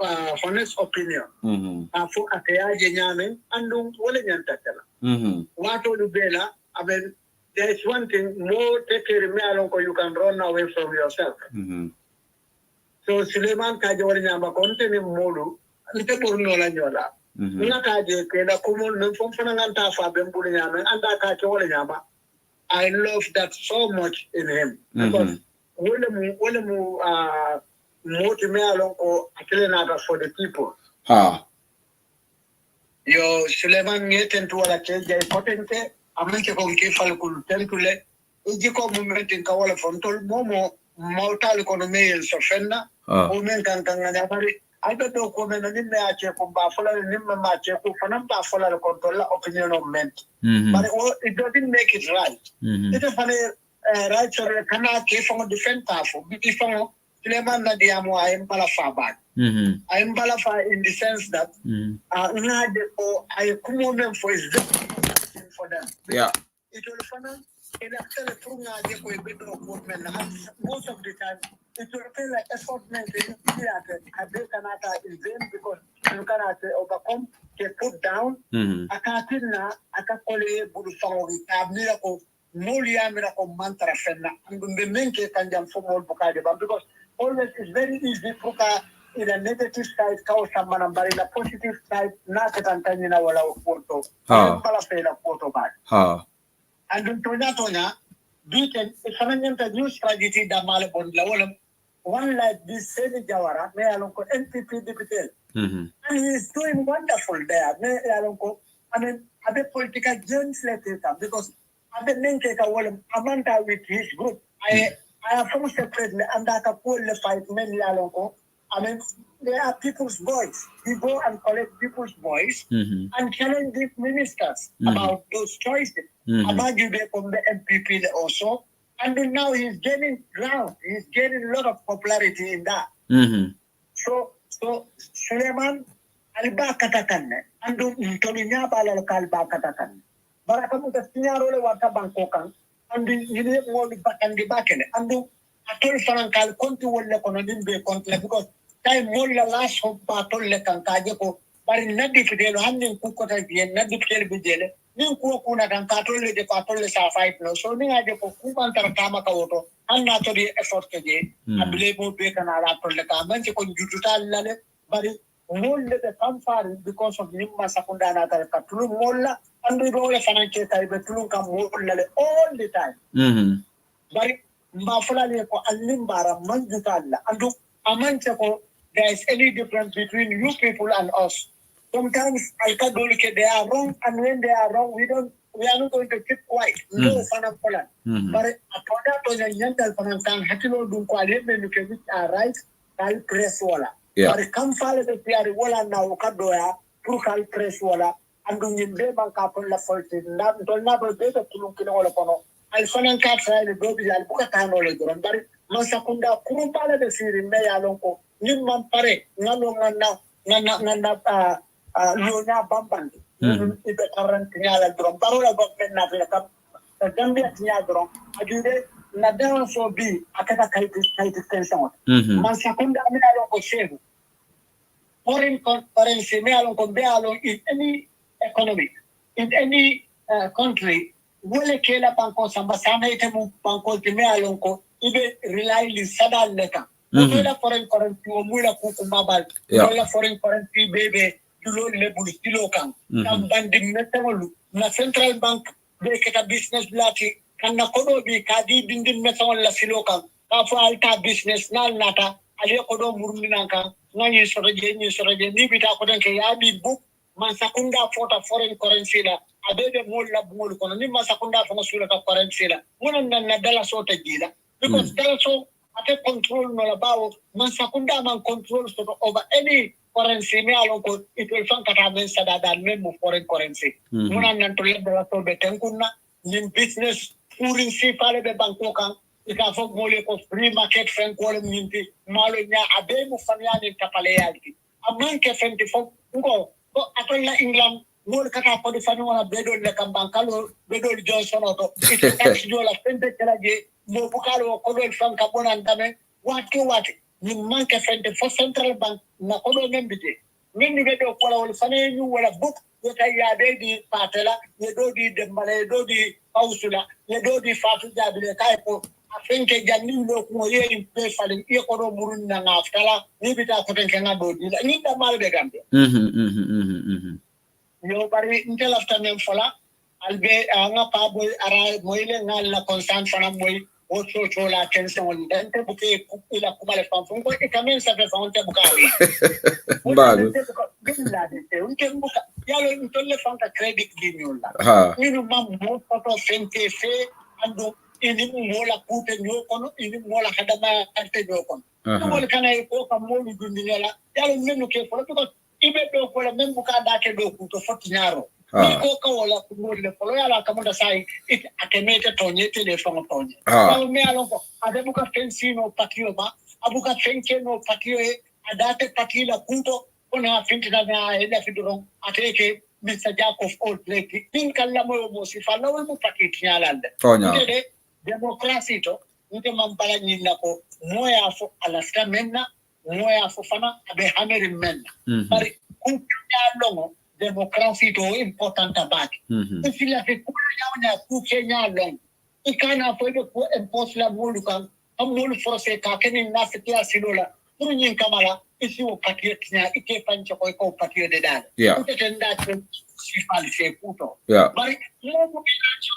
honest opinion. For Akaya Jenyamin, and William Tatela. What do Bella? I mean, there is one thing more take care of me, you can run away from yourself. So Suleiman Kajori Yama content Modu, little Burnola Yola. Nakaje, Keda Kumun, from Fananganta Fabem and Akachori Yama. I love that so much in him. Because Willemu Motimealonko Akilenata for the people. Yo Suleiman Yeten to a change potente, America Kifal Kultentule, Ujiko movement in Kawala from Momo, Mortal economy and Sofenda, women can I don't know comment on him, Buffalo, Nimma Cheku, Fanamba, follow control opinion of men. But it doesn't make it right. It is funny, right? So, cannot keep on defense powerful. Before Suleiman Nadiamo, I am Balafabad. I am Balafa in the sense that I come on them for his for them. Yeah. It will fun in a telephone, most of the time. It will feel like assortment in theater. I break another in them because you cannot overcome, get put down. I can't I can call it Budufawi, a miracle, Molia miracle mantra fenna, and the main case can jump for more Bukadeba because always it's very easy to in a negative side, cause someone, but in a positive side, not at Antanina or photo. Photo back. And then Tonya, beacon, if a new strategy that Malabon Lawalam. One like this Seni Jawara, may Alonko NPP deputy. And he is doing wonderful there. May Alonko, I mean, other political joints later because other men take a wall Amanda with his group. I have from separately and I can pull the fight many Alonko. I mean, they are people's voice. We go and collect people's voice and challenge the ministers about those choices. About you from the MPP also. And then now he's gaining ground. He's gaining a lot of popularity in that. So Suleiman Alba Katakan, and Tolinya Bala Kalba Katakan. Barakamu the Sinaro Wata Bankokan, and you need more back and the back end. And do Atul Farankal Conti will let on a limbe contract because time more last hope Patul Lekan Kajako, but in Nadifidel, handing Kukota and Nadifidel Bidele. Ninku kuna kan katole de patole sa fight no so ni ade ko kuban tar kama ka woto anna to di effort ke je abile mo be kana ra to le ka man ko jututa lale bari molle de fanfare because of nimma sakunda na tar ka tulu molla andu do le fananke tay be tulu kam molle all the time bari mba fulani ko allimbara man jutalla andu amance ko there is any difference between you people and us. Sometimes they are wrong, and when they are wrong, we are not going to keep quiet. No fun of Poland. But according to the young Fanatan, Hatilo do quality which are right, I'll press walla. But come follow the Pierre Walla now, Kadoya, Prukal press walla, and do you never couple la fault in that? Don't never get a Tulukino or Pono. I'll find a cat side of Bobby and Bukatan or Legon, but Masakunda, Kurupala the Siri, Mayalonko, Nimman Pare, Nana. Luna Bamban, if the current Tiala drum, Parola government Natlaka, the Gambia Tiadron, I do that, Nadal so be, Akata Kaitis tension. Mansakunda Milano Shave. Foreign currency, Mealon Bealo in any economy, in any country, Wole Kela Banco, Sambasana, Banco, Mealonco, even rely in Sadal Leka. Mula foreign currency, Mula Kukumabal, Mula foreign currency, baby. Kilo kan banding metawolu na central bank be keta business blati kan na kodo bi kadi bindin metawol la silo kan ka fo alta business nal nata ale kodo murmina kan ngani soraje ni bita ko den ke abi book man sakunda fota foreign currency la abebe mol la bungol kono ni man sakunda fo sura ka currency la wonon na dala so ta gila because dala so ate control no la bawo man sakunda man control so over any currency me alonko it will fan kata men sada dan men mo foreign currency munan nan to lebra to be tenkunna nim business currency fale be banko kan ika fo mole ko free market fen ko le minti malo nya abe mo fanya ni kapale yalti amman ke fen fo ngo ko atolla england ngol kata ko di fanu wala bedol le kambankalo bedol Johnson auto ite taxi jola fende kalaje mo bukalo ko do fanka bonan dame wati ni manke fende fo central bank na ko do ngembije min be do ko wala fane ñu wala book yo tay ya be di patela ye do di dembale do di pausula ye do di fatu jabile kay ko afenke janni lo ko ye impe falen e ko do murun na ngaftala ni bita ko ten nga do di ni da mal be gambe yo bari intel after nem fola albe anga pa boy ara moyle ngal la constant fana boy o cho la tension on dente buke ila kumale fam fon ko e kamen sa fe fonte bukari Bago. billa de unte buka yalo intolle fonta credit liniola ni no mam mo photo fente fe ando ini mola kute nyokono ini mola kadama ante nyokono mo kana ko kam mo dundinela yalo menu ke fo ko ibe do ko la men buka dake do kuto foti nyaro ko ka wala ko le polo yala kamonda sai it akemete tonye telephone tonye taw me alon ko ade buka fensino patio ba abuka fenke no patio e adate patila kuto ona fintina na ila fidoro ateke Mr. Jacob all play tin kala mo si fala mo pakiti nyalande ide democracy to nte mambala nyina ko moya fo alaska menna moya fo fana abe hameri menna bari kunya longo democracy to important about ifila fe kunya kunya longo ikana fo de ko impose la molu kan amol force ka kenin na se kia silola pour nyin kamala isi o patriot nya ike pancho ko patriot de dal utenda si fali se puto bari mo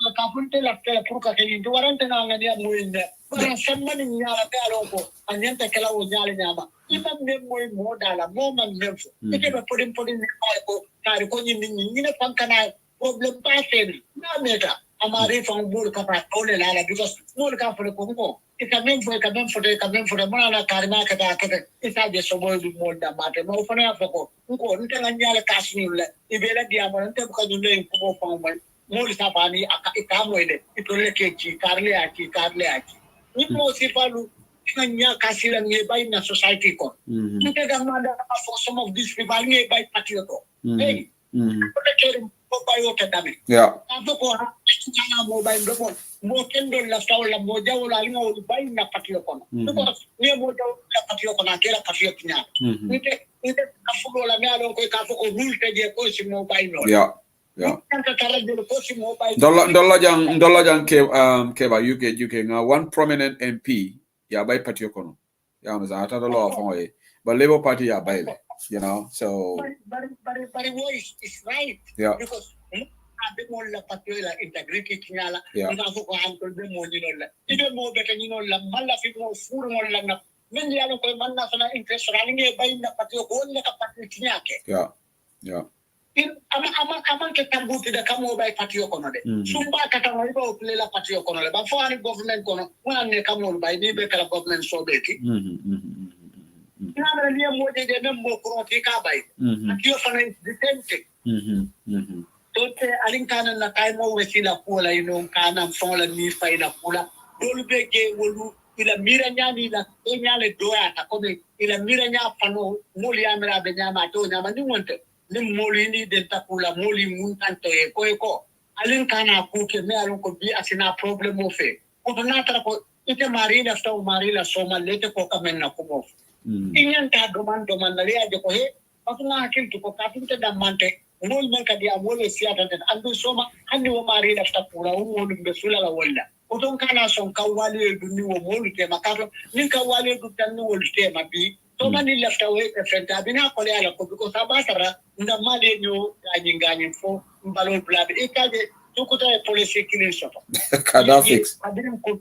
la ka punte la pour ka kenin to warante na ngani amuinde bara sammani nyala galo ko anyanta kala o nyala nyama iba me mo dala mo man memfo ike be podin ko kari ko nyin ne pankana problem pa fe na meta amari fang bur ka pa ole la because bur ka fo ko ikamen fo mana na karima ka ta ka isa je so boy du mo da mate mo fo na fo ko nte nga nyala kasnule ibela dia mo nte ko nyule ko fo mo sa bani aka mo ile itole ke ki karle aki ni mo si falu nya kasila nge bay na society ko nte ga manda for some of these people nge bay patrioto hey ko ke ko bayo ta dami ko ha kana mo bay do mo kendo la tawla mo jawla lingo bay na patio kono ko ni mo jaw la patio kono kela patio nya nte afugo la mialo ko ka ko rulte je ko si mo bay no Ndolla jang ke ba UK nga one prominent MP ya bay patio kono ya ma za ta do lo fon e but Labour Party ya bay le you know so but voice is right because abe mo la patio la integrity kinyala nga ko antol be mo ni la ibe mo be ni no la mala fi mo fur mo la na men ya ko man na sana interest rali nge bay na patio ko ne ka patio kinyake ama ke tambuti da kamo bay patio kono de sumba kata mo ibo kule la patio kono le ba fo ani government kono wona ne kamo bay ni be kala government so be ki na liya mo de membo ko ti ka bay patio fana detente tote alinkana na kay mo wesila kula ino kana fonla ni faila kula dolu be ge wolu ila mira nyani la nyale doya ta ko be ila mira nya fano moli amra be nyama to nyama ni wonte ni moli ni de ta kula moli mun tanto e ko alinkana ku ke me alon ko bi asina problem o fe ko na tra ko ite marina sta o marina soma lete ko kamen na ko mo inyan ta doman na le aje ko he patuna hakil to ko kapinte damante ngol man kadi amole siata den andu soma handi wo mari lafta pura wo be sula la walla o ton kana son kawali du ni wo molu te makato ni kawali du tan ni wol te mabi to man ni lafta we e fenta bina ko le ala ko ko sabasara nda male nyo gani fo mbalo blabe e kaje to ko ta police killing shop kada fix adirim ko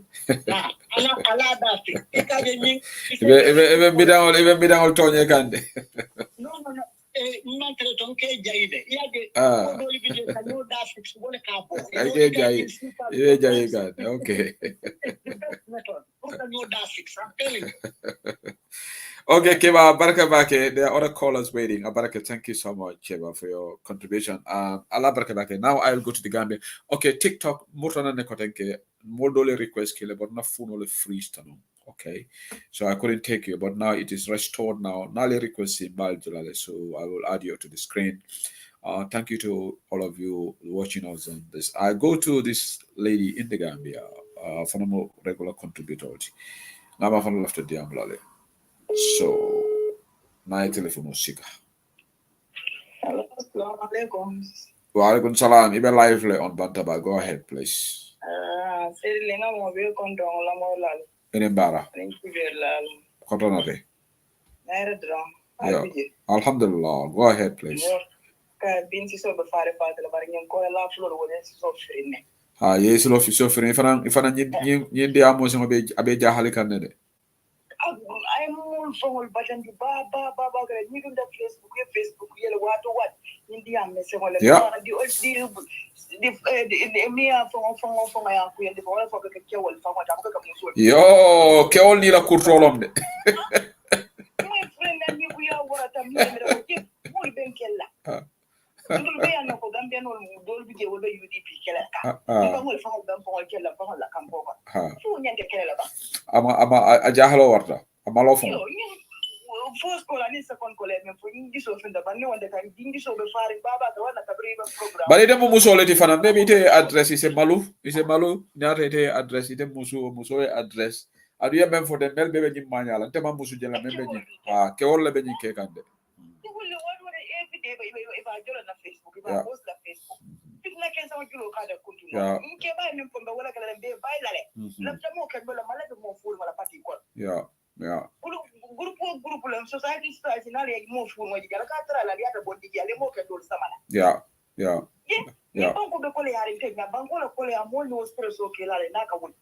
ala da fix e kaje ni even bidangol tonye kande no mantre ton ke jayide yage ko do libide ka no da fix bole ka bo ake jayi kan okay okay Keba baraka bake there are other callers waiting Baraka, thank you so much Keba for your contribution Allah baraka bake now I'll go to the Gambia okay TikTok mutana ne kotenke moldole request kile but na funo le freestyle okay so I couldn't take you but now it is restored now nale request in Baljulale so I will add you to the screen Thank you to all of you watching us on this. I go to this lady in the Gambia, for a regular contributor. Nama fan lafta diamblale. So, my telephone was sick. Assalamu alaikum. Wa alaikum salam. Ibe live on Bantaba. Go ahead, please. Seri lenga mo be kontong la mo lal. Enembara. Thank you very lal. Kotonate. Naira drum. Yeah. Alhamdulillah. Go ahead, please. Ka bin si so be fare fate la bari ngem ko la flor wala si so firine. Yes, lo fi so firine ifana nyi de amo so abe jahali kan ne de. Ay mo fongol batan di ba ga ni dum da Facebook yele wato wat ndi am me se wala di mi a fongo ya ku yende wala fo ke kewol fongo ta ko musul Yo, kewol ni la kurtolom de. My friend and you are what I'm here mo ben kella. Ndul be an ko Gambia no dol bi je wala UDP kella ka. Ko mo fongo ben fongo kella fongo la kam ko. Fu nyande kella ba. Ama a jahalo warta. Amalo fongo. First call and second call me for English of the banne wanda kan English of the faring baba ka wala kabriba program. Bari de muso leti fana maybe ite address ise malu nyata ite address ite muso address adu ya ben for the mel bebe nyim manyala tema muso jela membe nyi ke wolle be nyi ke kande. You will what every day if I join on Facebook if I post on Facebook. Fitna ken sama julo kada kuntu. Nke ba nem pombe wala kala be bailale. Lapta mo kan bola mala mo ful mala pati ko. Yeah. Group la society strike na le mo furu mo digala ka tra la ya ta bondi ya le mo ke dol samana. Yeah. Banko be ko le yari te na banko la ko le amol no stress o ke la le na ka won.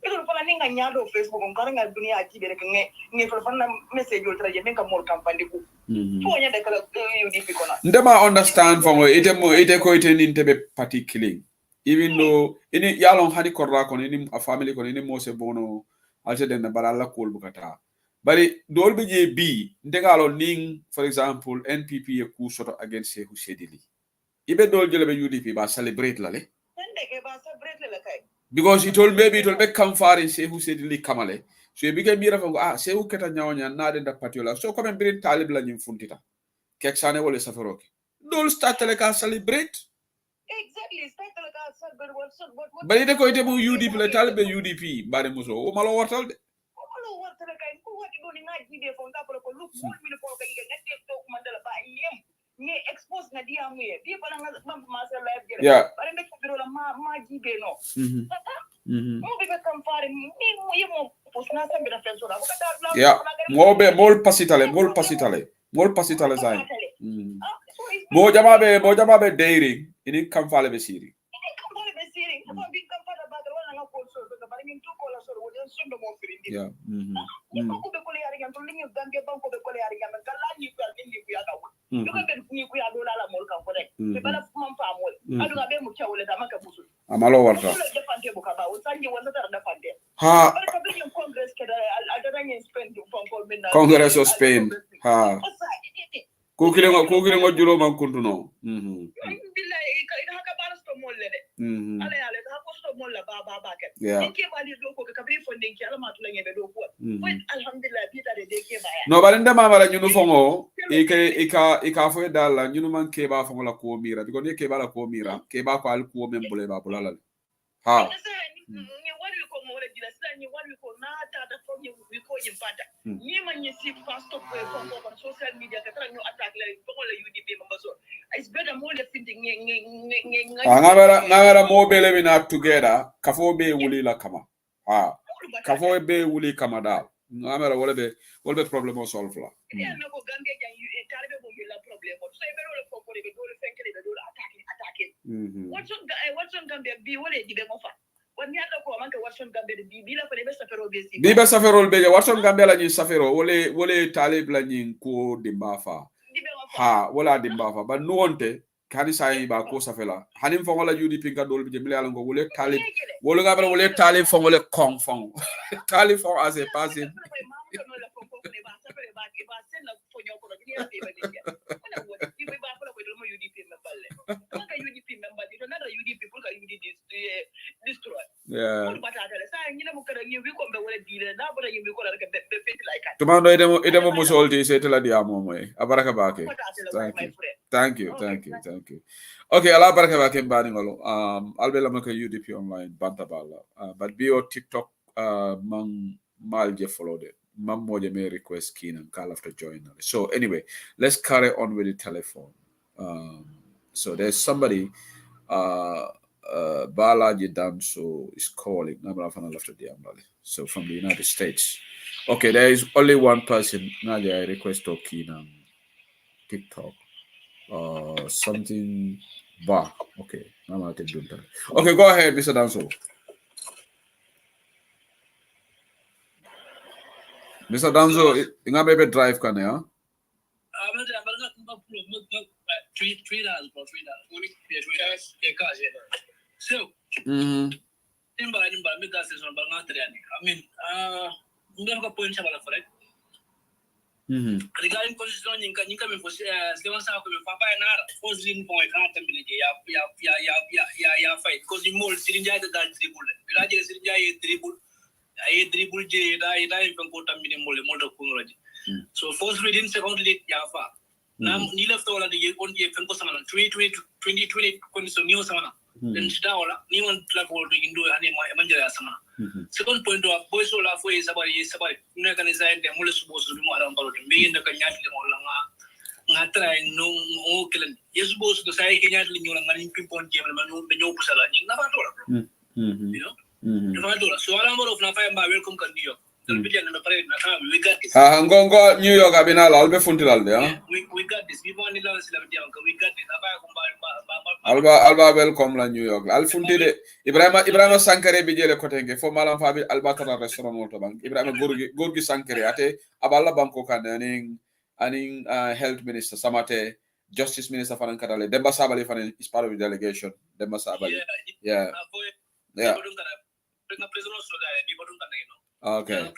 Ito fa ni nga nyado Facebook on karanga dunia ji be nge fa na message ul traje men ka mol campagne ku. Fo nya de kala UDP ko na. Ndema understand for ite ko ite ni tebe party killing. Even though ini yalon hani korra ko ni a family ko ni mo se bono alte den baralla kol bukata. Bari dol be je bi ndegalo ning for example NPP e ku soto against Sehu Sedili. Ibe dol jele be UDP ba celebrate la le. Ndege ba celebrate la kai. Because it will be come far in Sehu Sedili kamale. So e bige mira fango Sehu keta nyawonya na de da patiola. So comme bir talib la nyim funtita. Kek sane wole safaroke. Dol start le ka celebrate. Exactly, start le ka celebrate what. Bari de ko ite bu UDP le talib UDP bare muso o malo wartal de. Look, what will go get to Mandela by him? Near expose Nadia me. People are not myself. Yeah. But I make my gibeno. Movie become far me. You won't post nothing with a friend. Yeah. More pasitale sign. Mojama be dairy. Ini kam fale be siri. Yeah. Amalo warta. Ha. Congress of Spain. Ha. Kukirengo julo man kuntuno. Yeah. No, but in the mama you know fongo ika fo dala you know man keba fongo la ko mira because ne keba la ko mira keba ko al ko membole ba bulala ha ngara mo bele we not together kafo be wuli la kama ha kafo be wuli kama da ngara wala be problem o solve la Biba saferol beje Watson Gambia la ni safero wole talib la ni ko dimbafa ha wala dimbafa ba nuonte kani sai ba ko safela hanim fo wala UDP ka dol beje milala ngo wole talib wole ngabra wole talib fo wole kong fo talib fo as a passing yeah. Tomando idemo musolti se te la diamo moy. Abaraka bake. Thank you. Okay, ala baraka bake mbani ngolo. Albela maka UDP online bantabala. But bio TikTok mang malje follow it. Mam moja may request keen and call after join. So anyway, let's carry on with the telephone. So there's somebody Balaji Damso is calling. So from the United States. Okay, there is only one person. Nadia, I request talking on TikTok. Something bar. Okay. Okay, go ahead, Mr. Damso. Mr. Danzo, you have a drive, can you? So, regarding position in Kanika for Steven Sako, Papa and Ara, was in point, fight, because you mold Sirinja the dribble, Raja Sirinja dribble. I dribble J, I even put a minimum motor Kunraji. So, first reading, second read Yafa. Now, you left all of the only Fankosana, 2020 condition new Sana. Then Staola, Niman Clapol, we can do any Manjara Sama. Second point of boys all of ways about Nakanizai, the Mulis supposed to be more about being the Kanyat Natra no killing. Yes, both the side Kanyat New pinpoint game and no Pusala, you know. So a number of Nafa welcome Kandio. We got this. Ngongo New York Abinal, I'll be funtil there. We got this. We want to learn we got this. Alba welcome la New York. Al funtide Ibrahima Sankare bijele kotenge fo malam fabi albatara restaurant moto bank. Ibrahima Gorgi Sankare ate aballa banko kan aning health minister Samate, justice minister Fanan Kadale, Demba Sabali Fanan is part of the delegation. Demba Sabali. Yeah. Okay.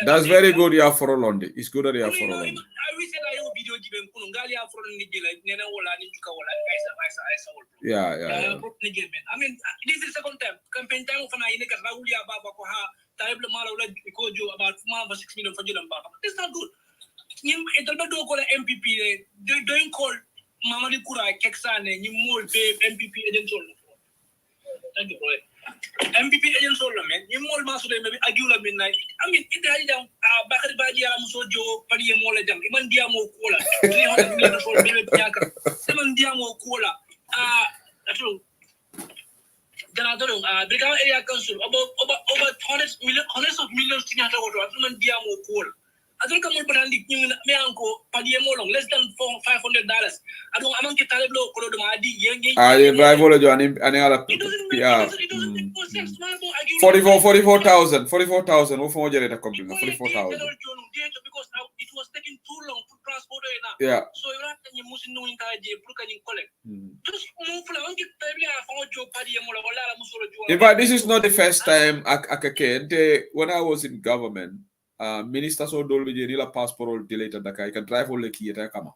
That's very good. You are for Londi. It's good that you are for Londi. Yeah. I mean, this is the second time. Campaign time for about 6 million for Julam. That's not good. MPP, they don't call Mamadi Kura, Keksan, and you more pay MPP agents. Thank you, MPP agents, man. You more master maybe Agula midnight. I mean, it had down Bakari Badia, Musojo, Padia Mola, Imandiamo Cola, 300 million for David Yaka, Imandiamo Cola. That's all. Then I don't know, Brigade Area Council, about 100 million, hundreds of millions in Diamo Cola. I don't come up with me uncle Padiamo less than $500. I don't among Kitalablo, Colomadi, I Bible and other yeah. 44,000 who for generator company 44,000 because it was taking too long to transport it. Yeah. So you're not in Musin no collect. Just move in fact, this is not the first time when I was in government. Minister so dolby nila passport delayed that I can drive all the key at Kama.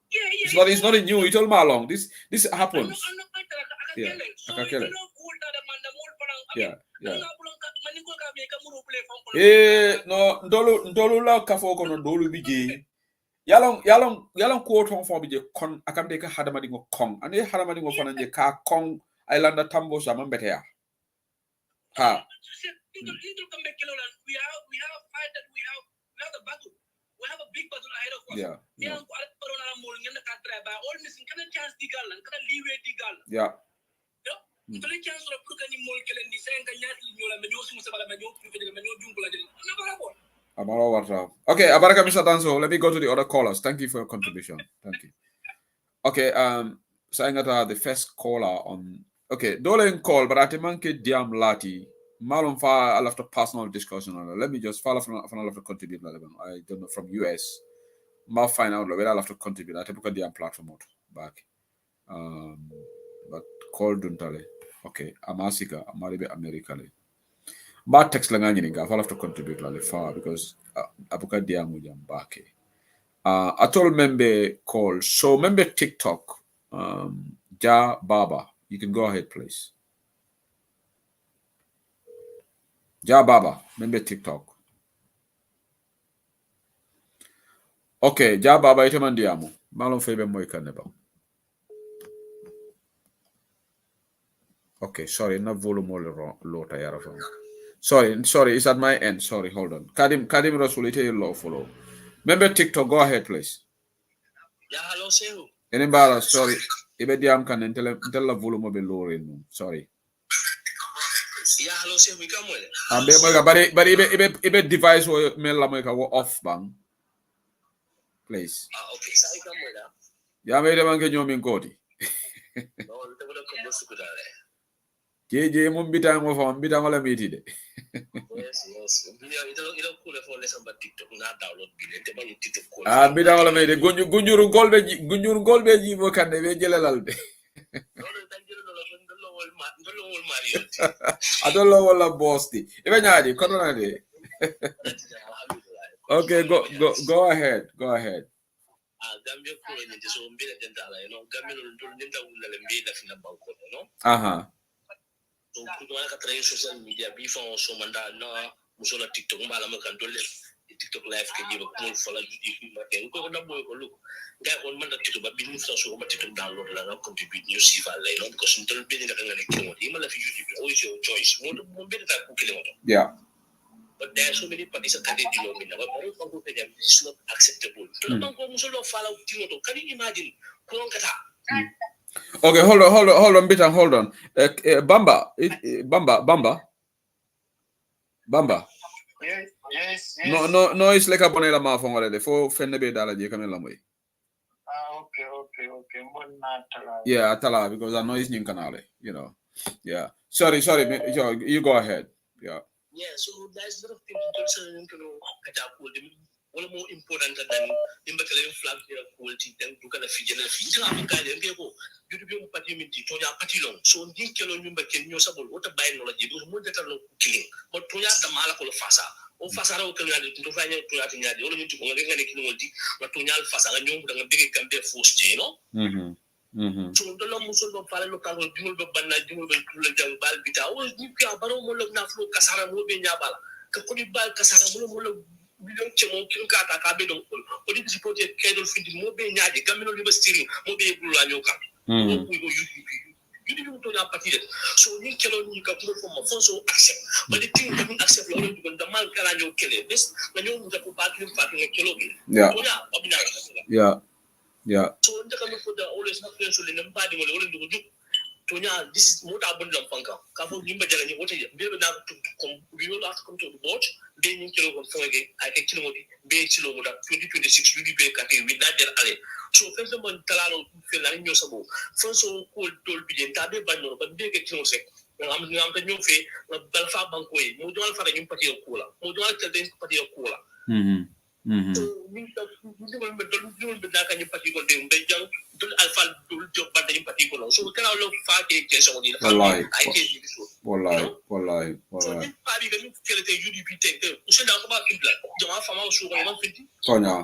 It's not new. It's all along. This happens. Yeah. No dolu la kafo kono dolu bije. Yalong quote on for bije kon akamde ka hadamadi ngo kong. Ane hadamadi ngo fana je ka kong islander tambo sama betea. Ha. We have a battle. We have a big battle ahead of us. Yeah. Yeah. Okay, Abaraka Mr. Danso, let me go to the other callers. Thank you for your contribution. Thank you. Okay, Saingata, the first caller on. Okay, Dolen call, but I think Diam Lati. Malum fa I'll have to personal discussion. Let me just follow from I'll have to contribute. I don't know from US. I'll find out whether I'll have to contribute. I think we can platform out back. But call Duntale. Okay, Amasika, Amaribe Americale. Ba text la nga nyini ga I'll have to contribute like far because abuka dia muja mbake. Atol member call. So member TikTok, Ja Baba. You can go ahead, please. Ja Baba, member TikTok. Okay, Ja Baba ite mandiamo. Malon febe moy kaneba. Okay, sorry, not volume low tayara from. Sorry, it's at my end. Sorry, hold on. Kadim Rasulite low follow. Member TikTok, go ahead, please. Yeah, hello, Sehu. Anybody, sorry. Ibe diam kan intel la volume be low in. Sorry. Yeah, hello, Sehu. We come with. But ibe device wo mel la moika wo off bang. Please. Okay, so I come with. Ya me de manke nyomi ngoti. No, we don't come with Sukudale. JJ mum bitang wo fam bitang wala meti de. Yes. You don't cool for lesson but TikTok not download bill. Te bani TikTok cool. Bitang wala meti gunjuru golbe ji mo kande be jelalal de. I don't know what la boss di. Ibe nyaadi kono na de. Okay, go ahead. Gambia ko ni so mbira dentala, Gambia no ndenta wala le mbira fina banko, So kutoka katika social media before so manda na musola TikTok mbala makan dole TikTok live ke jiba ko fola judi maten ko na boy ko look ga on manda TikTok ba bin so so TikTok download la na contribute new siva la because ndol be ni ngane kimo ima la fi YouTube always your choice mo be ta ko kile mo. Yeah. But there are so many parties that can't deal with it. But it's not acceptable. Can you imagine? Okay, hold on, Bitan, hold on. Bamba. Yes. No, it's like a bonela ma from already. For Fenebe Dala, you can okay. Yeah, Atala, because I know it's new canale, Yeah. Sorry, you go ahead. Yeah. Yeah, so there's a lot of things concerning one more important than the flag quality than to kind of figure you to be a parliament to your party long. So Ninkelo Numba can use about what a biology, more that are killing, but to the Malacol Fasa, or Fasaro can to find out to Latin, the only to King, but to Yal Fasa and Young and big can be forced, So the Lomuso of Palocal, Jumbo Bana, Jumbo Bal Bita, all you can Baromo of Naflo, Casara, Mobi Yabala, Kakoniba, Casara, Molo. We don't Kata Cabedon, or it's reported Kedal Findi, Mobe Yadi, Camino River Steering, Mobe Bulanyoka. You didn't do that party. So you cannot you can from a phone so accept. But the thing doesn't accept when the man can kill it. This when you move to party fucking a kilo. Yeah. So the coming for the always not in the body will only do. Tonya, this is what I've been done. Kafu Nimba Jalani, what is it? Baby, now we will have to come to the board. Then you kill for again. I can kill Bay Chilo 2026 UDP Kati with that alley. So, first of all, Talano Filan Yosabo. First of all, told me Tabe Bano, but big a close. I'm the new fee, Belfa Banque, Modal for the Impati of Cola, Modal Party of Cola. So, you don't be that kind of particular thing. They don't alpha do job, but in particular. So, we can all look far cases on the family. I tell you this one. Wallahi. So, this party can kill the UDP take them. We should have about people. Jama from our sugar, 150. Tonya.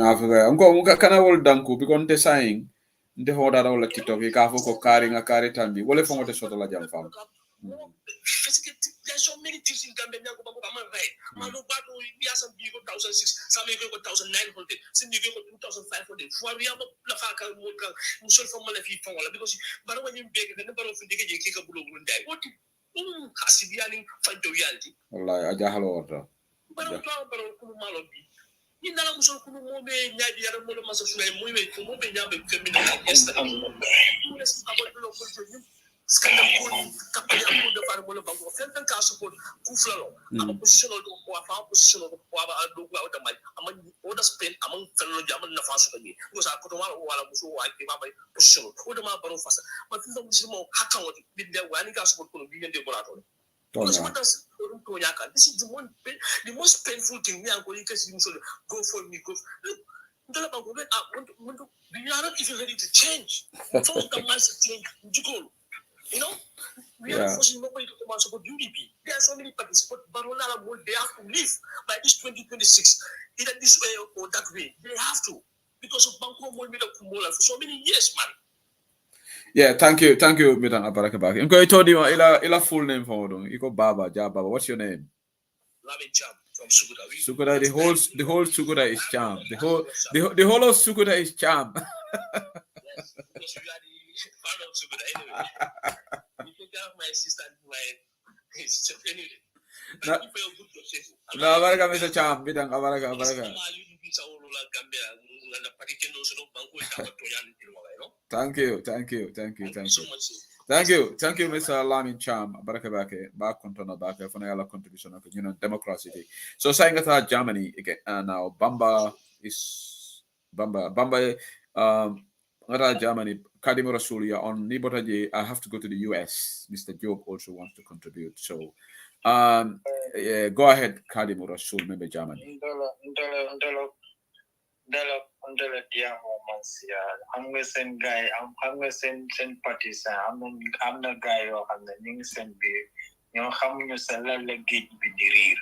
Africa. Kana wol danku because te saying nte hoda wala TikTok ka fo ko kari nga kari tambi wala fo ngote soto la jam fam. There's so many things in Gambia now. Right? Manu Bato, we have some people 1,006, some people 1,900, some people 2,500. For we have a Lafaka, Musul from Malafi, because when you beg the number of the capable of die. What has Sibiani find the reality? Allah, Ajahalo order. But I'm talking about in the Musul Kumo, Nadia, Molomas of Moy, Kumo, Feminine, yes, Scandal the Farmolo Bank of Felton Castle, Kuflalo, position of position of the mic among other Spain among fellow German Nafaso, because I could want while I was so I came up by position, what am I Barofasa? But this is more Hakawat, did the Wanica Castle be in the Borato. Because what does this is the most painful thing. Me and colleagues go for me. Go. Look, we are not even ready to change. Some of the massive change. You know, we are not forcing nobody to come and support UDP. There are so many parties, but they have to leave by this 2026, either this way or that way. They have to, because of Banco Molmida Kumola for so many years, man. Yeah, thank you, Mitan Abarakabaki. I'm going to tell you ila full name for you. You go Baba, Baba. What's your name? Lamin Cham from Sukuda. Sukuda, the whole Sukuda is Cham. The whole of Sukuda is Cham. Yes, because we are the fan of Sukuda anyway. You can have my sister and my sister anyway. No, Abaraka, Mr. Cham. Mitan Abaraka. Thank you so much. Thank you, Mr. Lamin Cham. Barakabake, back control back for a contribution of democracy. So saying that Germany again now Bamba Germany, Kadim Rasulia on Nibotaji. I have to go to the US. Mr. Job also wants to contribute. So go ahead, Kadim Rasul, member Germany. Ndala dia romansia amga sen guy amga sen partisan amna guy yo xamne ñi sen bi ñoo xamuñu sa la geej bi di rir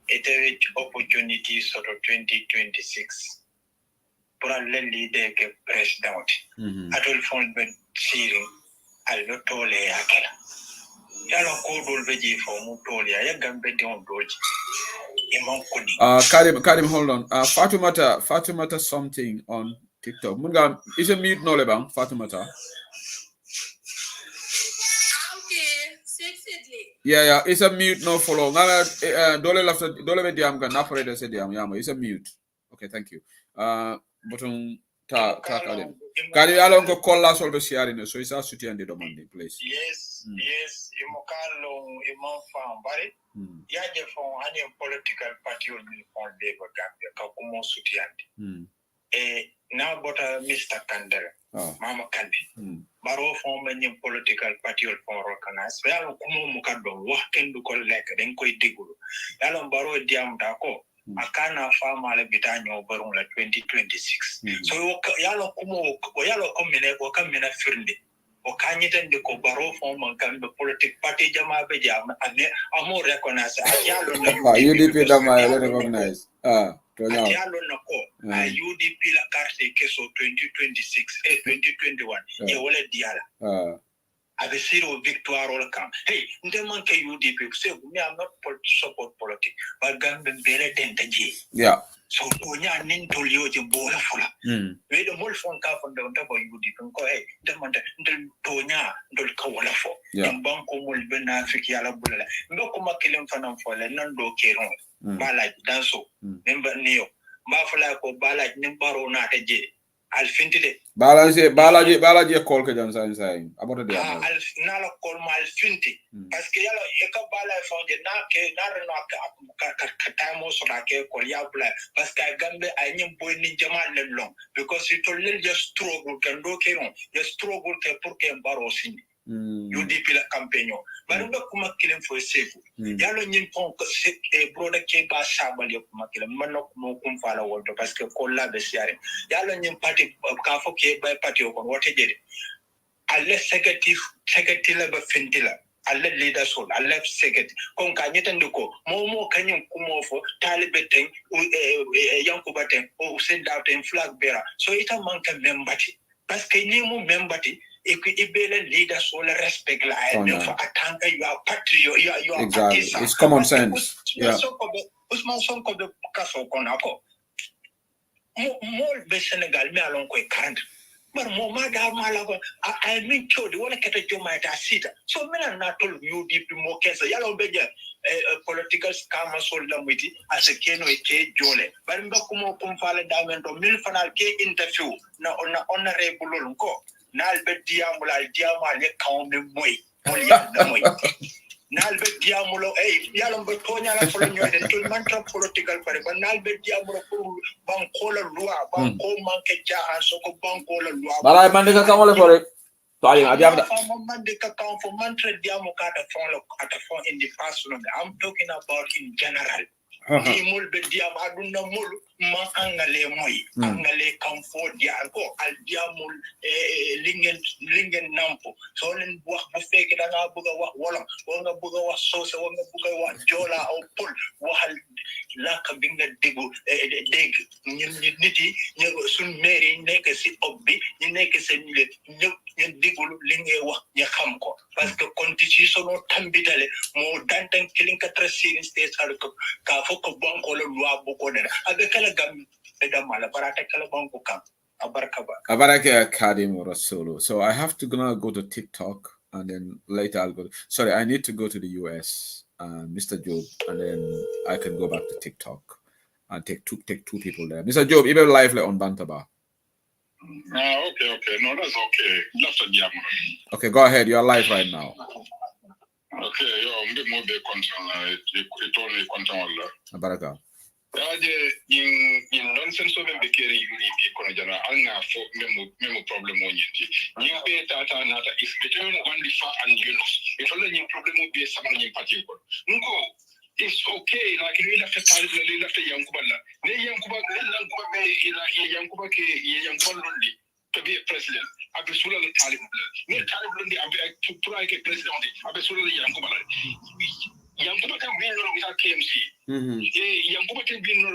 et opportunity sort of 2026 pour le leader que président atol fond ben siri al no tole yakela yalo ko dol beji fo mu tole ya gambe de on doji. Karim, hold on. Fatumata something on TikTok. Munga, is a mute no lebang, Fatumata. Okay, sexedly. Yeah, it's a mute no follow. Dole be diam kan operator se diam yamo. It's a mute. Okay, thank you. Button ta Karim. Karim alon ko kolla sol be siarine, so isa suti ande domande, please. Yes, imokalo imofam bari. Yaje fon any political party will be on Labour Gambia ka kumo sutiande. Now but Mr. Kandel, Mama Kandi. Baro fon many political party will for recognize. Well kumo mukado wa kendu ko lek den koy digulu. Yalo baro diam dako. Akana farma le bitanyo baron la 2026. So yalo kumo yalo komine ko kamina firnde. O kanyiten de ko baro fon man kan be politic party jama be jam ane amo recognize ayalo na UDP dama recognize to now ayalo na ko UDP la carte keso 2026 2021 ye wala diala avec zero victoire all come hey ndemman ke UDP say me am not support politics but gambe bele tendaji so tonya nin tolio je bola fula we the mol fon ka fon don tabo UDP ko hey ndemman ndel tonya ndol ka wala fo banko mol bena fiki ala bulala ndoko makilem fanam fo le nan do keron bala danso member niyo ma fula ko bala nimbaro na taje alfintide balaji call ke jam sai about the alf nala call mal finti parce que yalo e ka bala fonde na ke na ka tamo so na ke call ya bla parce que gambe ay nyim boy ni jamal len long because it will just struggle can do ke non just struggle ke pour que baro sini UDP la campagne bari ndo kuma kilen fo sefu yalo nyim pon e broda ke ba sabal yo kuma kilen manno mo kum fala wolto parce que ko la be siare yalo nyim parti ka fo ke bay parti ko wote jede alle secretary la ba fintila alle leader sol alle secretary kon ka nyetande ko mo kanyum kumo fo talibe ten yankuba ten o senda ten flag bearer so ita manka membati parce que ni mo membati et que ibele leader so le respect la and for atanka you are patriot you are exactly it's common sense Usman Sonko de kaso konako mo be Senegal me alon ko 40 but mo ma da mala ko I mean chodi wala kete joma ta sita so mena na tol UDP mo kesa yalo beje political scam so la muti ase keno ke jole bar mbako mo kum fala damento mil fanal ke interview na honorable ko nal be diamula le kaw me moy moy nal be diamulo yalo be tonya la folo nyoy de tout man trop political pare ba nal be diamulo pour banko la loi banko manke jaha so ko banko la loi bala man de ka kamole fore So I have that. In the past, I'm talking about in general. Mul be diam aduna mul ma angale moy angale comfort dia ko al diamul lingen nampo so len wax bu fekk da nga bëgg wax wala nga bëgg wax sauce nga bëgg wax jola au pul waxal lak bi nga déggu dégg ñun nit yi ñu sun mairie nekk ci obbi ñu nekk seen ñu déggul li ngay wax ñu xam ko parce que constitution tambitale mo dantan kilin ka tracing state ka foko banko la loi boko dara avec kala gam da mala barata kala banko kam abaraka kadim rasulu. So I have to gonna go to TikTok and then later I'll go sorry, I need to go to the US, Mr. Job, and then I can go back to TikTok and take two people there. Mr. Job, even lively on Bantaba. Okay. No, that's okay. That's a jam. Okay, go ahead. You're live right now. Okay, I'm the more be control. It only control. Baraka. In nonsense of the carry you kono jana anga fo memo problem on yiti you be tata nata if between one far and Yunus it only problem will be some in party ko nko it's okay like you left the party you left the yankubala ne yankuba be ila yankuba ke yankuba londi to be a president abisula le talib ne talib londi abe to try ke president abisula le yankubala yankuba kan be no without KMC yankuba can be no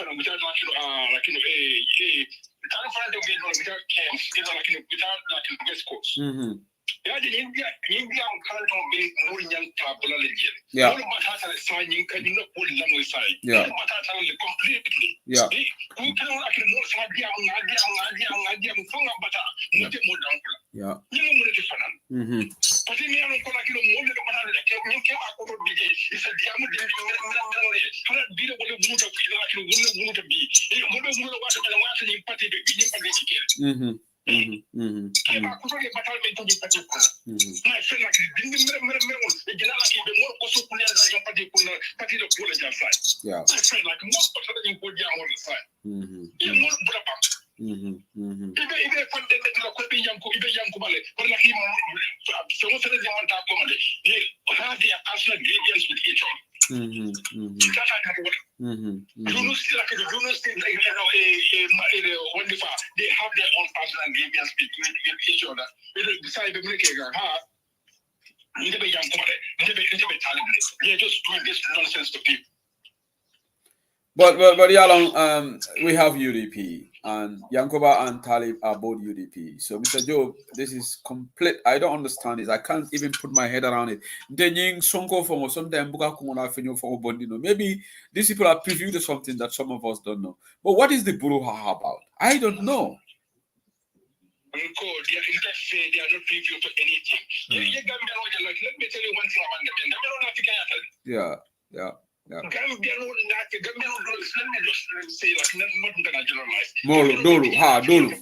fana without like can't find a way without camps without West Coast. Yeah, the India can't be more young tabula legend. Yeah, all Matata signing can you not pull them aside. Yeah, Matata completely. Yeah, who can like more Sadia, nothing more down. Yeah, you know what it's fun. But in the other corner, more than you came out of the day. It's a diamond. Be the way would have be. It would have been a party to be my friend like yeah. My friend like most of the people down on the side. You know have their personal grievance with each other. They have their own personal grievance between each other. They're just doing this nonsense to people. But Yalong, we have UDP, and Yankoba and Talib are both UDP. So, Mr. Job, this is complete. I don't understand this. I can't even put my head around it. Maybe these people are privy to something that some of us don't know. But what is the Buruha about? I don't know. They are not privy to anything. Let me tell you one thing about them. Yeah. Gambia no not Gambia no let me just say like not gonna generalize. Dolu ha. Gambia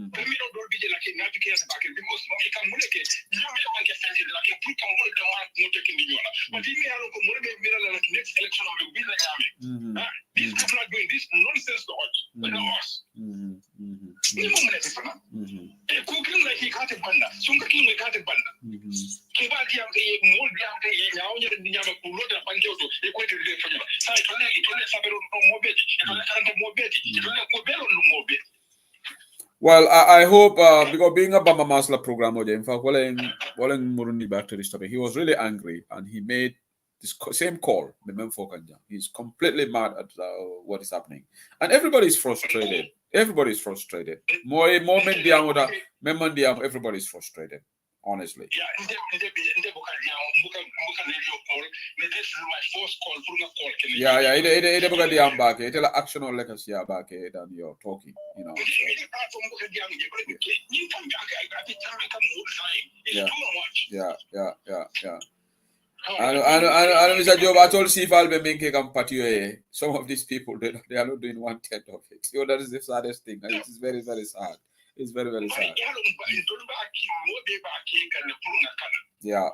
no be like not because because we can make it. You may get offended like put on one the not taking the yola. But if you are going like next election of the winner. These people are doing this nonsense to us. But not us. Cooking like he can't banda. Some cooking we can't banda. Kibati am more now you're well, I hope because being a Bama Masla program, in fact, Wallen Murundi back to this topic, he was really angry and he made this same call. He's completely mad at what is happening, and everybody's frustrated. Everybody's frustrated. Everybody's frustrated. Honestly. Yeah, this is my first call. Yeah. Back. It's an action or legacy back than you're talking. You know. Yeah. And Mr. Job, I told Steve some of these people they are not doing 1/10 of it. You know, that is the saddest thing. And it is very, very sad. It's very, very sad. Yeah.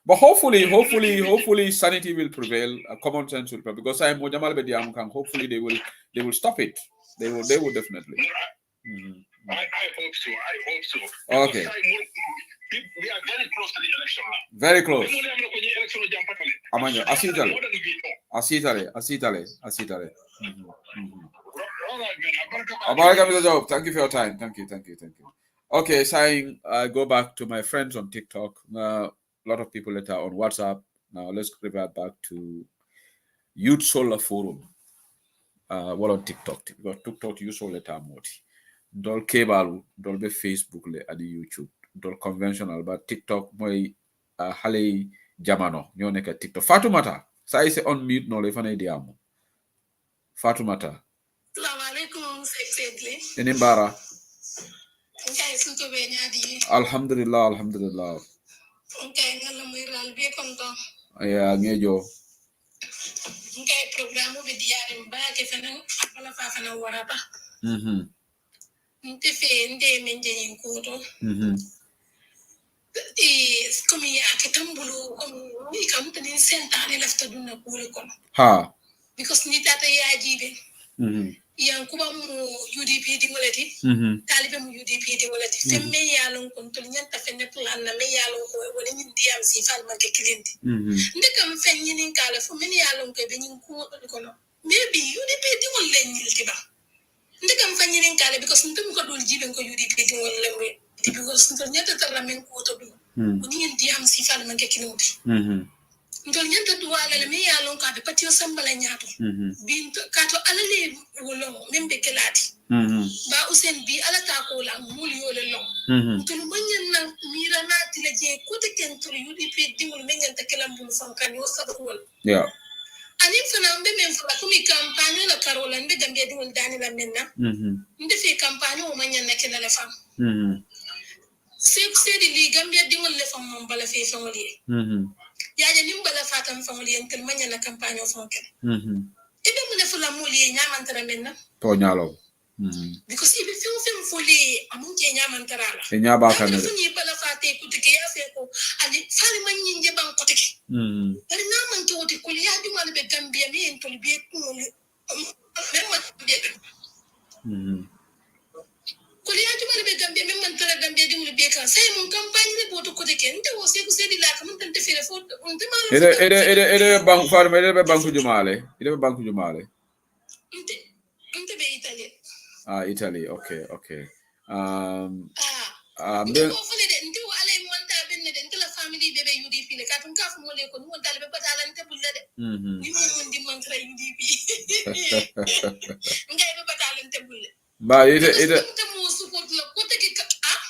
But hopefully sanity will prevail, common sense will prevail, because I'm hopefully they will stop it. They will definitely. I hope so. Okay. We are very close to the election now. Very close. Asitale. Thank you for your time. Thank you. Okay, saying go back to my friends on TikTok. A lot of people that are on WhatsApp. Now let's revert back to Youth Solar Forum. What on TikTok? Because TikTok Youth Solar Moti. Dol cable, dol be Facebook le adi YouTube. Dol conventional, but TikTok moy hale jamano ñoo nekk TikTok. Fatoumata, ça y c'est on mute no le fane diamo. Fatoumata. Assalamualaikum seksetli. Enimbara. Okay, suto be ñadi. Alhamdulillah. Okay, ngala muy ral be konto. Ya ngejo. Okay, programme be diare mbake fana wala fa fana warata. Nte fe nde menje yinkuto. Comme ya ketambulu comme company sentane lafta dunna kure kono. Ha. Because ni tata yajibe. Yankuba mu UDP dingolati. Talibe mu UDP dingolati. Femme yalon kon to nyanta fenne plan na me yalon ko woni min diam si fal ma ke kilindi. Ndekam fenni nin kala fu min yalon ko be nyin ko kono. Maybe UDP dingol len nyilti ba. Ndekam fenni nin kala because ntum ko dol jiben ko UDP dingol lemwe. Because ntum nyanta tarramen ko to do. Woni min diam si fal ma ke kilindi. Ndol nyanta duwala le me yalon ka be patio sambala nyato binto kato alale wolo membe kelati ba usen bi ala ta ko la muli yo le long ndol manyen na mira na tileje ko te kentro UDP dingol menganta kelambul fankan yo sabul Yeah. ani fana mbe men fala kumi campagne la Carola mbe gambia dingol dani la menna mbe fe campagne o manyen na kelala fam c'est di gambia dingol le fam mon bala fe famoli yaje nimbala fatam famoli entel manya na campagne o fonkel ibe mu ne fula moli nyamantara menna To nyalo. because ibe film fuli amunje nyamantara la E nyaba kan de. funi bala fate kutike ya fe ko ali fali manyin je ban kotike bari na man to de kuli ya di man be gambia mi entol be ko memma be kuli ya di man be gambia memma tara gambia di mu be kan sai mun campagne ne boto kotike nte wo se ko se di la kam tante fere fo on te malo Ede bank farm ede be banku jumale. Ede be banku jumale. Nte be Italy. Italy. Okay. Nte ko fele de nte wo ale monta benne de nte la family bebe UDP le katun ka fu mole ko mon talbe batala nte bulle de ni mon di montra UDP ngai be batala nte bulle Ba ite nte mo support la ko te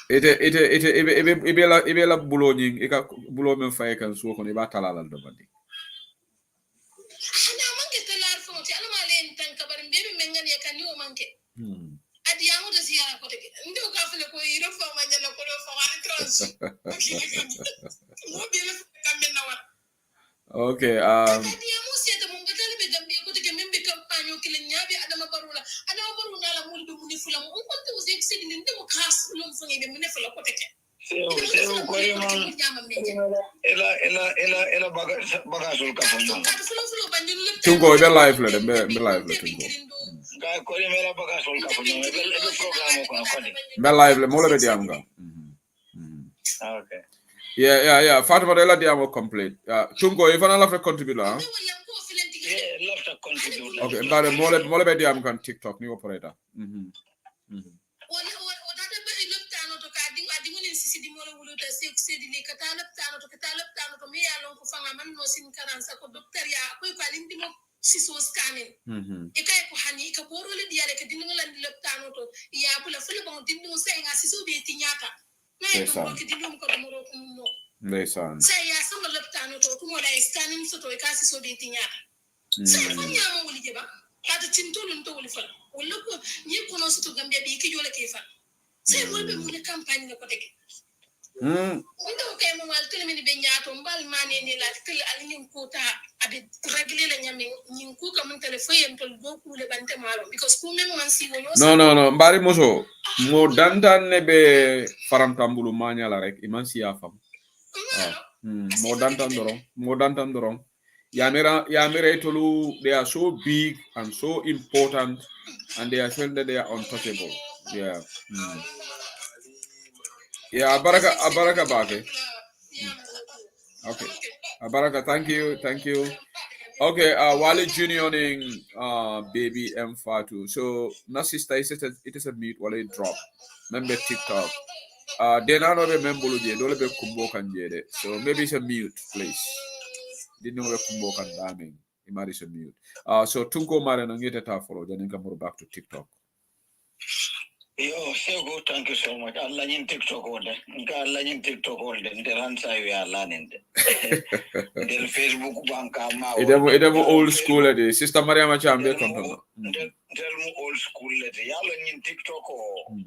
ite la bulo nying ika bulo men fay kan so ko ni ba talala do bandi. ana manke telar fo ti ala male tan kabar bebe mengan ya kan yo manke adi yamu de siara ko te nde ko afle ko yiro fo ma nyala ko do fo wani trans mo bi le kambe na wala Okay. adi yamu siata mo batale be gambia ko te membe campagne o kile nyabe adama barula la mulbe mu ne fula mo ko te o se sedi nde mo kas lo fo ngi be ne fula ko te ela bagasul ka fo Tungo be live le be live le tungo. ga ko ni mera bagasul ka fo be program ko ko ni Be live le mo le be diamga. Okay. Yeah. Fatima de la diamo complete. Tungo if an love contribute la. Yeah, love to contribute. Okay, mbare mo le be diam kan TikTok ni operator. Siso scanning e kay ko hani ka borole diale ke dingo landi leptano to ya bula fule bon dingo say nga siso be tinyata na e ko ke dingo ko mo ko mo Ndeysaan. say ya sama leptano to ko mo la scanning so to e ka siso be tinyata say fa nya mo wuli jeba ka to tintolun to wuli fa wala ko ni ko no so to gambia bi ki jole ke fa say mo be mo ne campagne ko teke ndo kay mo wal tele min be nyaato mbal mané ni la tele al ñing ko ta abi régler la ñame ñing ko kam tele fayem tol go ko le bante malo because ku même man si wono No mbari moso mo dandan ne be faram tambulu manya la rek iman si afam More than Tandorong. Yamira Tolu, they are so big and so important, and they are felt that they are untouchable. Yeah. Yeah, Abaraka Bake. Okay. Abaraka, thank you. Okay, Wale Junior ning baby M Fatu. So na sister it is a mute Wale drop. Member TikTok. They not know member don't be kumbo kan jede. So maybe it's a mute, please. Didn't know kumbo kan daming. Imari is a mute. So Tunko Mare ngete ta follow. Then come back to TikTok. Yo, so good. Thank you so much. Allah in TikTok order. Allah in TikTok order. The answer we are learning. The Facebook bank It old school lady. Sister Maria Macham de contono. Tell me old school lady. Y'all in TikTok or.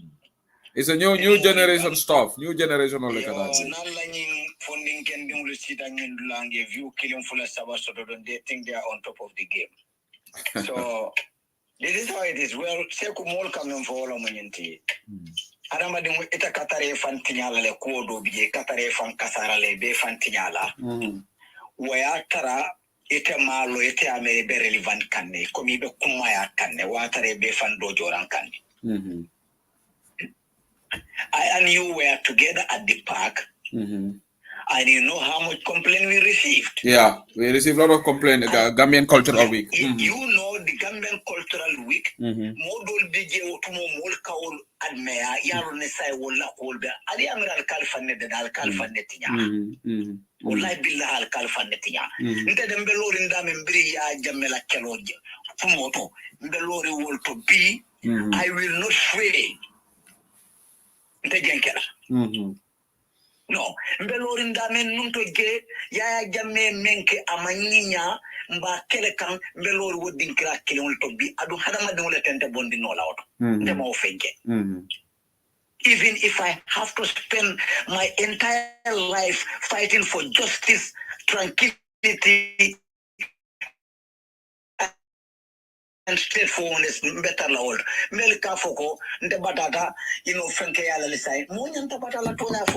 It's a new generation stuff. New generation of Yo, nalla in funding can do the sit and in lang view killing full of sabas so they think they are on top of the game. So this is how it is. Well, Seku Mol coming for all of Munyanti. Adama de Eta Katare Fantinala, le Kodo, be Katare Fan Casara, le Be Fantinala. Where Tara, Eta Malo, Eta Ame, be relevant canne, Comibe Kumaya canne, Watare Be Fan Dojoran canne. I and you were together at the park. And you know how much complaint we received. Yeah, we received a lot of complaint. Gambian Cultural Week. You know the Gambian Cultural Week. Modol DJ Otumo Molkaul Admea Yaronesai Wola Olbe. Ali Amir Al Kalfanet Al Kalfanetinya. Olai Billa Al Kalfanetinya. Instead of Belor in Damimbria Jamela Keloja. Tumoto. Belori will to be. I will not sway. No, Belorin Damen Nunto Ge, Yaya Game Menke Amaninya, Mba Kelekan, Belor would be killing to be. I don't have a tender bonding all out. Them all fake. Even if I have to spend my entire life fighting for justice, tranquility, and straightforwardness, better Lord. Melka Foko, the Batata, Franke Alisai, Munyan Tabatala Tona.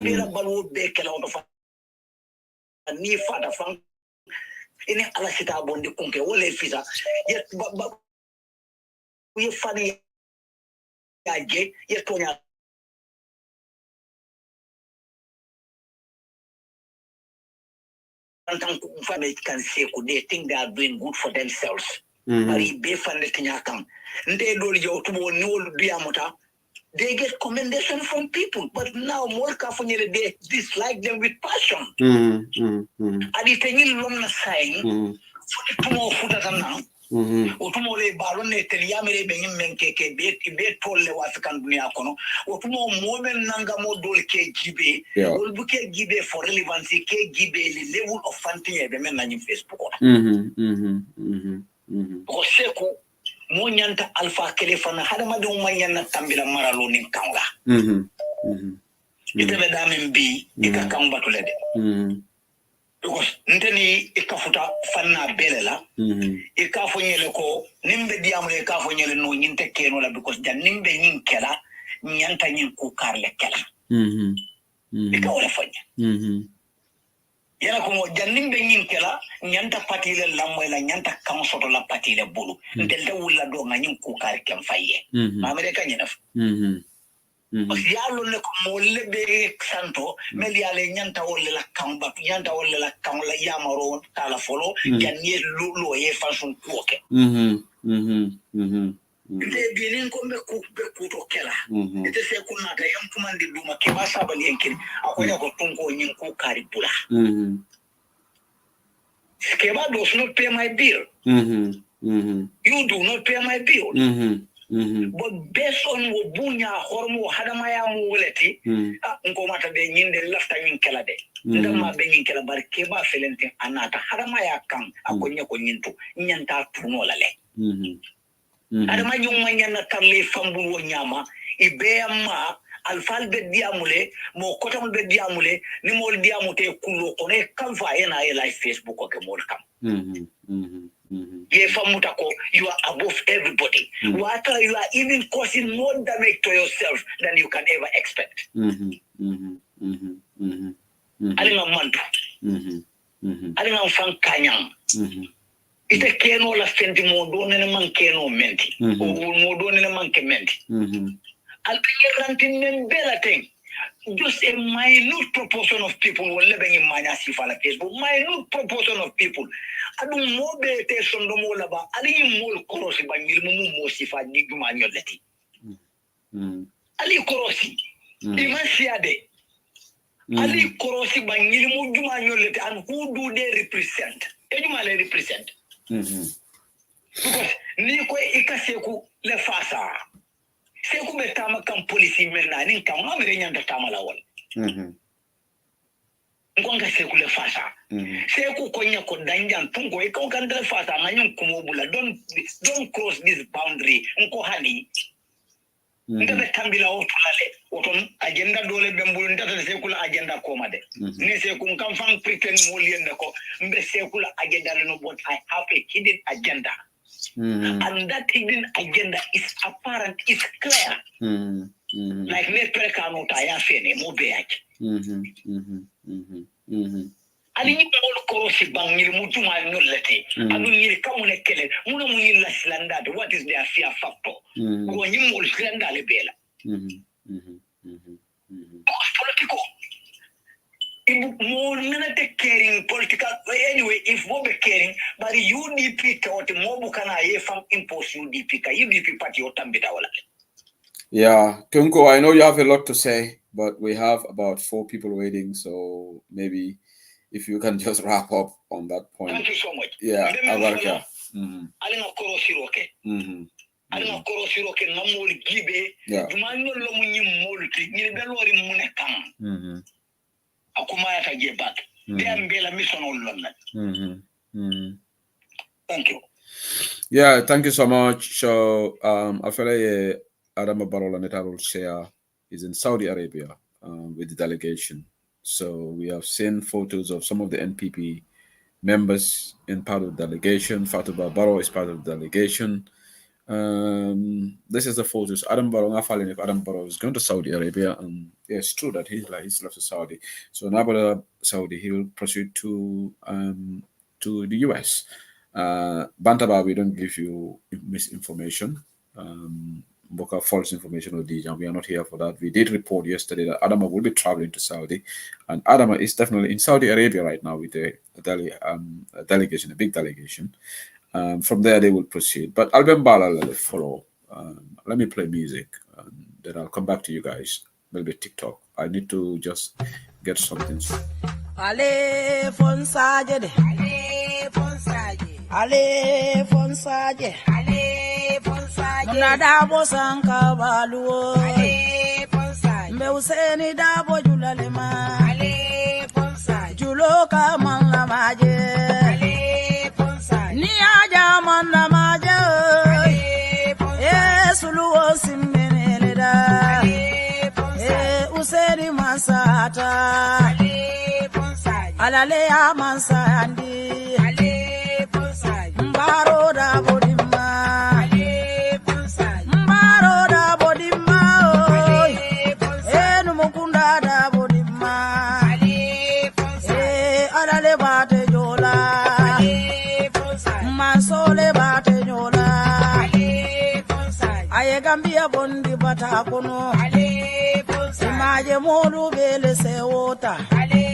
Bela balu beke la otofa ni fata fang ini ala sita bondi kunke wole fisa yet we funny age yet tonya family can say could they think they are doing good for themselves mari be fan tinya kan nde do yo tubo ni wol biamota. They get commendation from people, but now more California they dislike them with passion. And it's a little long sign. Tomorrow, food at now. Otumole Barone Teliamere Benin Menkeke, be told the African Buyakono, Otumo Momen Nangamo Dol KGB, Olbuke Gibe for relevancy, KGB, the level of Fanti, the men in Facebook. Oseku. Monyanta alpha kelefana hadama do manyana tambira maralo nin kanga ite be damen bi ika kamba tulede because nteni ikafuta fanna belela ika fonyele ko nimbe diamule ika fonyele no nyinte keno la because jan nimbe nyin kela nyanta nyin ku karle kela ika wala fonya yana ko jannimbe nyin kela nyanta patile lamoyla nyanta kam soto la patile bulu ndelta wulla do ngani ku kar kem faye amerika nyina yalo le ko molle be santo meliale nyanta wolle la kamba nyanta wolle la kamla yamaro tala folo jannie lo ye façon koke de binin ko be ku to kela ite se ko nata yam tumandi duma ke ba sabali enkin akoya ko tunko nyin ku kari bula Skeba does not pay my bill. You do not pay my bill. But based on Wobunya, Hormo, Hadamaya, Muleti, Ngomata de Yin, the left time in Kelade, Ndama being Kelabar, Keba, Felente, Anata, Hadamaya Kang, Akonya Koninto, Nyanta Tunolale. Adamayumanya Tale Fambu Nyama, Ibeama. Alfal be diamule mo kotam be diamule ni mol diamute kulo kone kalfa ena e live Facebook ko ke mol kam ye famuta ko you are above everybody what you are even causing more damage to yourself than you can ever expect ali nga mantu ali nga fan kanyang ite keno la fendi mo do ne man keno menti o mo do ne man ke menti al rantin men bela thing just a minute proportion of people will living in manya sifala Facebook minute proportion of people adu mo be te sondo mo laba ali mo korosi ba ngil mo sifa ni duma nyoleti ali korosi imasiade ali korosi ba ngil mo duma nyoleti and who do they represent eduma le represent because ni ko ikaseku le fasa seku betama kam police mena ni kam amere nyanda tamala wol ngonga seku le fasa seku konya ko danjan tungo iko kandre fasa nganyun kumobula don't cross this boundary nko hani ndabe tambila otulale oton agenda dole bembulu ndata seku la agenda komade ni seku kam fan pretend molien ko mbe seku la agenda no but I have a hidden agenda and that hidden agenda is apparent, is clear. Like me prekano taya fene mo beach. Ali ni mo korosi bangil mutuma nolete. Adu ni kamune kele. Muna munyi la slanda. What is their fear factor? Go ni mo slanda le bela. Political. More not caring political anyway. If we be caring, but UDP what more can I from impose UDP? UDP party or tambitawala. Yeah, Tunko, I know you have a lot to say, but we have about 4 people waiting, so maybe if you can just wrap up on that point. Thank you so much. Yeah, Abaraka. Alina korosiroke. Alina korosiroke namol gibe. Yeah. Jumanyo lo munyi molti. Ni belori munekam. Akumaya kaje back. Mbela mission on Thank you. Yeah, thank you so much. So I feel like Adama Barrow and Netanyahu share is in Saudi Arabia with the delegation. So we have seen photos of some of the NPP members in part of the delegation. Fatouba Barrow is part of the delegation. This is the photos. Adam Barrow is going to Saudi Arabia, and yeah, it's true that he's left to Saudi. So now Saudi, he will proceed to the US. Bantaba, we don't give you misinformation, false information or Dijan. We are not here for that. We did report yesterday that Adama will be traveling to Saudi, and Adama is definitely in Saudi Arabia right now with a delegation, a big delegation. From there, they will proceed. But Albem Bala will follow. Let me play music, then I'll come back to you guys. Maybe TikTok. I need to just get something. Ale fonsaje de. Ale fonsaje. Ale fonsaje. Ale fonsaje. Nada bosanka baluo. Ale fonsaje. Mbe useni dabo julalema. Ale fonsaje. Juloka manga maje. Ale fonsaje. Ni aja manga maje. Ale fonsaje. Suluo simmeneleda. Ale fonsaje. Useni masata. Ale fonsaje. Alale ya mansandi. Ale fonsaje. Mbaro da bodima. Ale fonsaje. Mbaro da bodima. Ale fonsaje. Numukunda da bodima. Ale fonsaje. Alale bate jola. Ale fonsaje. Masole bate jola. Ale fonsaje. Aye gambia bondi bata kono. Ale fonsaje. Imaje molu bele se wota. Ale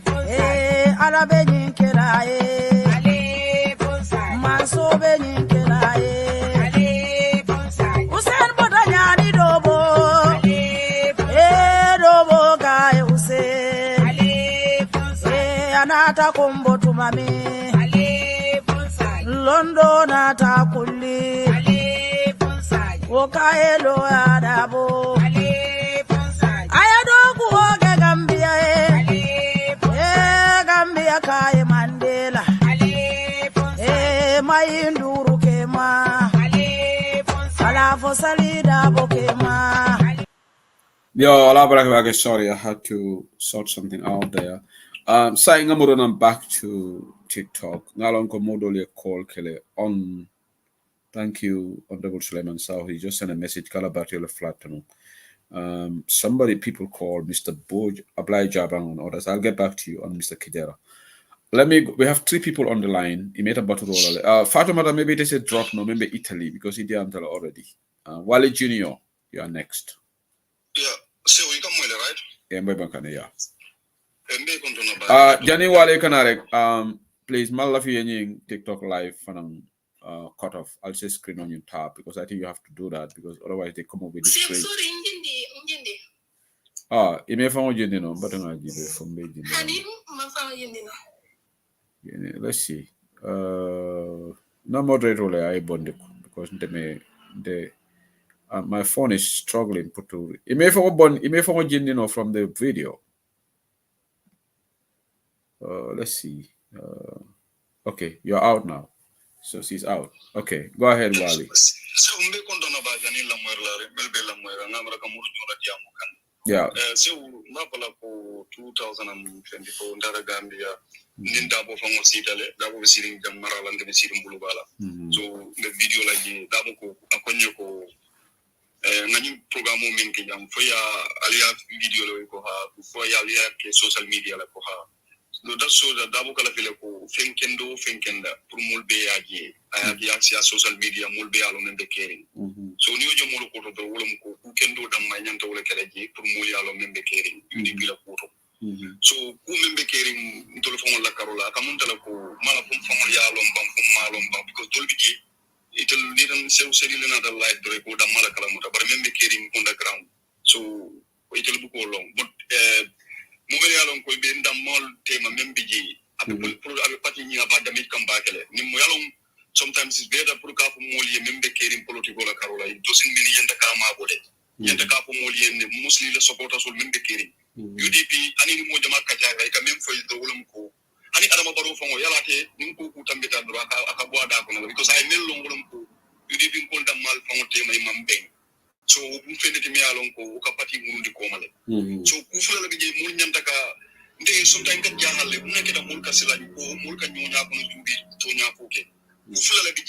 fonsaje. Alabe nyinkela Ale fonsaje. Manso be nyinkela Ale fonsaje. Usen bota nyani dobo. Ale fonsaje. Dobo gae usen. Ale fonsaje. Anata kombo tumami. Ale fonsaje. Londo nata kulli. Ale fonsaje. Okaelo adabo. Ale fonsaje. Ayado kuoge Gambia Ale fonsaje. Gambia kae Mandela. Ale fonsaje. Mayinduru kema. Ale fonsaje. Alafo salida bokema. Yo, sorry, I had to sort something out there. Saying I'm back to TikTok. Nalonko modole call kele on. Thank you, Honorable Suleiman Sao. He just sent a message. Kalabatio flat. People call Mr. Boj, Ablai Jabang and others. I'll get back to you on Mr. Kijera. We have 3 people on the line. He made a bottle roll. Fatima, maybe they said drop, no, maybe Italy, because he didn't tell already. Wale Junior, you are next. Yeah, so we come with it, right? Yeah, Jani Wale Kanarek, please, Malafi TikTok live and cut off. I'll say screen on your tab because I think you have to do that because otherwise they come up with the screen. Ime fango jindi no, but I give from Beijing. Let's see. No moderator I bond because my phone is struggling to. Ime fango jindi no from the video. Let's see. Okay, you're out now. So she's out. Okay, go ahead, Wally. Yeah. So mapala ko 2024 ndara Gambia ninda bo fango sitale da bo siring jam marala ngene siring bulubala. So the video like da ko akonye ko ngani programme min ke jam fo ya aliya video lo ko ha fo ya aliya ke social media la ko ha. No that so that da bo kala fele ko fenkenda pour mulbe yaji ayaki access social media mulbe alo membe caring. So ni ojo molo ko to wolum ko kendo dam ma nyanta wala kala ji pour muli alo membe caring indi bila ko to. So ku membe caring ntolo fon la karola kamuntala ko mala fon fon ya lo mbam fon malo mbam because dolbi ki itel nidan sew seri lena da light do ko dam mala kala muta bar membe caring underground. So itel bu ko long but mobile yalon ko be ndam mol tema membe ji abe pati ni aba damit kam bakele ni mo yalon sometimes it's better pour ka fu moli membe caring political la karola dosin mini yenda ka ma bode yenda ka fu moli ne musli le support sul membe caring UDP ani ni mo jama ka jaga ka mem fo do wolum ko ani adama baro fango yalate nim ko ku tambita do aka bo da ko because I mel long wolum ko UDP ko ndam mal fango tema mambe so bu fendete mi yalon ko ka pati murundi ko male so ku fula la be mo nyanta ka nde sometimes ka jahalle bu nekk da mul ka sila ko mul ka nyonya ko no jubi to nya foke ku fula la be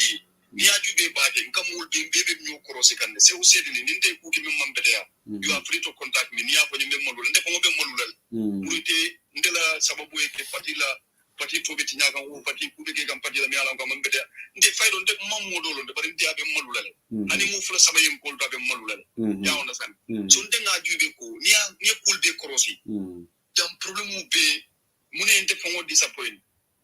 ni ya jube baake ngam mul be bebe nyo korose kan se o sedi ni nde ku ki mem mambe ya you are free to contact me ni ya ko ni mem malul nde ko be malulal murite ndela sababu e ke pati to be tinya kan o pati ku be kan pati la mi ala ko mambe ya nde faydo nde mammo dolo nde bari nde abe malulal ani mu fula sama yem ko to abe malulal ya on san so nde nga jube ko ni kul be korose jam problème be mune nde fango disappoint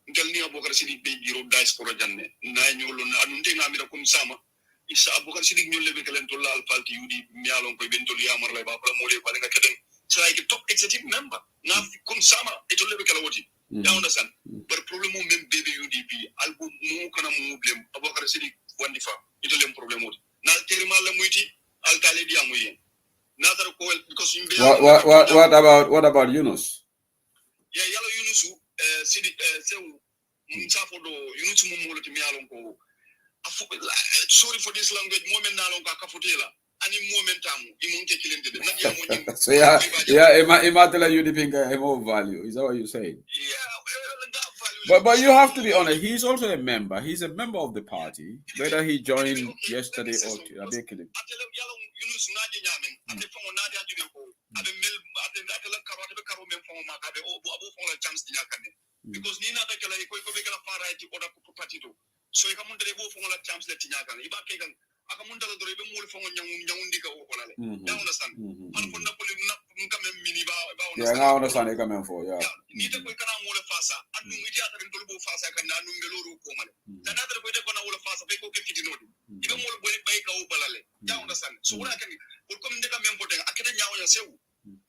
ngal ni abokar sidik be giro diaspora janne na nyolo na anu nde ngamira kum sama isa abokar sidik nyolle be kalen to la alfalti yudi mi alon ko ben to yamar lay ba ko mole ko nga keden so ay top executive member na kum sama e to lebe kala woti ya understand but problème même bebe UDP albu mu kana mu blem abokar sidik wandi fa ito lem problème woti na terima la muyti altale di amuyen na tar ko because what about Yunus? Yeah, yellow Yunusu sidi msafo do Yunusu mumulo timi alon ko sorry for this language moment na alon ka kafutela ani moment amu imunke kilende na dia mo so yeah ima tell you the thing more value is that what you saying? Yeah, but you have to be honest, he's also a member. He's a member of the party, whether he joined yesterday or today. Yunus naji nyamen ate fongo nadi ajude ko abe mel ate la karo ate karo mem fongo makabe o abu fongo la chance tinya kanne because ni na da kala ko be kala fara iti oda ko patito so e kamun dere bo fongo la chance le tinya kan iba ke kan aka mun dala dore be mul fongo nyangundi ka o ko lale ya understand man ko na ko na kam mini ba yeah na understand e kam fo yeah ni de ko kana mo le fasa anu midi ata ben tolbo fasa kan anu ngeloro ko male dana dere ko de ko na wala fasa be ko ke kitinodi ibe mul bo bay ka o balale ya understand so wala kan ko comme ndeka même bote akete nyaawo ya sewu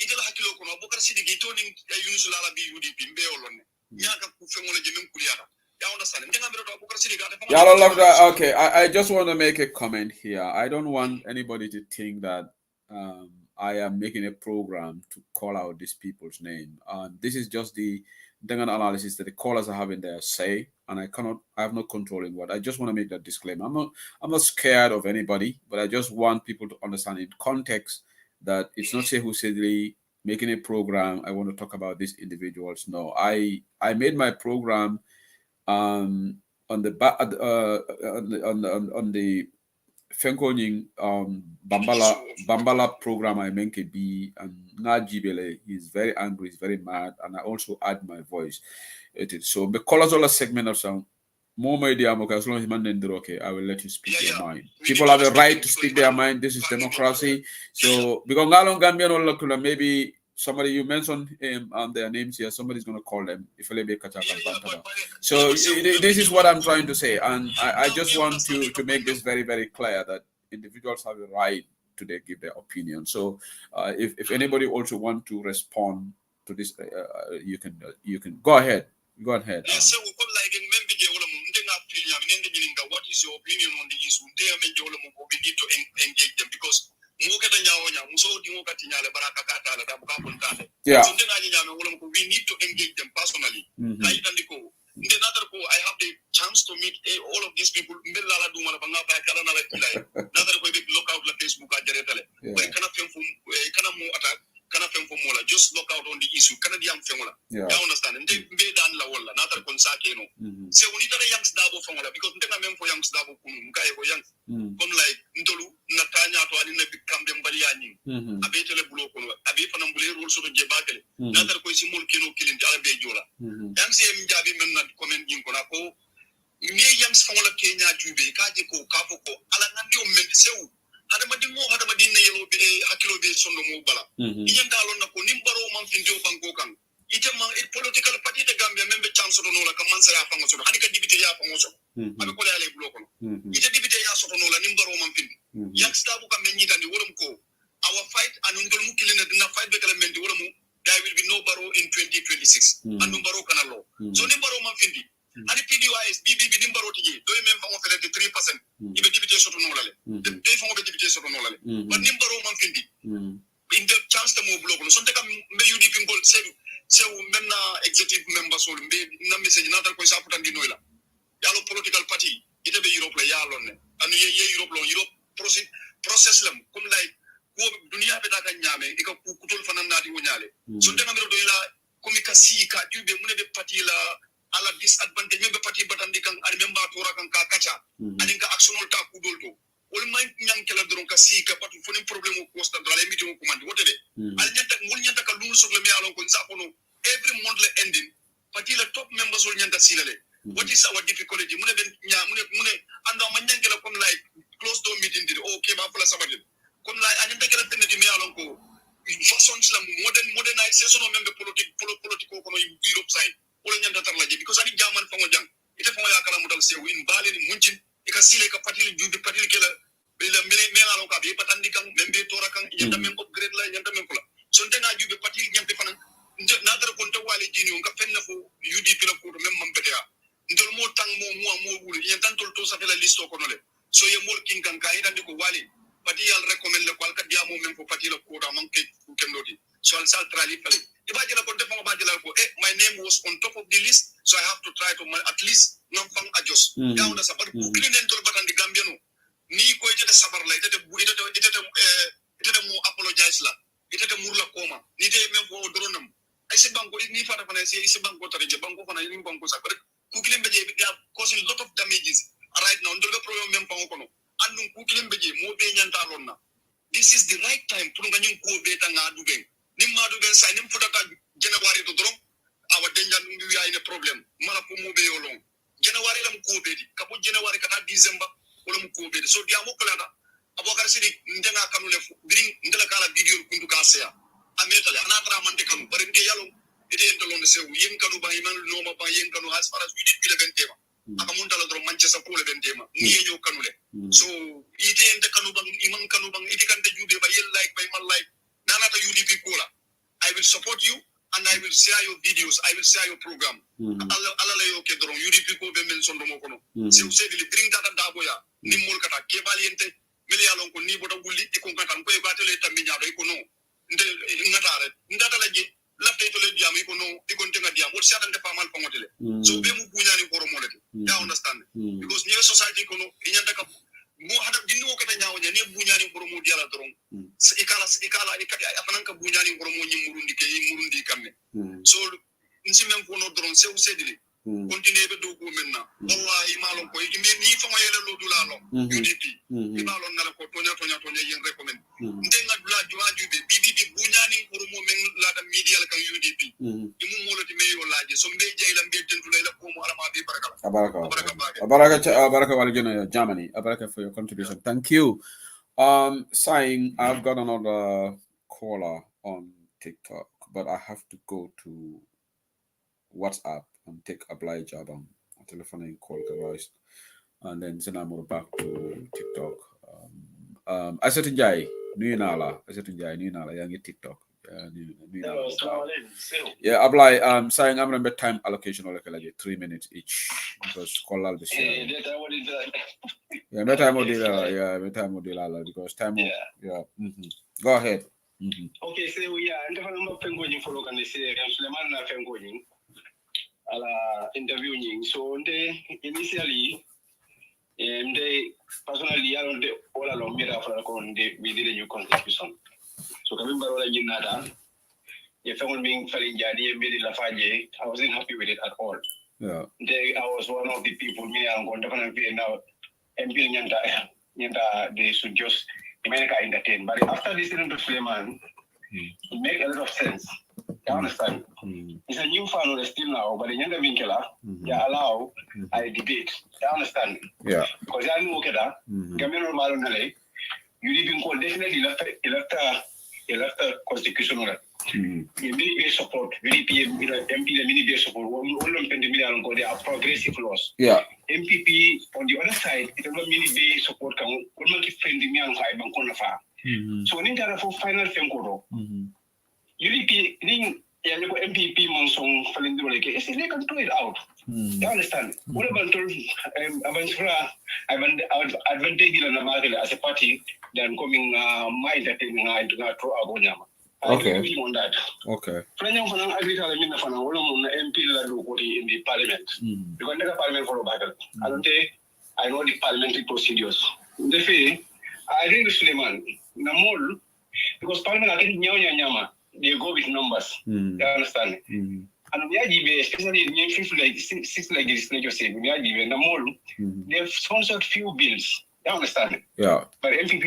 idela hakilo ko no bokar sidigi to ni Yunus lala bi UDP mbe olonne nyaka ku fengole je même kuliyata ya understand ndenga mbiro to bokar sidigi ata yeah, I love that. Okay, I just want to make a comment here. I don't want anybody to think that I am making a program to call out these people's name. This is just the analysis that the callers are having their say, and I have no control in what. I just want to make that disclaimer. I'm not scared of anybody, but I just want people to understand in context that it's not Shehu Sidri making a program. I want to talk about these individuals. No, I made my program on the Fenko Ning Bambala program I make be and Najibele is very angry, he's very mad, and I also add my voice. It is so the colors all a segment of some more media as long as man okay, I will let you speak your mind. People have a right to speak their mind. This is democracy. So because Ngalon Gambian or maybe somebody you mentioned their names here, somebody's gonna call them if so this is what I'm trying to say, and I just want to make this very, very clear that individuals have a right to give their opinion. So if anybody also want to respond to this, you can go ahead. Go ahead. Yes, so what is your opinion on the issue? We need to engage them because yeah. We need to engage them personally. I have the chance to meet all of these people. Just look out on the issue. Yeah. I understand. And they done la walla. Another consake no. So we need a young stable from walla because they are for young stable young. Come like Ntolu Natanya to Alina become them Baliani. Abetele Bulo, Abifanambule rules of the Jebakele. Another question more kilo killing Jalabe Jola. MCM Jabi men comment in Konako. Yams from Kenya Jube, Kajiko, Kapoko, Alanandio Mensew. Hadamadimo Hadamadine Hakilo de Sono Mobala. Yandalona Nimbaro Manfindio Bangokan. It's political party the Gambia member chance of Nola Kamansa Fangoso, Hanika Dibita Fangoso. I'm a Kola Bloco. It's a Dibita Sonola Nimbaro Manfin. Young Stabu Kamini and the Wolumko. Our fight and Undulmukilin did not fight the element the Wolumu. There will be no borough in 2026. And Numbaro Canalo. So Nimbaro Manfindi. And the PDYs, BB Nimbaro TG, do you remember 3%? If a deputy Sotonola, the day from a deputy Sotonola. But Nimbaro Manfindi. In the chance to move local. So take a UDP gold say mena executive members will be na message another ko sa putan dinoila yalo political party ite be Europe la yalo ne anu ye Europe process lam kum like ko dunia be ta nyame e ka kutol fanan nati wonyale so de ngam do ila komika si ka jube mun be party la ala disadvantage member party batandi kan ani member tora kan ka kacha ani ka actionol ta kudol to wol may ñang kala doron ka si ka patu foni problème ko sta do la meeting ko mandi wote de al ñanta ka lu so le mi alon ko sa kono every month le ending pati la top members wol ñanta silale what is our difficulty mune ben mune ando ma ñangela comme like close door meeting di okay ba fala sabade comme like ñanta kala tenati mi alon ko façon la modernization of member politico ko no Europe side wala ñanta tar la je because ani jaman fa ngo jang ite fa ya kala mudal se win bale ni muncin ika sile ka patili jubi patili kela bela mele ngalo ka be patandi kan membe tora kan yanda men upgrade la yanda men kula so ndenga jubi patili ñampe fanan nadar kon to wale jini on ka fenna fo UDP la ko mem mam betea ndol mo tang mo wul yantan tol to sa fela listo ko nole so ye mol king kan ka ida ko wale pati yal recommend le kwal ka diamo men fo patila ko da man ke kendoti so al sal trali fale ibaje la ko defo baje la ko my name was on top of the list so I have to try to at least non fang adjust ya onda sabar ku klinen tol batandi gambiano ni ko ite sabar la ite mo apologize la ite murla koma ni te men ko dronam ay se banko ni fata fana se ise banko tare je banko fana ni banko sabar ku klin beje they are causing lot of damages right now ndol problem men pango kono andum ku klin beje mo be nyanta lonna this is the right time pour nga ñun ko be tanga duben nim ma duben sa nim futata January to drom awa denjan ngi yaay ne problem mala ko mo be yolong January lam ko be di kabo January kata December wala mu ko be so dia mo kala abokar sidi ndenga kanu le biring ndela kala video kundu ka sea ametale anatra man de kanu bare nge yalo ite entolo ne se yen kanu ba iman no ma ba yen kanu as far as we did le bentema aka mun tala dro Manchester ko le bentema ni yo kanu le so ite ente kanu bang iman kanu bang ite kan de jude ba yel like ba iman like nanata UDP kola I will support you and I will share your videos. I will share your program. Allah yo ke dron UDP ko be men sondo mo kono. Se u se dili bring data dabo ya. Ni mol kata ke baliente meli alon ko ni bodo gulli e ko kata ko e batele tammi nyaado e ko no. Nde ngatare ndata la ji lafte to le diam e ko no e ko tenga diam o sata nde pamal pangotele. So be mu buñani ko romolete. Ya understand? Because new society ko no e nyanda ka mo hada jinno ko ta nyaawo ne buñani ko romo diala dron. Ikala ikati afanan ka buñani ko romo nyi murundi ke murundi kamne. So nsi men ko no dron se u sedili continue be do ko menna wallahi malon ko yimi ni fama yele lo dulalo UDP malon na ko tonya yen recommend nde ngadula juaju be BBB bunyani pour mo men la da media kan UDP imu moloti meyo laaje so mbe jeyla mbe tentula la ko mo alama bi abaraka walijana Germany. Abaraka for your contribution. Thank you. Saying I've got another caller on TikTok, but I have to go to WhatsApp and take Ablai Jabang, a telephone call voice, and then send I'm back to TikTok. I said Jai, Nala, young TikTok. Yeah, Ablai, saying I'm remember time allocation or like 3 minutes each because call all this. Yeah, my time will deal, because time. Yeah. Go ahead. Okay, so I'm definitely going follow can say Suleiman na going ala interviewing. So initially, they personally I don't all along me after we did a new constitution. So coming back in Nada, if I'm being falling jadi and la faje, I wasn't happy with it at all. Yeah. I was one of the people me I'm going to now and being they should just America entertain. But after listening to Suleiman, it makes a lot of sense. You understand? It's a new family still now, but in younger Vinkela, they allow a debate. You understand? Yeah. Because I know that Gamino Malonale, you didn't call definitely elect constitutional. You mini support, MP, the mini support, all of them they are progressive laws. Yeah. MPP on the other side, it's a mini support can only keep friendly me and Bankonafa. So when you for final Femkoro, UDP MPP Monsong Falindroleke, they can do it out. You understand? What about advantage in the market as a party than coming my entertaining into that pro Agonyama. Okay. On that. Okay. MP in the parliament. Because the parliament for battle. I know the parliamentary procedures. The I agree with Suleiman. Namol, because parliament they go with numbers. You understand? And we are especially in six legislatures, we are given they've sponsored few bills. You understand? Yeah. But MPP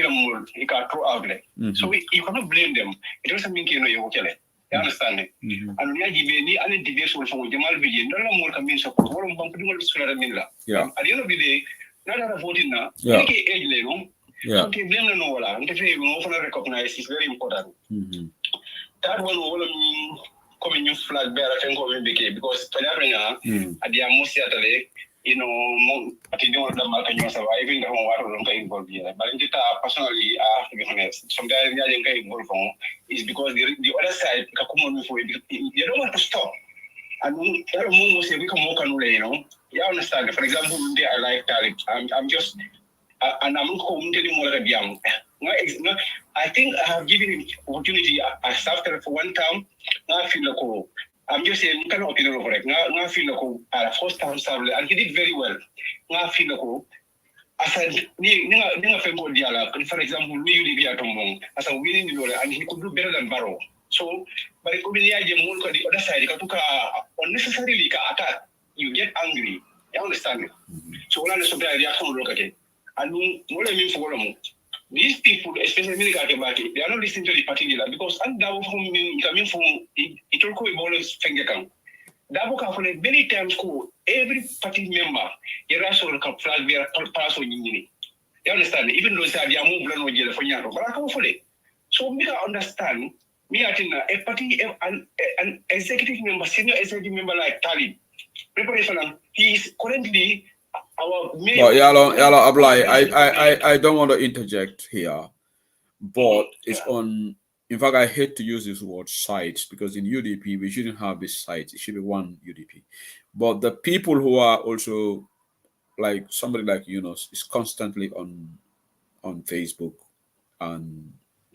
you can throw out there. So you cannot blame them. It doesn't mean you're okay. You understand? And we are given any debates from Jamal Bidin, no more can be support. At the end of the day, not voting now. Yeah. Yeah. So blame no one. And we often recognize is very important. That one will mean coming new flag bearer because at the most you know, I think one of them can surviving the home water involved here. But personally, I have to be honest. Sometimes I think involved is because the other side, they don't want to stop. And we can walk on, you know. You understand? For example, I like Talib. I'm just, and I'm home telling more than young. I think I have given him opportunity. I started for one term. Now I feel like I'm just saying, kind of opinion over it. Now I feel like first time and he did very well. Now I feel like I said, for example, as a winning and he could do better than Barrow. So, but it could be the other side. Unnecessarily attack. You get angry. You understand? So, all the reaction look at it. And what I mean for these people, especially they are not listening to the party leader because coming from it will go always finger count. Many times every party member you flag their person you understand? Even though they are moving on for Yaro, but I come for it. So we can understand me at a party an executive member, senior executive member like Talib. Preparation he is currently our main. But Yalo Ablai, I don't want to interject here, but it's on. In fact, I hate to use this word sites because in UDP we shouldn't have this sites. It should be one UDP. But the people who are also like somebody like Yunus is constantly on Facebook and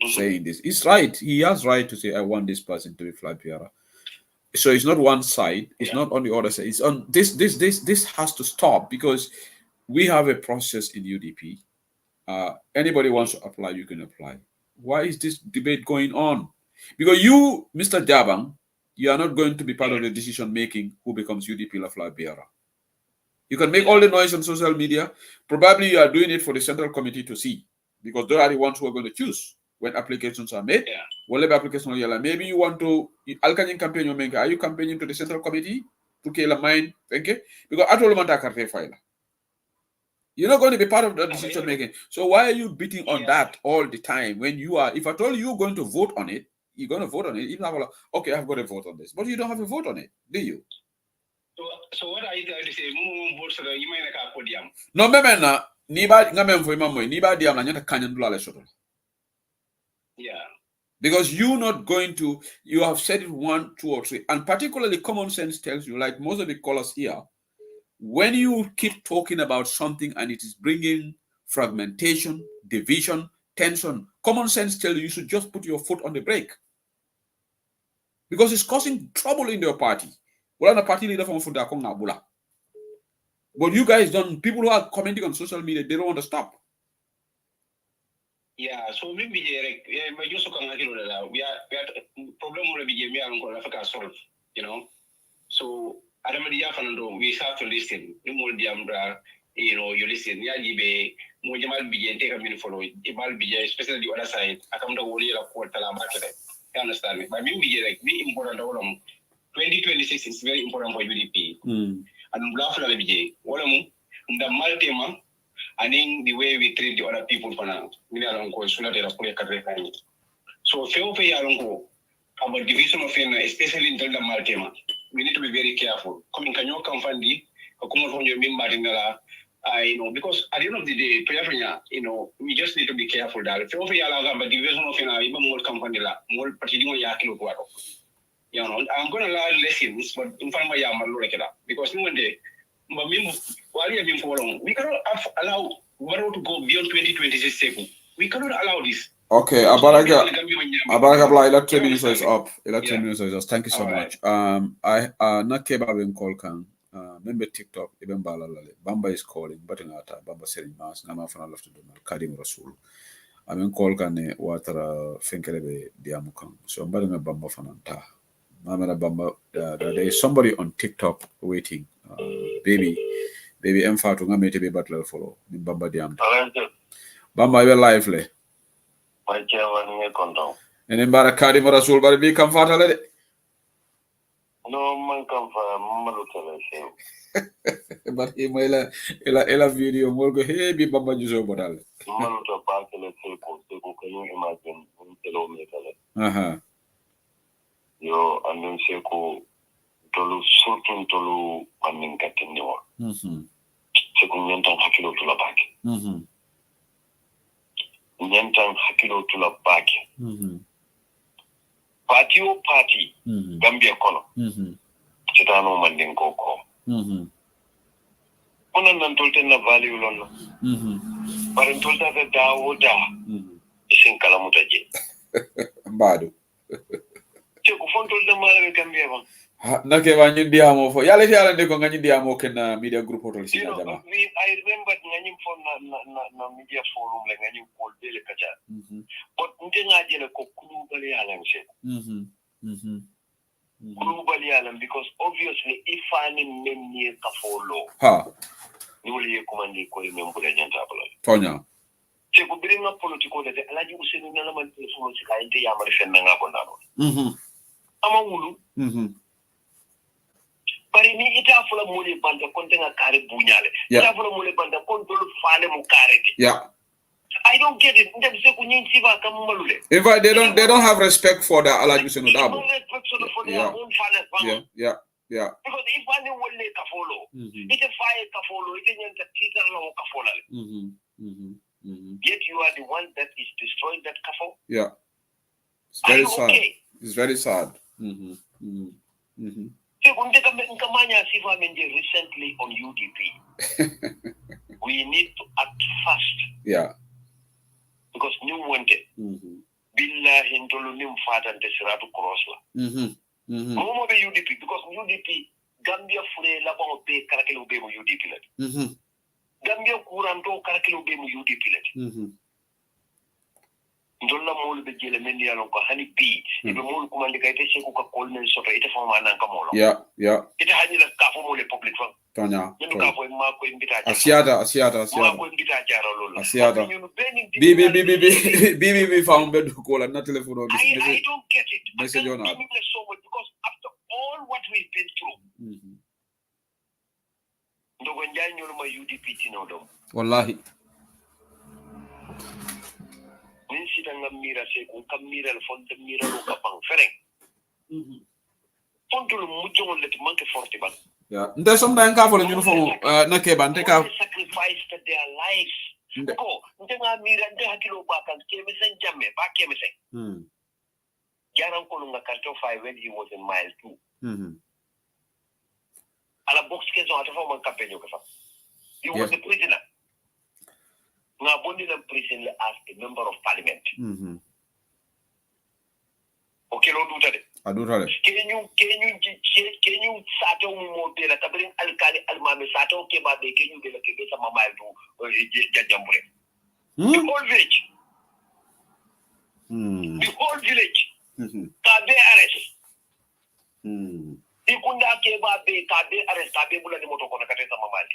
saying this. It's right. He has right to say I want this person to be flag bearer. So it's not one side. It's not on the other side. It's on this has to stop because we have a process in UDP. Anybody wants to apply, you can apply. Why is this debate going on? Because you, Mr. Jabang, you are not going to be part of the decision making who becomes UDP la flag bearer. You can make all the noise on social media. Probably you are doing it for the central committee to see, because they are the ones who are going to choose when applications are made. Whatever application you are, maybe you want to campaign. Are you campaigning to the central committee to kill a mind? Okay, because I told you you're not going to be part of the decision making. So why are you beating on that all the time when you are? If I told you you're going to vote on it, you're going to vote on it. Even like, okay, I've got to vote on this, but you don't have a vote on it, do you? So what are you trying to say? Vote so you might not podium. No, memena niba ngamen for mamo niba diam na nyata kanyan dula le. Yeah. Because you're not going to. You have said it 1, 2, or 3, and particularly common sense tells you, like most of the callers here, when you keep talking about something and it is bringing fragmentation, division, tension, common sense tells you should just put your foot on the brake, because it's causing trouble in your party. Well, the party leader from Fundakong Nabula. But you guys don't. People who are commenting on social media, they don't want to stop. Yeah, so maybe my use of we are problem will be me and Africa solve, you know. So we have to listen. You listen. Yeah, you might be and take a minute follow. It might be especially the other side. I come to only a quarter market. You understand me? But maybe be important. 2026 is very important for UDP. And bluff la BJ. What the Maltema. And in the way we treat the other people for now, so about division of especially in the Maltema, we need to be very careful. Coming can you come from the because at the end of the day, we just need to be careful that but division of even more company more particularly I'm gonna learn lessons, but in front of my because one day. But we cannot allow Waro to go beyond 2026. We cannot allow this. Okay, Abaraga, 11 minutes is up. 11 minutes is up. Thank you so much. I not keba ben call can member TikTok even balalale. Bamba is calling, but in ata Bamba selling mass. Nama fana love to do Kadim Rasul. I mean call can water finkelebe diamukan. So I'm betting a Bamba fananta. Mamma Bamba. There is somebody on TikTok waiting. Baby Mfatu ngamete be battle follow ni Bamba diam. Bamba be live le. My chairman nge kondo. Ene barakadi mo rasul bari bi kam fatale de. No man kam fa malu tele show. Bari mo ela video mo go he bi Bamba juso bodal. Malu to parkele ko can you imagine telo me tele. Aha. Yo amin seko tolu surtout tolu amin katini wa. Seko nyantan hakilo tula baki. Nyantan hakilo tula baki. Party o party Gambia kono. Chitano mandin koko. Kuna nantolte na value lonna. Parentolta da dawoda. Isin kala mutaje. Mbadu. Seko fontolta mala Gambia ba. Nake wanyi diamo fo yale yala ndeko ngani diamo kena media group hotel sina jama. I remember ngani for na media forum le ngani call dele kacha. But nte ngaje le ko kulubali yala nse. Kulubali yala because obviously if ani menni ka follow. Ha. Ni wali komandi ko membu le nyanta bala. Tonya. Se ko biringa politiko de alaji usenu na man telephone sika inte ya mari fenna ngabo ndano. Ama wulu. Pari ni ita fula mole banda kontenga kare bunyale. Ita fula mole banda kontolu fale mu kare. Yeah. I don't get it. In fact, they don't have respect for the Alaji Seno Dabo. For their own fathers. Yeah. Because if I will let ka follow, it's a fire ka follow, it's a teacher no ka follow. Yet you are the one that is destroying that ka follow. Yeah. It's very sad. Okay? It's very sad. Recently on UDP. We need to act fast. Yeah. Because new wanted. Billahi intolu nim fatan desiratu cross la. Momo be UDP because UDP Gambia fure la ba be karakelo be mo UDP la. Gambia kuranto karakelo be mo UDP la. ndolla mol be jele men yalon ko hani bi e be mol ko mande kayte se ko ka kol men soto ite fo ma nan ka molo ite hani la ka fo mol public fa tonya ñu ka fo ma ko invita asiata ma ko invita jaro lolu asiata bi found bed call na telephone I don't get it message on so much because after all what we've been through ndogo njay ñu ma UDP tino dom wallahi min sita ngam mira se ko kam mira le fonde mira lo ka bang fereng fontul mujjol le manke forti ban nde som da ka fo le ñu fo na ke ban te ka sacrifice their lives ko nde nga mira nde hakilo ba kan ke mi sen jamme ba ke mi sen jaran ko nga karto 5 when he was in mile 2 ala box ke zo ata fo man campagne ko fa he was a prisoner nga bondi na prison as a member of parliament okay lo duta de adura de kenyu sato mo de la tabrin alkali almame sato ke ba be kenyu de la ke sama mal do jajambure the whole village ka be arrest ikunda ke ba be ka be arrest ka be bula ni moto ko na kate sama mal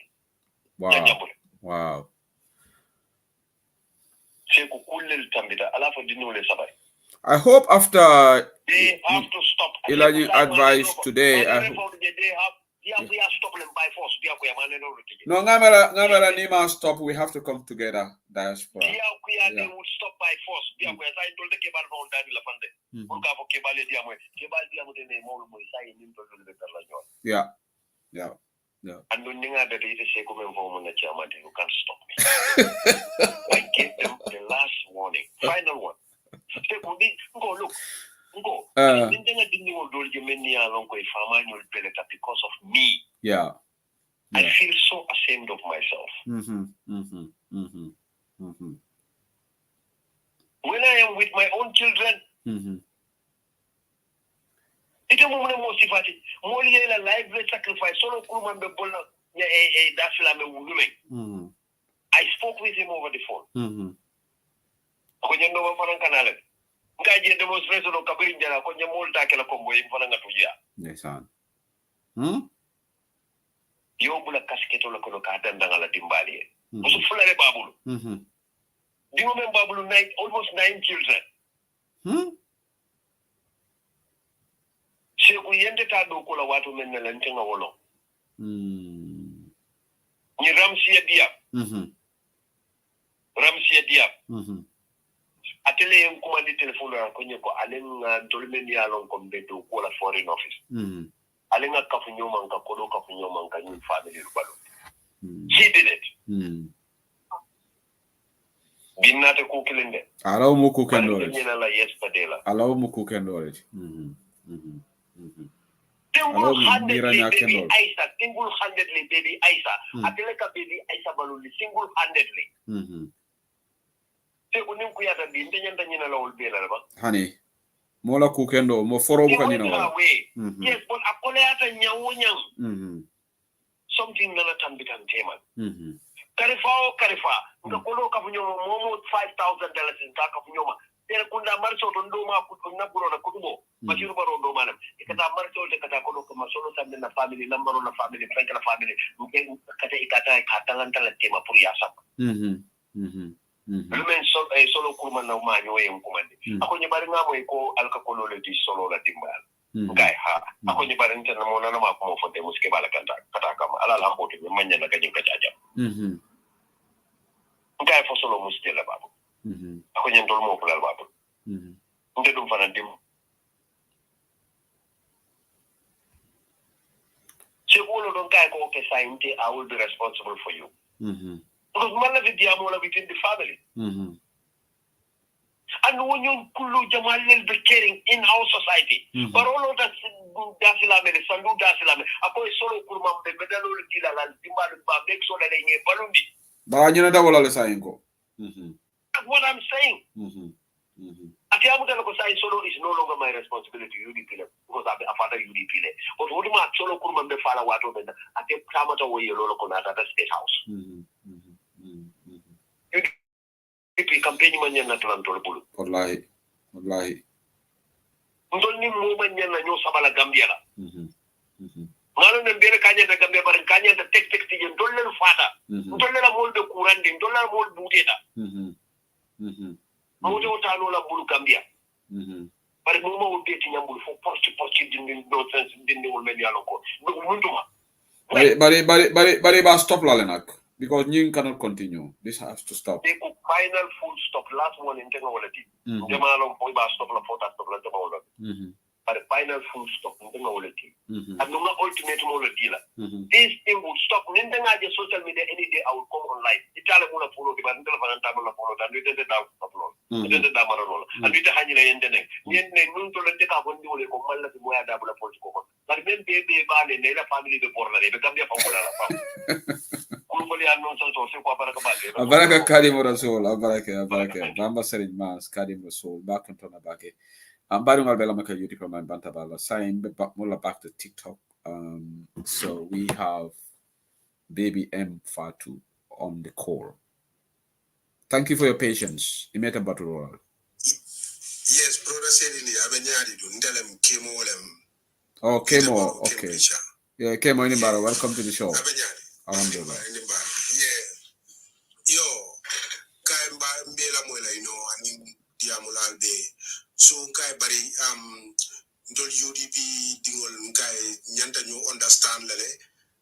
jajambure wow I hope after they have to stop. Elijah advice today. We have stop them by force. No, ngamera nima stop. We have to come together, diaspora. They would stop by force. Yeah. And when you can't stop me. I gave them the last warning, final one. Go look. Go. Because of me. Yeah. I feel so ashamed of myself. When I am with my own children, ite mo mune mo sifati mo liye la live sacrifice solo kuruma be bolna dafila me wulume I spoke with him over the phone ko nyendo mo fanan kanale nga je demonstration o kabiri njala ko nyamol ta kala kombo yi fana nga tuja ndeysaan yo bula kasketo la ko ka dandanga la dimbali musu fulare babulu dimo men babulu almost 9 children Sheku yende ta do ko la watu men la ntenga wolo ni ramsiya dia atele en kuma di telephone ko nyeko alen dolmen ya lon ko be do ko la foreign office alen ka fu nyoma ka ko do ka fu nyoma ka ni family rubalo he did it binnate ko kelende alaw mo ko kendo ni la yesterday la alaw mo ko kendo single-handedly baby Aisa ateleka baby Aisa baluli single-handedly Seko nim ku yata bi ndenya nyina lawol be la ba hani mola ku kendo mo forobu ka nyina wala yes but akole ata nyawo nyam something nana tambitan tema karifa nga kolo ka funyo momo $5,000 ka funyo tere kunda marso to ndoma ku na buro na kutubo mashiru baro ndo manam ikata marso te kata ko ko masolo tambe na family number na family frank na family ngen kata ikata katangan tala tema pour yasa lumen solo kurma na manyo e kumande ako nyibari ngamo ko alka kolole di solo la dimbal ngai ha ako nyibari ntana mo na ma ko mo fonde muske bala kanta kata kama ala la mbote manya na ganyo kajaja ngai fo solo muske la babu ako nyandol mo fulal babu nde dum fana dim Chegolo don't kai ko ke sainte I will be responsible for you because man la vidia mo la within the family and when you kullu jamal lel be caring in our society but all of that dasila me sandu dasila me ako solo kurma be bedalo dila la dimbalu ba bek so la nge balundi ba ñu na dawala le sayengo that's what I'm saying Atiamu tell ko say solo is no longer my responsibility UDP because I'm a father UDP but what ma solo kurma be fala wato be ate kamata wo yelo ko na ta state house puis campagne man ñen na tolantol bulu wallahi ndol ni mo man ñen na ñoo sabala Gambia la malo ne bere kanya da Gambia bar kanya da tek ti yen dol len fata dol la mol de courant din dol la mol budeta mo de wotano la bulu Gambia bare mo mo wonde ti nyambul fo porci din do sense din wol men yalo ko mo nduma bare ba stop la lenak because you cannot continue. This has to stop. They could final full stop. Last one in technology. Jamalong boy ba stop la photo stop la technology. But the final full stop in technology. And no ultimate technology la. This thing will stop. Nenda ngaje social media any day I will come online. Itala muna follow di ba ndela fananta muna follow dan ndende da upload. Ndende da marano. And ndete hanyi la yende nek. Nyenne nunto le teka bondi wole ko malla ti moya da bula police ko. But men be ba ne la family be borna le be Gambia fa wala la fa. Abaraka Kadim Rasul, Abaraka, Bamba Serin Mas, Kadim Rasul, back on Tonabake. Baru Albela Maka Yudi from my Bantabala, sign back to TikTok. So we have Baby M Fatu on the call. Thank you for your patience. Imeta Baturol. Yes, brother said in the Avenyadi to Ndelem Kemo. Oh, Kemo, okay. Yeah, Kemo Inimbara, welcome to the show. Alhamdulillah. Yeah. Yo, kai mbela mwela ani diamulal be. So kai bari ndol UDP dingol kai nyanta ñu understand lale.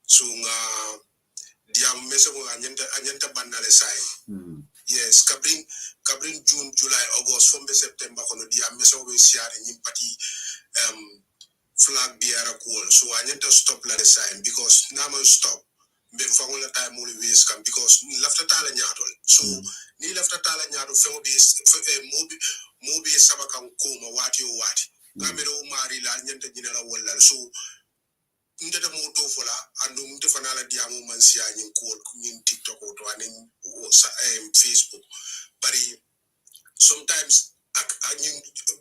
So nga diam meso nga nyanta banale sai. Yes, kabrin June, July, August, from September kono diam meso we siare nyimpati flag biara cool. So anyanta stop lale sai because naman stop. Be fangola time only waste come because lafta tala nyatol so ni lafta tala nyato fengo be mobi sabaka koma wati ngamero mari la nyanta jinera wala so ndeta moto fola andu mte fanala diamo mansia nyin ko nyin TikTok to anin Facebook bari sometimes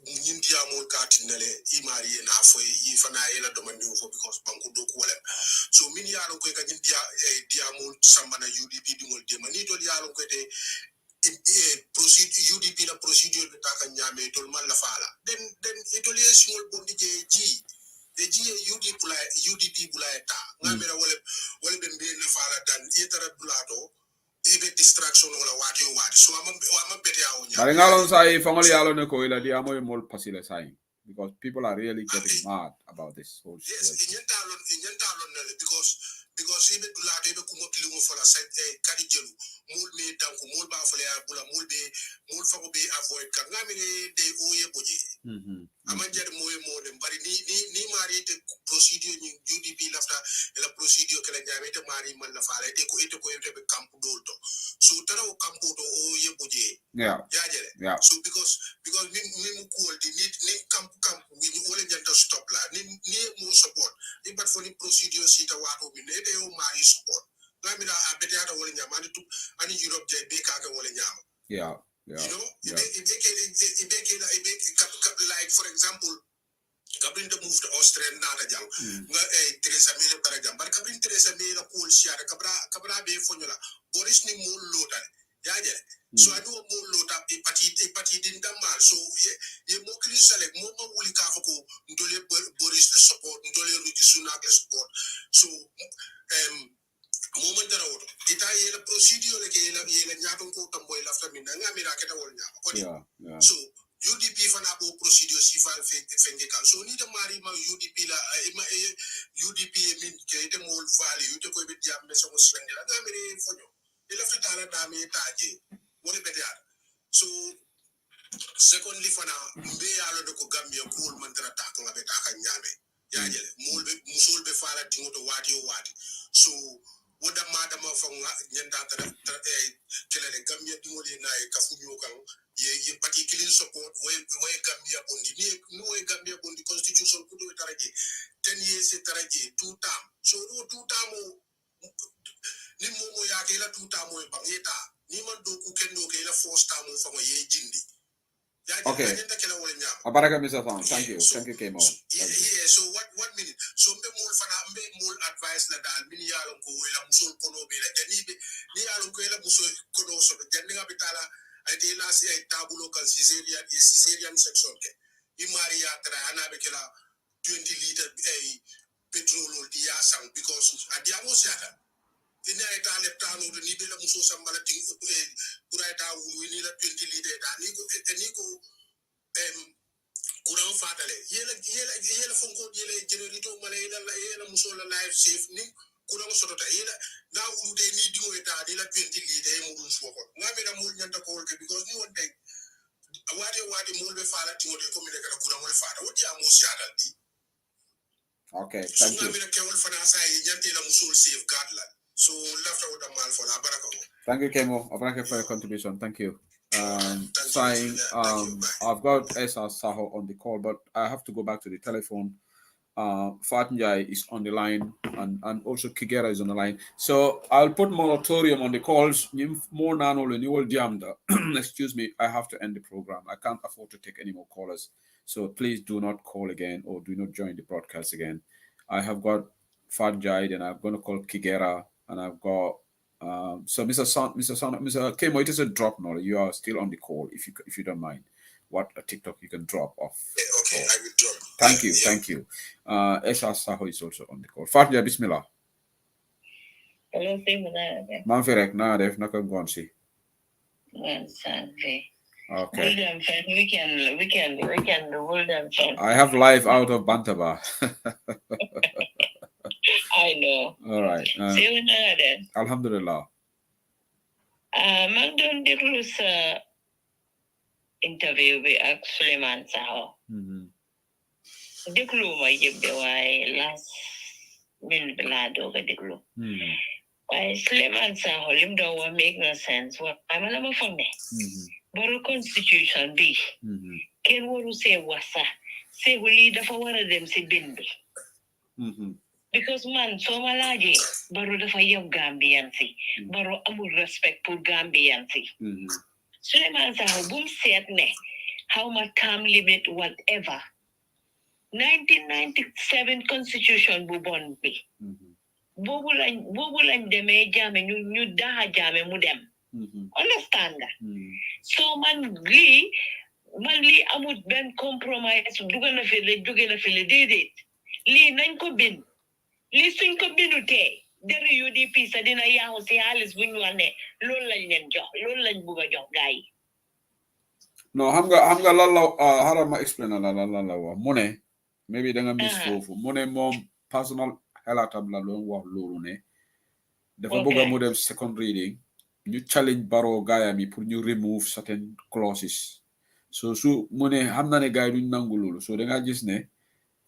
nyin diamo katinele imari na fo ifana ela domandi fo because banku do ko so min yalo ko ka nyin diamo sambana UDP dingol de mani to yalo ko te procedure UDP la procedure de ta kan nyame to man la fala den itoli small bondi ji UDP bula eta ngamera wala ben be na fala dan itara bulato ebe distraction wala wati so am bete ya onya bari ngalon sai family yalo ne ko ila di amoy mol pasile sai because people are really getting mad about this whole situation. Yes, inyentalon because ebe bulato ebe kumotili mo fola set kadi jelu mul me danko mul ba fola ya bula mul fa ko be avoid kan ngamene de oye boje amanjere moye modem bari ni mari te procedure ni UDP lafta la procedure kala jamete mari man la fala te ko ete be camp dolto so tara o camp do oye boje yeah so because ni mu cool di ni camp we wole janta stop la ni mo support ni but for ni procedure sita wato mi ne de o mari support ngamira abete ata wole nyama ani Europe je be ka wole nyama you know like for example Kabrin to move to Austria nada jang nga Teresa May para jang bar Kabrin Teresa May la cool siara kabra be fonyola Boris ni mo lota yaje so adu mo lota e pati din damal so ye mo kli select mo wuli ka fako ndole Boris le support ndole Ruti Sunak le support so moment dara woto ita yela procedure ke yela nyaton ko tamboy la famina ngamira keta wol nyama ko so UDP fana bo procedure si fa fenge kan so ni de mari ma UDP la UDP min ke de mol vali yute ko be diam me so sende la ngamire fonyo ila fitala da me taje woni be dia so secondly fana mbe yalo de ko Gambia ko man dara ta ko be ta kan nyame yaajele mol be musul be fala tingoto wati so woda madama fonga nyanda tara kelele Gambia dingoli na e kafunyo kan ye particular support we Gambia bondi ni we Gambia bondi constitution kudo taraje 10 years taraje 2 term so 2 term ni momo ya ke la 2 term e bangeta ni man do ku kendo ke la 4 term fonga ye jindi okay abaraka Mr. Fan thank you Kemo yeah so one minute so mbe mol advice la dal min yalon ko la musul kono be la janibe ni yalon ko la musul kono so jandi nga bitala ate la si ay tabulo kan Caesarean section ke Maria tra ana be kala 20 liter petrol di yasang because adiamo siata ina eta leptano ni be la muso sambala ting pura eta ni la 20 liter da ni ko kurang fatale yela fonko yela generator mala yela muso la life safe ni kurang sotota yela na ulude ni dingo eta di la 20 liter mo dun suko ngabe na mul nyanta ko ke because ni won tay wadi mul be fala tingo de ko mi de kurang wal fata wodi amo siata di. Okay, thank you. Thank you, Kemo. Thank you for your contribution. Thank you. Saying, I've got Esa Saho on the call, but I have to go back to the telephone. Fatnjai is on the line, and also Kigera is on the line. So I'll put moratorium on the calls. More nano renewal jamda. Excuse me, I have to end the program. I can't afford to take any more callers. So please do not call again or do not join the broadcast again. I have got Fatnjai, and I'm going to call Kigera, and I've got so Mr. Kemo, it is a drop now. You are still on the call if you don't mind. What a TikTok you can drop off. Okay, I will drop. Thank you, thank you. Esa Saho is also on the call. Fatja, bismillah. Hello, Manferek, na def naka gonsi. Okay. We can hold them. I have live out of Bantaba. I know. All right. Alhamdulillah. Man don't do interview with Suleiman Saho. Diklu ma yebbe way last min blado ga diklu. Why Suleiman Saho lim do wa make no sense. Wa amala ma fonne. Baro constitution bi. Ken waru se wasa. Se wuli dafa wara dem si bindi. Because man so malaji baro dafa yob Gambian si. Baro amul respect pour Gambian si. Suleiman Saho boom set ne how much term limit whatever. 1997 constitution bu bon bi. Bobu lañ demee jaame ñu daha jaame mu dem. Understand that? So man li amut ben compromise dugal na fi le jóge na fi le déedéet lii nañ ko bin lii suñ ko binu tee deri UDP sa dina yaaxu si xaalis bu ñu wax ne loolu lañ leen jox loolu lañ bugg a jox gaa yi. No, xam nga lan la xaaral ma explain la wax mu ne maybe da nga miss foofu mu ne moom personal xalaatam la doon wax loolu ne dafa bëgg mu dem second reading ñu challenge Barrow gaayam yi pour ñu remove certain clauses so su mu ne xam na ne gaay duñ nangu loolu so da nga gis ne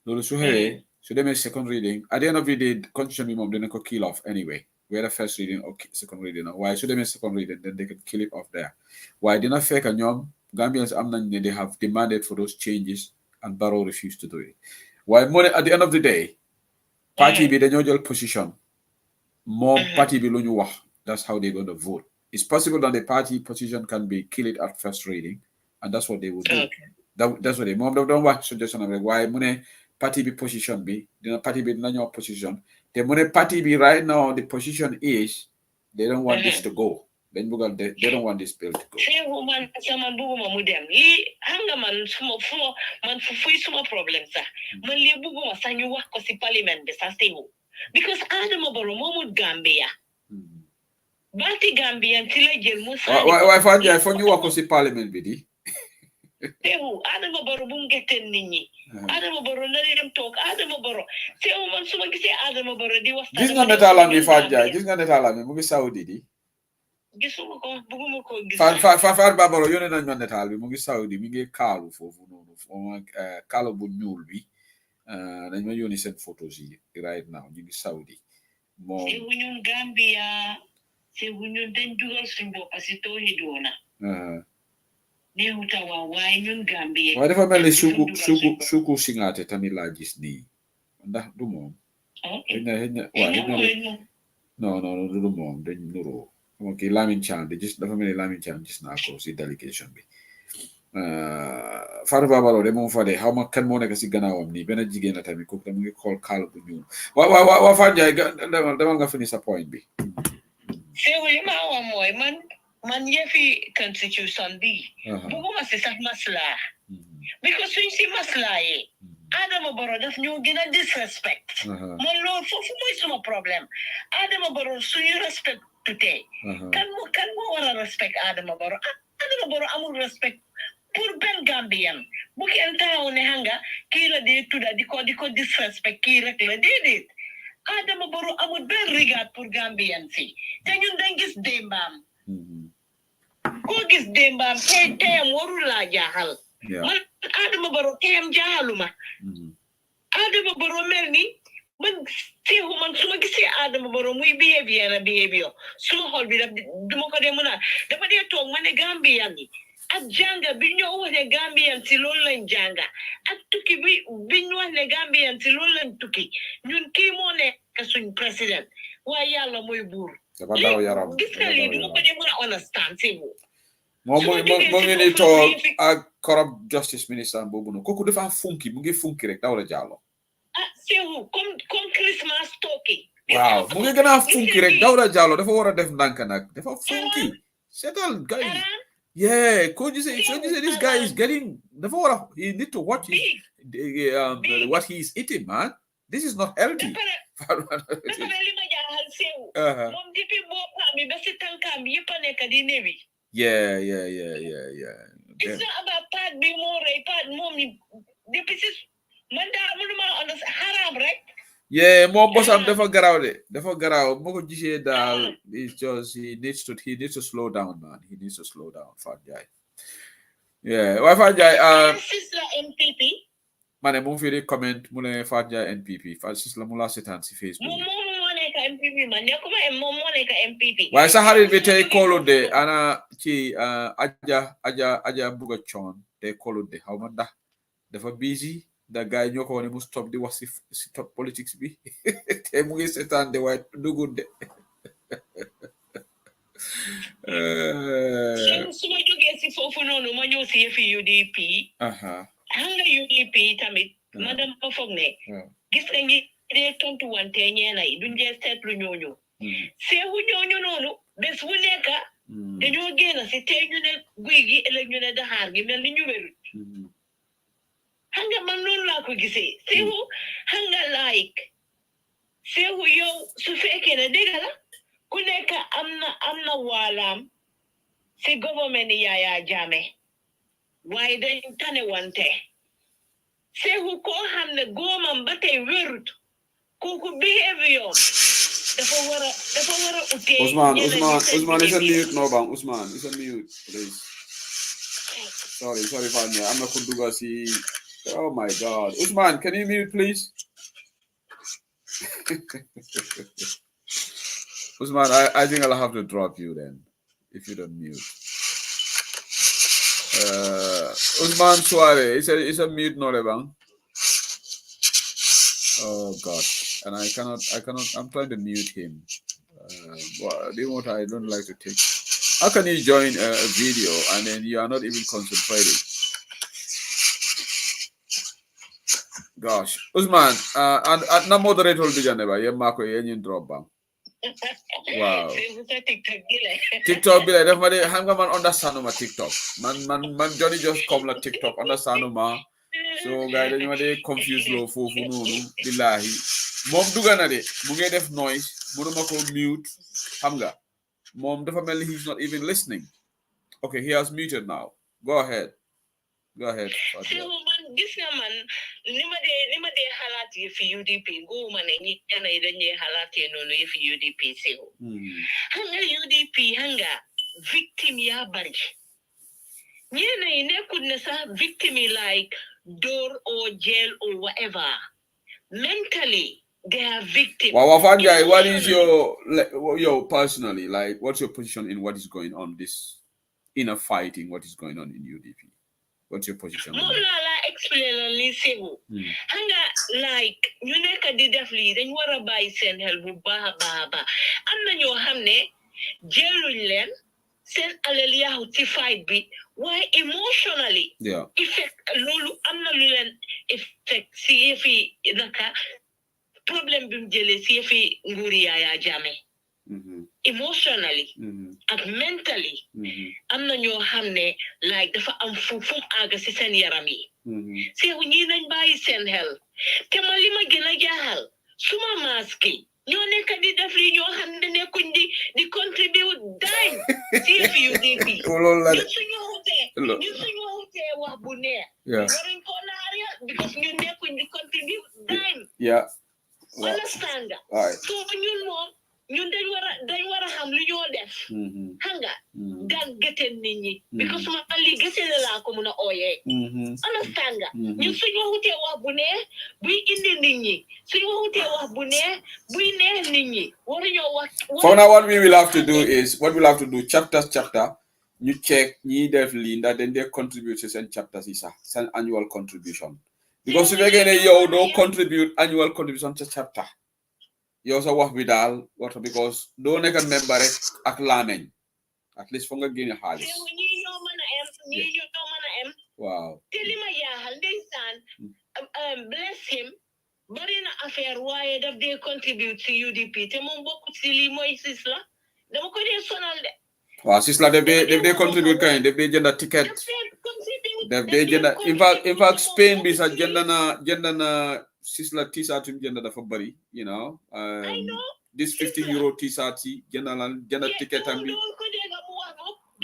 loolu su xewee su demee second reading at the end of the day constitution bi moom dina ko kill off anyway whether first reading or second reading waaye su demee second reading then they can kill it off there waaye dina fekk ñoom Gambians am nañ ne they have demanded for those changes and Barrow refused to do it waaye mu ne at the end of the day party bi dañoo jël position moom party bi lu ñu wax that's how they're going to vote. It's possible that the party position can be killed at first reading, and that's what they would do. That's what they mom don't watch suggestion of why money party be position be the party be in your position. The money party be right now the position is they don't want this to go. Then they don't want this bill to go. Say woman someone buguma mudem li hanga man sumo man fufu sumo problem sa man li buguma sanyu wax ko si parliament be sa stewu because Adama Barrow momud Gambia. Balti Gambian tila jël mu sa why fa ñu wax ko ci parlement bi di tewu Adama Barrow bu ngeten nit ñi Adama Barrow na dem tok Adama Barrow tewu man suma gisee Adama Barrow di wax gis nga netalam bi Fadja gis nga netalam bi mu ngi Saudi di gisuma ko buguma ko gis fa Barrow yone nañ ma netal bi mu ngi Saudi mi ngi kaalu fofu nonu kaalu bu ñuul bi dañ ma yoni seen photos yi right now ñu ngi Saudi mo ci ñu Gambia se ñun dañ dugal suñ bopp ci tooñi doona neexuta waaye ñun Gambie waaye dafa mel ni suku singaate tamit laa gis nii ndax du moom non du moom dañ nuroo xam ki Lamin Chan dafa mel ni Lamin Chan gis naa ko si délégation bi Fatou Babalo de moom fa de xaw ma kan moo nekk si gannaawam nii benn jigéen la tamit kooku mu ngi xool kaala bu ñuul waa Fatou Ndiaye demal nga fini sa point bi sewu li ma wax mooy man man yefi constitution bi buguma si sax masla because suñ si masla yi Adama Barrow daf ñu gën a disrespect man loolu foofu mooy suma problème Adama Barrow suñu respect tute kan moo war a respect Adama Barrow Adama Barrow amul respect pour ben Gambian bu kenn taxaw ne hanga kii la dee tudda di ko disrespect kii rek la déedéet Adama Barrow amul ben regard pour Gambian si te ñun dañ gis démbaam koo gis démbaam teyam warul laa jaaxal man Adama Barrow teyam jaaxaluma Adama Barrow mel ni man teexu man su ma gisee Adama Barrow muy behavior suma xol bi duma ko dee mën a dafa dee toog ma ne Gambian yi ak jànga bi ñu wax ne Gambian si loolu lañ jànga ak tukki bi ñu wax ne Gambian si loolu lañ tukki ñun kii moo nekk suñ président waaye yàlla mooy buur gis nga lii duma ko dee mën a understand si bu moom mu ngi ni toog ak corrupt justice minister boobu noonu kooku dafa funki mu ngi funki rek Dawda Jallow sewu comme Christmas talking waaw mu ngi gën a funki rek Dawda Jallow dafa war a def ndànk nag dafa funki seetal guys yeah soo gisee this guy is getting dafa war a he need to watch what he is eating man this is not healthy li ma jaaxal sewu moom depuis boppam bi ba si tànkaam bi yëpp a nekk di néewi yeah it's not about part bi moo rëy part moom ni depuis si man daa mënuma understand haram rek yeah moom bosam dafa garaaw moo ko gisee daal it's just he needs to slow down man he needs to slow down Fat Jai yeah waaye Fat Jai Sisla MPP ma ne mu ngi fi di comment mu ne Fat Jai NPP Fat Sisla mu la seetaan si Facebook MPP man nekkuma moom moo nekk MPP waaye sa xarit bi tey koolul de ana ci aja buga coon tey koolul de xaw ma ndax dafa busy da guy ñoo ko wane mu stop di wax si top politics bi te mu ngi seetaan de waaye dugul de su ma jógee si foofu noonu ma ñëw si yëfi UDP xam nga UDP tamit ma dama foog ne gis nga ñi dee tontu wante ñeena yi duñ dee seetlu ñooñu seexu ñooñu noonu bés bu nekk dañoo génn si tey ñu ne guy gi ëllëg ñu ne daxaar gi mel ni ñu wérut xam nga man noonu laa ko gisee seexu xam nga seexu yow su fekkee ne dégg la ku nekk am na waalaam si government Yaya Jammeh waaye dañ tane wante seexu koo xam ne góomam ba tey wérut kooku behavior dafa war a utee Usman is a mute no bang Usman is a mute please sorry Fanya I'm not kunduga si oh my god Usman can you mute please Usman I think I'll have to drop you then if you don't mute Usman Suare is a mute no bang oh god and I cannot I'm trying to mute him I don't like to take how can you join a video and then you are not even concentrating gosh Usman and na moderator bijaneba ye mako ye ñin drop bang wow TikTok bi def ma de xam nga man understand ma TikTok man Johnny just come la TikTok understand ma so guys dañu ma de confuse lo fofu nonu billahi mom duga na de mu ngi def noise mënuma ko mute xam nga mom dafa mel he's not even listening okay he has muted now go ahead gis nga man li ma dee xalaat yi fi UDP góoma ne ñi ñana yi dañuy xalaatee noonu yi fi UDP sew xam nga UDP xam nga victime yaa bari ñeena yi nekkul ne sax victime yi like door or jail or whatever mentally they are victims. Wow, Fanjai, what is your personally like? What's your position in what is going on this inner fighting? What is going on in UDP? What's your position? Mola explain on listening. Hanga like you neka di defli dañ wara bay sen hel bu baax ba. Amna ñoo xamne jeeluñ len sen alal yahu ci fight bi why emotionally effect lolu amna lu len effect ci fi naka problem bi mu jëlee si fi nguuri Yaya Jammeh emotionally and mentally am na ñoo xam ne like dafa am fu àgg si seen yaram yi seexu ñii nañ bàyyi seen xel te man li ma gën a jaaxal suma maski ñoo nekk di def li ñoo xam ne nekkuñ di contribute dime si UDP ñun suñu wutee wax bu neex waruñ ko naariya because ñun nekkuñ di contribute dime understand nga so ñun moom ñun dañ war a xam lu ñoo def xam nga dan gëteen nit ñi because ma li gëteen laa ko mun a ooyee understand nga ñun suñu waxutee wax bu neex buy indi nit ñi suñu waxutee wax bu neex buy neex nit ñi waruñoo wax for now what we'll have to do chapter ñu check ñi def lii ndax dañ dee contribute ci seen chapters yi sax seen annual contribution because su fekkee ne yow doo contribute annual contribution ca chapter yow sa wax bi daal warta because doo nekk member rek ak laameñ at least fo nga génne xaalis ñii ñoo mën a em waaw te li ma yaaxal ndeysaan bless him bari na affaire waaye daf dee contribute ci UDP te moom bokkut ci lii mooy sis la dama ko dee sonal de waaw sis la def dee contribute kañ def dee jënda ticket def dee jënda in fact Spain bi sax jënd na sis la t-shirt yu jënd dafa bari you know this 50 euro t-shirt yi jënd ticket am bi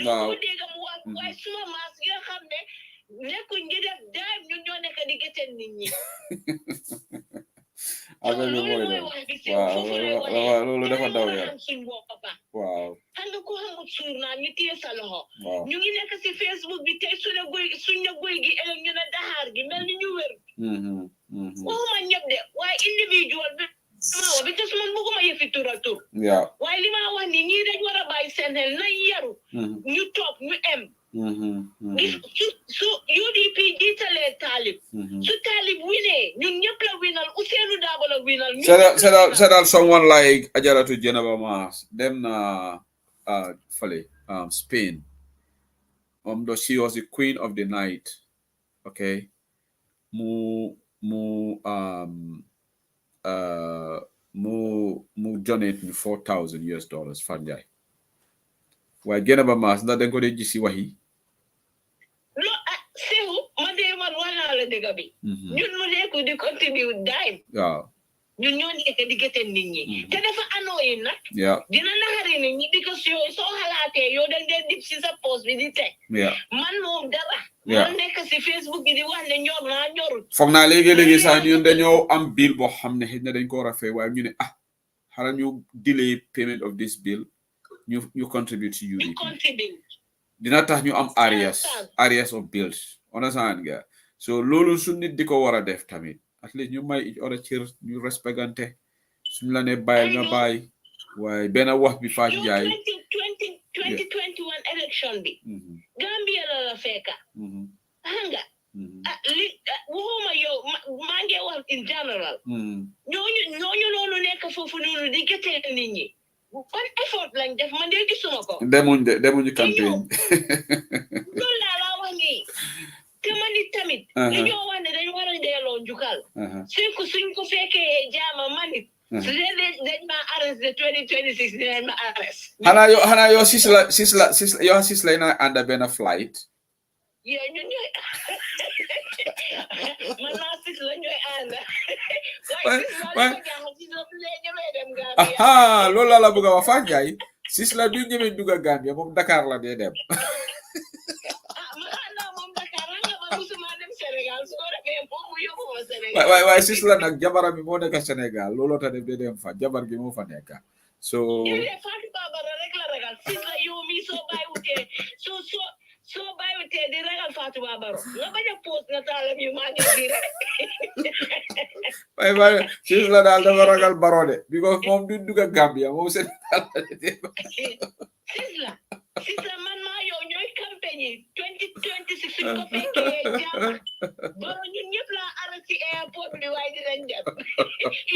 waaw waaye suma maas yi nga xam ne nekkuñ ngi def daam ñun ñoo nekk di gëteen nit ñi affaire bi mooy waaw loolu dafa daw yaram waaw xam nga ko xamul suur naa ñu téye sa loxo ñu ngi nekk si Facebook bi tey suñ na guy gi ëllëg ñu ne daxaar gi mel ni ñu wér waxuma ñëpp de waaye individual bi maa bi te su man bëgguma yëfi tur waaye li ma wax ni ñii dañ war a bàyyi seen xel na yaru ñu toog ñu em su UDP jiitalee taalib su taalib winee ñun ñëpp la winal Ousseynou Dabo la winal sedal someone like Ajaratu Jenaba Maas dem na fale Spain though she was the queen of the night okay mu donate me $4,000 Fanjay waaye Jenaba Maas ndax dañ ko dee gis si wax yi sehu man wax naa la dëgg bi ñun mu nekku di contribute dime waaw ñun ñoo nekk di gëteen nit ñi te dafa annoying nag dina naxari nit ñi because yow soo xalaatee yow dañ dee dip si sa post bi di teg man moom dara man nekk si Facebook bi di wax ne ñor naa ñorut foog naa léegi sax ñun dañoo am bill boo xam ne xëy na dañ ko war a fay waaye ñu ne xanaa ñu delay payment of this bill ñu contribute to UDP dina tax ñu am areas of bills understand nga so loolu su nit di ko war a def tamit at least ñu may each other cër ñu respectante suñu la ne bàyyil nga bàyyi waaye benn wax bi Fatou Ndiaye 2021 election bi Gambia la fekka hanga li waxuma yow maa ngi wax in general ñooñu noonu nekk foofu noonu di gëtee nit ñi ban effort lañ def man de gisuma ko demuñu campagne loolu laa wax nii te man it tamit li ñoo wax ne dañ war a delloo njukkal suñ ko fekkee jaama man it su dee dañ ma arrest de 2026 dinañ ma arrest xanaa yow sis la na ànd benn flight yow ñun ñooy man naa sis la ñooy ànd loolu la bëgg a wax Fatou Ndiaye sis la du ñëwee dugg a Gambia moom Dakar la dee dem waaye sis la nag jabaram bi moo nekk Sénégal looloo tax dee dem fa jabar gi moo fa nekk so Fatou Babara rek la ragal sis la yow mi soo bàyyiwutee di ragal Fatou Babara nga bañ a post na taalam yu maa ngi di rek waaye sis la daal dafa ragal Baro de because moom du dugg a Gambia moom Sénégal sis la man maa yow ñooy campagne 2026 suñ ko fekkee jàmm Baro ñun ñëpp laa arrêté ci airport bi waaye dinañ dem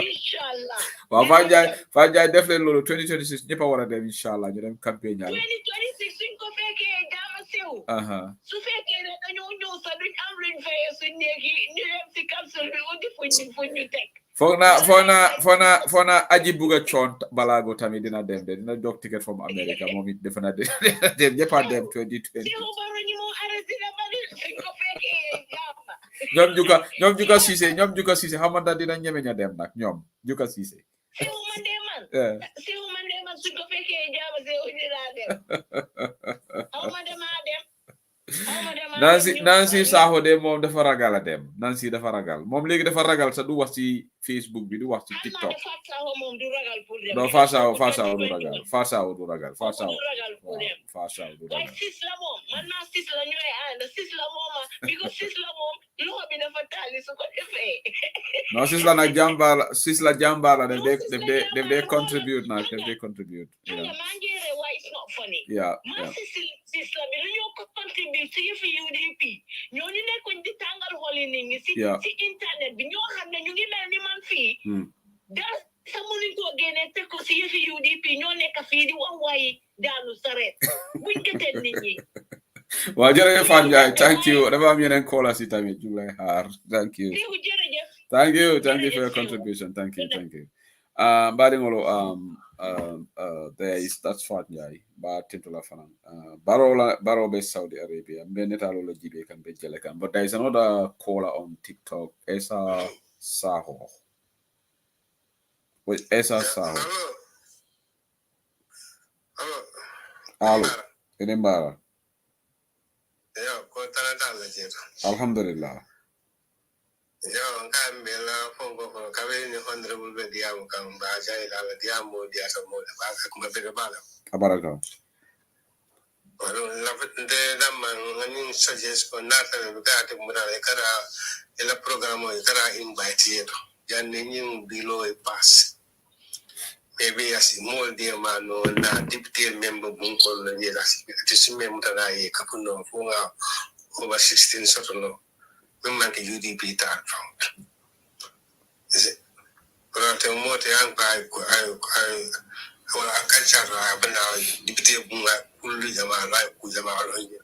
inshallah waaw Fatou Ndiaye def leen loolu 2026 ñëpp a war a dem inshallah ñu dem campagne ñaar 2026 suñ ko fekkee jàmm sew su fekkee ne dañoo ñëw sax duñ am luñ fayee suñ néegi ñu dem si council bi uti fuñ ñu teg Fona aji buga chont balago tami dina dem de dina dog ticket from America moom it defa na dem ñepp dem 2020 ñom juka Cissé xamanta dina ñeme ña dem nak ñom juka Cissé Nancy Sakho de moom dafa ragal a dem Nancy dafa ragal moom léegi dafa ragal sa du wax ci Facebook bi du wax ci TikTok non Fasaw du ragal Fasaw du ragal sis la moom man naa sis la ñu lay ànd sis la moom because sis la moom loxo bi dafa tàlli su ko defee non sis la nag jàmbaar la def de contribute nag def de contribute maa ngi ree why it's not funny sis la bi lu ñoo ko contribute si yëfi UDP ñooñu nekkuñ di tàngal xoli nit ñi si internet bi ñoo xam ne ñu ngi mel ni man fii dara sa mënuñ koo génne teg ko si yëfi UDP ñoo nekk fii di wax waayi daanu sareet buñ gëteel nit ñi waaw jërëjëf Fatou Ndiaye thank you dafa am yeneen callers yi tamit ñu lay xaar thank you for your contribution thank you mbaɗigolo there is that's Fatou Ndiaye ba tentula fanan baroɓe Saudi Arabia mbe netalola jiɓe kan ɓe jele kan but there is another caller on TikTok Esa Saho allo ene mbara ko tanata jeto alhamdulillah yo ngambe la fongo ko kabeni honorable be diamu kam ba jay la diamu dia to mo ba ko be bala abaraka wala la de dam ngani suggest ko nata be ga te mo da kara ela programo kara invite yeto janne nyim bilo e pass maybe as more dear man no na deputy member bunkol na yela ti member na ye kapuno funga over 16 sotono memang ke UDP ta account is it pero te mo te an kai wala kan chara bana deputy bunga kullu jama la ku jama lo ye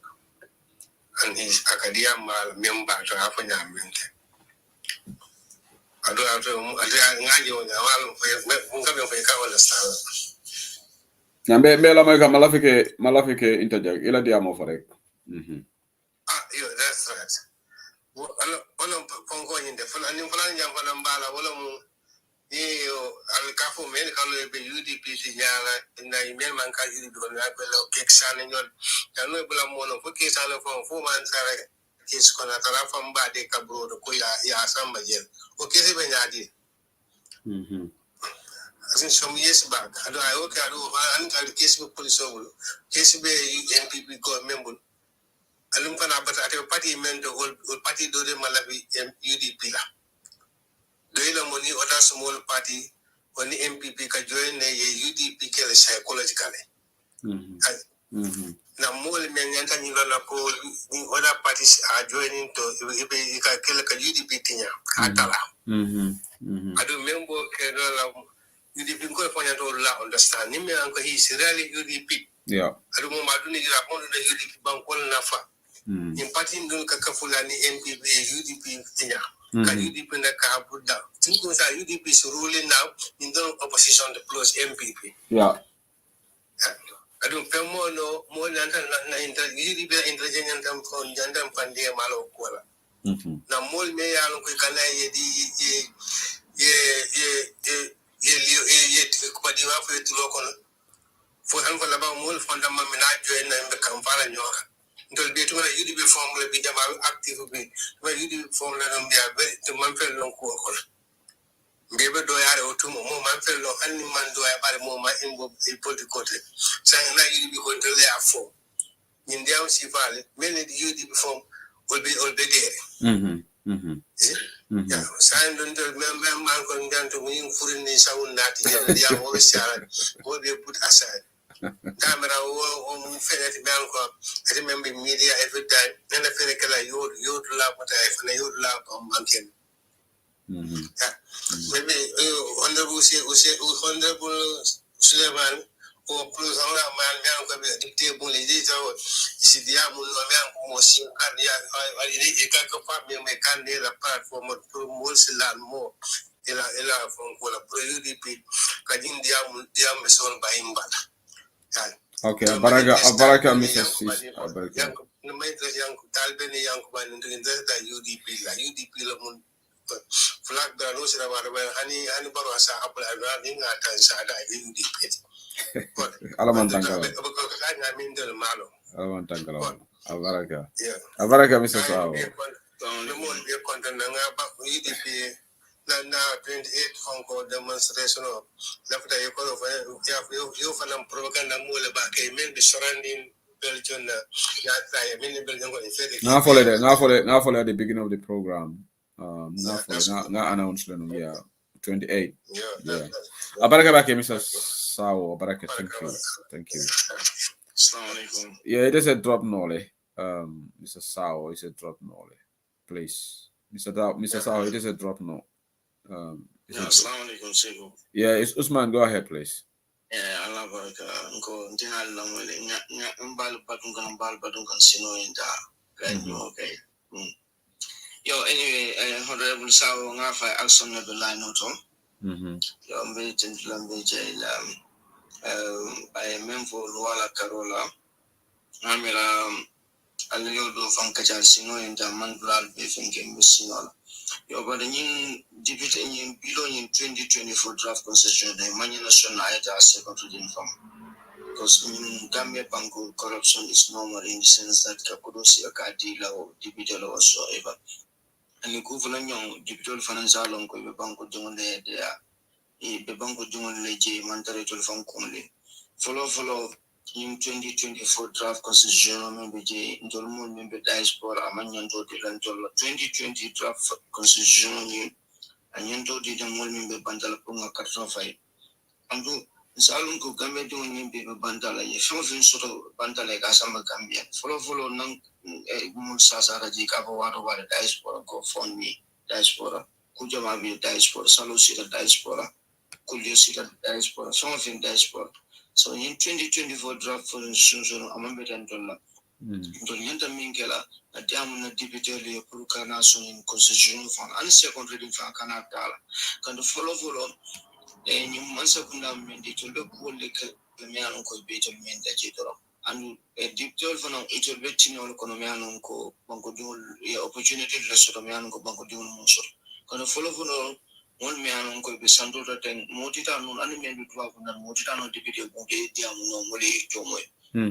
and his academia member to afanya mente ado ngaji wona walo ngabe ko ka wala sala nyambe la moy ka malafike interject ila diamo fa rek that's right wala pongo yinde fala ni fala nyam fala mbala wala mu yo al kafu men kan be UDP ti nyala na email man ka UDP ko na be lo keksane nyol tan no bula mo no fo kesane fo man sare kes ko na tara fam ba de kabro ko ya samba jel o kese be nyaadi asin some years back ado I work ado an ka case be police obulo case be NPP go member alum kana bata ate party men do all party do de malabi UDP la do ila moni other small party oni MPP ka join ne UDP kele psychologically na mole men nyanta ni la ko ni other parties are joining to ibe ka kele ka UDP tinya atala ado member ke la UDP ko fanya to la understand ni me anko he is really UDP ado mo maduni la kondo de UDP bankol nafa in party ndul ka kafulani MPP UDP tinya ka UDP na ka buda tinko sa UDP is ruling now in the opposition to plus MPP I don't pay more than UDP intelligent and from Jandam Pande Malo Kuala. Now, more may I look at for example, about more fundamental join and become Parliamentary. Until they told UDP formula be active, where UDP formula be a very to Manfred long call. Bebe do yare otumo mo man fe lo anni man do ya bare mo ma imbo political say na you be going to lay afo in dia si vale many the you form will be there yeah sign don't remember man kon dan to win furin ni sound not ya always share will be put aside camera o mo fe ti ban ko I remember media every time and I feel like you la what I na you la on manken maybe honorable Suleiman or plus on a man ko be table is si dia mo no man ko si kan ya ka ko pa me kan de la platform pro mo silan mo ila fon ko la pro UDP kadin diam son bahimbala okay abaraka Mrs. Abaraka no mai tres yang talbe ni yang ko ban ndin da UDP la mun flag da no sira ba hani baro asa abla na ni nga tan sa da UDP alaman tangala ka min del malo alaman tangala abaraka Mrs. Sao the more be content nga ba UDP na 28 Hong Kong demonstration of left the equal of you for them propaganda mole ba ke men be surrounding Belgium ya try men Belgium go in now follow at the beginning of the program now announce them 28 yeah abaraka back Mr. Sao abaraka thank you Assalamualaikum. yeah it is a drop nole Mr. Sao is a drop nole please Mr. Sao it is a drop no Assalamualaikum Sego. yeah it's Usman, go ahead please. Allah baraka nko ntingal na mwele nga mbal badun kan sino inda okay. Yo anyway honorable Sao nga fa action na bela noto yo mbe tentula mbe jaila ay memfo wala karola amela aliyo do fankaja sino inda mandral be fenke mbisino yo bada nyin debate nyin bilo nyin 2024 draft constitution de manya national ayata second reading from because in Gambia banko corruption is normal in the sense that kakudosi akati law debate law whatsoever and the government young debate financial long ko be banko jongole de be banko jongole je mantare to fankomle follow in 2024 draft constitution member je ndolmo member diaspora amanyanto de lantola 2020 draft constitution ni anyanto de mol member bandala punga karton fay andu salun ko gambe de woni be bandala ye fofin soto bandala ga sama gambia follow nan mul sasara je ka wado wala diaspora ko fonni diaspora kujama be diaspora salo sita diaspora kulyo sita diaspora something diaspora. So in 2024 draft for institution amambeta ndola ndonyanta mingela na diamu na deputy le kurukana so in constitution fund and second reading for kana dala kan follow ni mansa kuna mende to le ko le kemiano ko beto mende jidoro and deputy for now it will be tino economiano ko banko dul opportunity le so miano ko banko dul mo so kan follow one man ko be santo ten motita no ani men do kuna motita no debite ko ke diamu no mole jomoy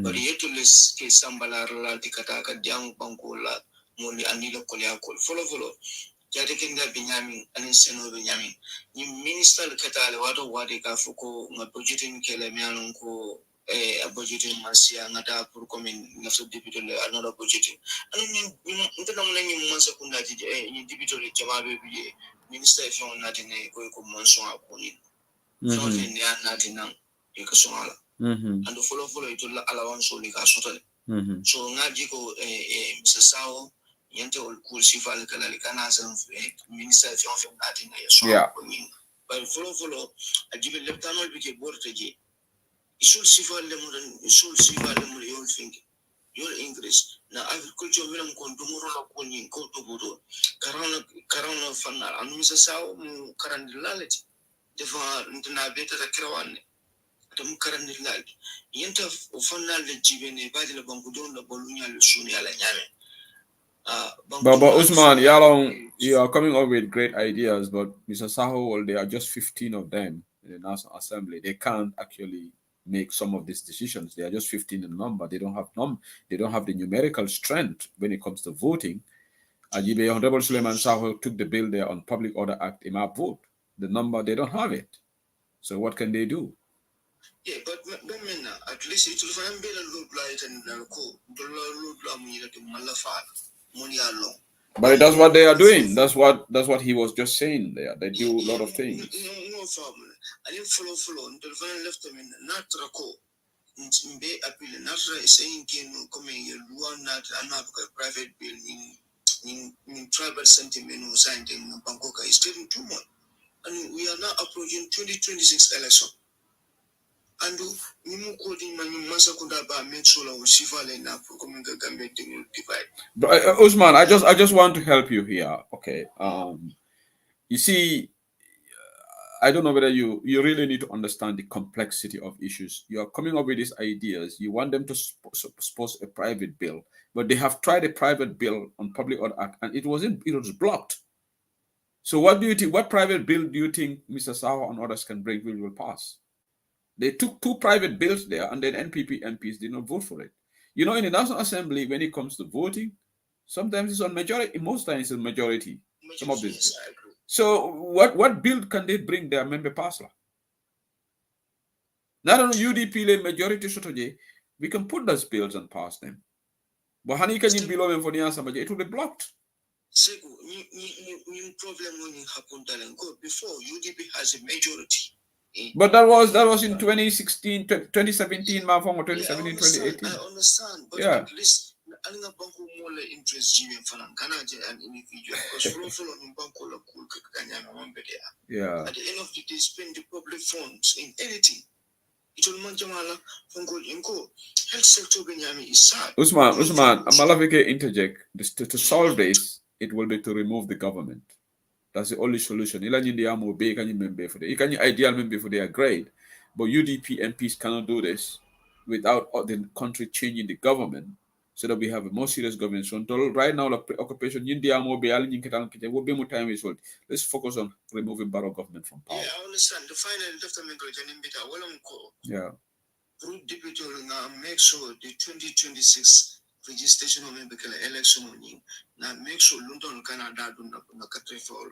bari yetulis ke sambala la tikata ka diamu banko la mole ani lo kolya ko follow jade kinda binyami ani seno binyami ni minister katale wade ka fuko ma budgeting kele mianon ko a budgeting masia ngata pour commune nafso debite le another budgeting ani ni ndana mo ni mo sekunda ti ni debite le jama be biye minister if you not in a go monson akuni so in the natina e ka sonala and follow it to allowance so ka sotale so ngaji ko Mr. Sao yente ol cool sifal kala kana san minister if you not in a so akuni but follow ajibe leptano bi ke borte je isul sifal le mo you think your English na agriculture wilan ko dumuro la ko ni ko to bodo karana fanal anu Mr. Sao mu karandi lalati defa ndina beta ta kirawanne to mu karandi lalati yenta fanal le jibene badi la banku don la bolunya le suni ala nyame Baba Usman, you are coming up with great ideas, but Mr. Sao, there are just 15 of them in the National Assembly. They can't actually make some of these decisions. They are just 15 in number. They don't have the numerical strength when it comes to voting. Ajibe Honorable Suleiman Sao took the bill there on Public Order Act IMAP vote. The number, they don't have it. So what can they do? Yeah, but at least it will find better load light and but that's what they are doing. That's what he was just saying there. They do a lot of things. No problem. I didn't follow until the left them in not Rako. Mbe appeal not saying coming not private bill in tribal sentiment or signed in Bangkok is still too much. And we are now approaching 2026 election. And nimu coding manu masakunda ba make sure we sifale na coming Gambia will divide. But Usman, I just want to help you here. Okay. You see, I don't know whether you really need to understand the complexity of issues. You are coming up with these ideas. You want them to suppose a private bill, but they have tried a private bill on Public Order Act, and it was blocked. So what do you think? What private bill do you think Mr. Sawa and others can bring will pass? They took 2 private bills there, and then NPP MPs did not vote for it. You know, in the National Assembly, when it comes to voting, sometimes it's on majority. Most times it's a majority. Some of this. So what bill can they bring their member pass? Not on UDP majority strategy, we can put those bills and pass them. But how can you below them for the answer? It will be blocked. Problem only happened before UDP has a majority. But that was in 2016, 2017, or 2017, 2018. I understand, but yeah. At least I think bank more interest and individual because yeah. At the end of the day, spend the public funds in anything. Health sector is sad. Usman, Malafike interject. To solve this, it will be to remove the government. That's the only solution. You can ideal member for they are great, but UDP MPs cannot do this without the country changing the government so that we have a more serious government. So until right now, the occupation let's focus on removing Barrow government from power. Yeah, I understand. The final yeah. Group deputy now make sure the 2026 registration of election now make sure London Canada do not for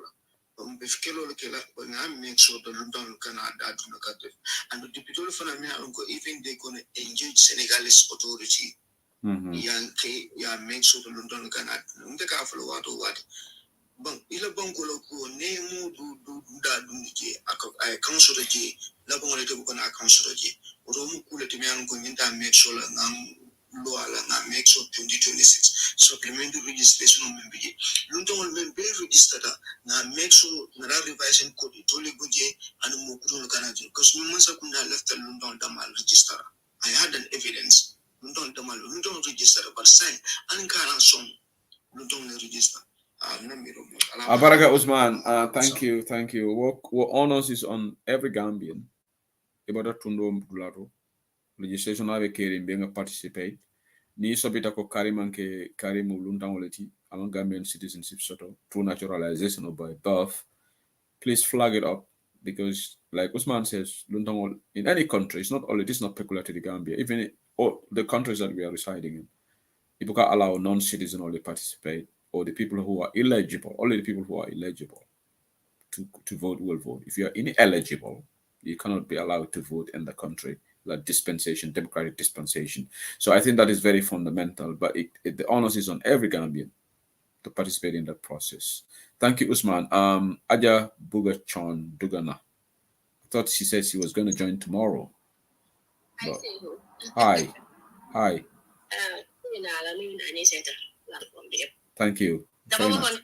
make sure the London Canada do not and the deputy even they gonna engage Senegalese authority. Make sure the London Canada what Bang ila bangolo ko nemu do I council je la bangolo to ko na council je romu kule timi an ko nyinta make sure na ala na make sure 2026 supplementary registration on member je lunto on member register na make sure na revision code to le goje and mo kudo kana je because no man sakunda left lunto damal register I had an evidence lunto damal lunto register but sign an kana som lunto register. Abaraka Usman, thank you. What honors is on every Gambian. Ibada tundo mdularo. Legislation ave kerim benga participate. Ni sobita ko karimanke karimu luntangoleti among Gambian citizenship soto through naturalization or by birth. Please flag it up because, like Usman says, luntangol in any country, it's not only this is not peculiar to the Gambia. Even in all the countries that we are residing in, you can allow non-citizen only participate. Or the people who are eligible, only the people who are eligible to vote will vote. If you are ineligible, you cannot be allowed to vote in the country, like dispensation, democratic dispensation. So I think that is very fundamental, but the onus is on every Gambian to participate in that process. Thank you, Usman. Aja Bugachon Dugana. I thought she said she was going to join tomorrow. But, hi. Thank you. Very much.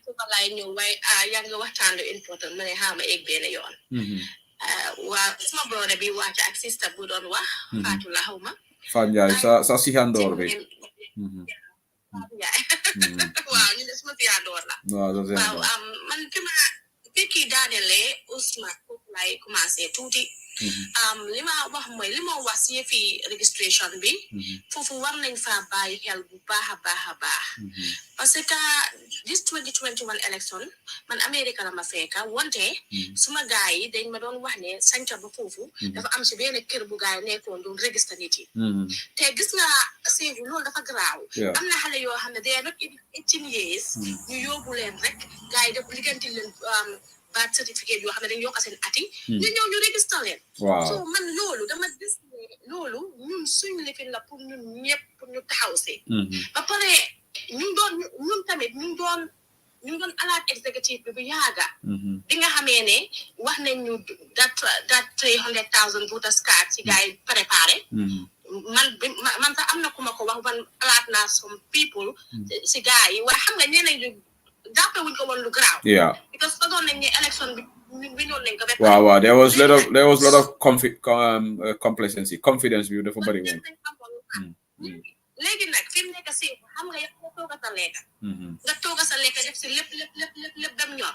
Fanya sa si handor be. Lima wax moy lima wax fi registration bi fofu war nañ fa baye xel bu baaxa parce que this 2021 election man America la ma fekka wonte suma gaay dañ ma doon wax ne sanca ba fofu dafa am ci benn kër bu gaay nekkon doon register nit yi te gis nga c'est loolu dafa graw amna xalé yo xamne they are not 18 years ñu yobul len rek gaay def liganti len birth certificate yoo xam ne dañu yokk seen ati ñu ñëw ñu register leen so man loolu dama gis ne loolu ñun suñu lifin la pour ñun ñëpp pour ñu taxaw si ba pare ñun tamit ñu doon alaat executive bi bu yaaga bi nga xamee ne wax nañ ñu that 300,000 voters card ci gars yi préparé man sax am na ku ma ko wax man alaat naa some people si gars yi waaye xam nga ñeneen ñu jàppe wuñ ko woon lu garaaw because fagoon nañ ne election bi noonu nañ ko ba wow there was lot of complacency confidence bi dafa bari woon léegi nag fi mu nekk si xam nga yow nga toog a sa lekk nga toog a sa lekk def si lépp dem ñor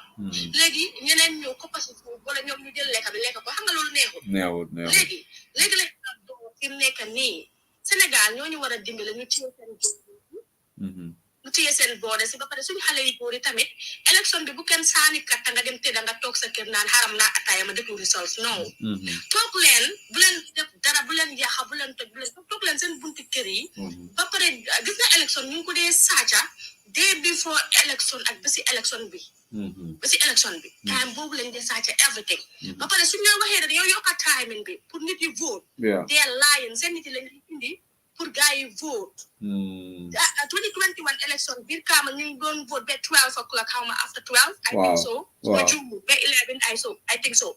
léegi ñeneen ñëw koppasi foofu wala ñoom ñu jël lekk bi lekk ko xam nga loolu neexul léegi la fi mu nekk nii Sénégal ñooñu war a dimbale ñu téye seen ñu téye seen boode si ba pare suñu xale yi góor yi tamit élection bi bu kenn saani katta nga dem tëdda nga toog sa kër naan xaram naa ataaya ma déglu results non toog leen bu leen def dara bu leen yàqa bu leen toj bu leen toog leen seen bunti kër yi ba pare gis nga élection ñu ngi ko dee saaca day before election ak ba si élection bi time boobu lañ dee saaca everything ba pare suñu leen waxee ne dañoo yokka timing bi pour nit yi vote they are lying seen nit yi lañ indi pour gars yi vote 2021 election biir Kaama ñu ngi doon vote ba 12 o'clock xaw ma after 12 I think so ba jumu ba 11 I think so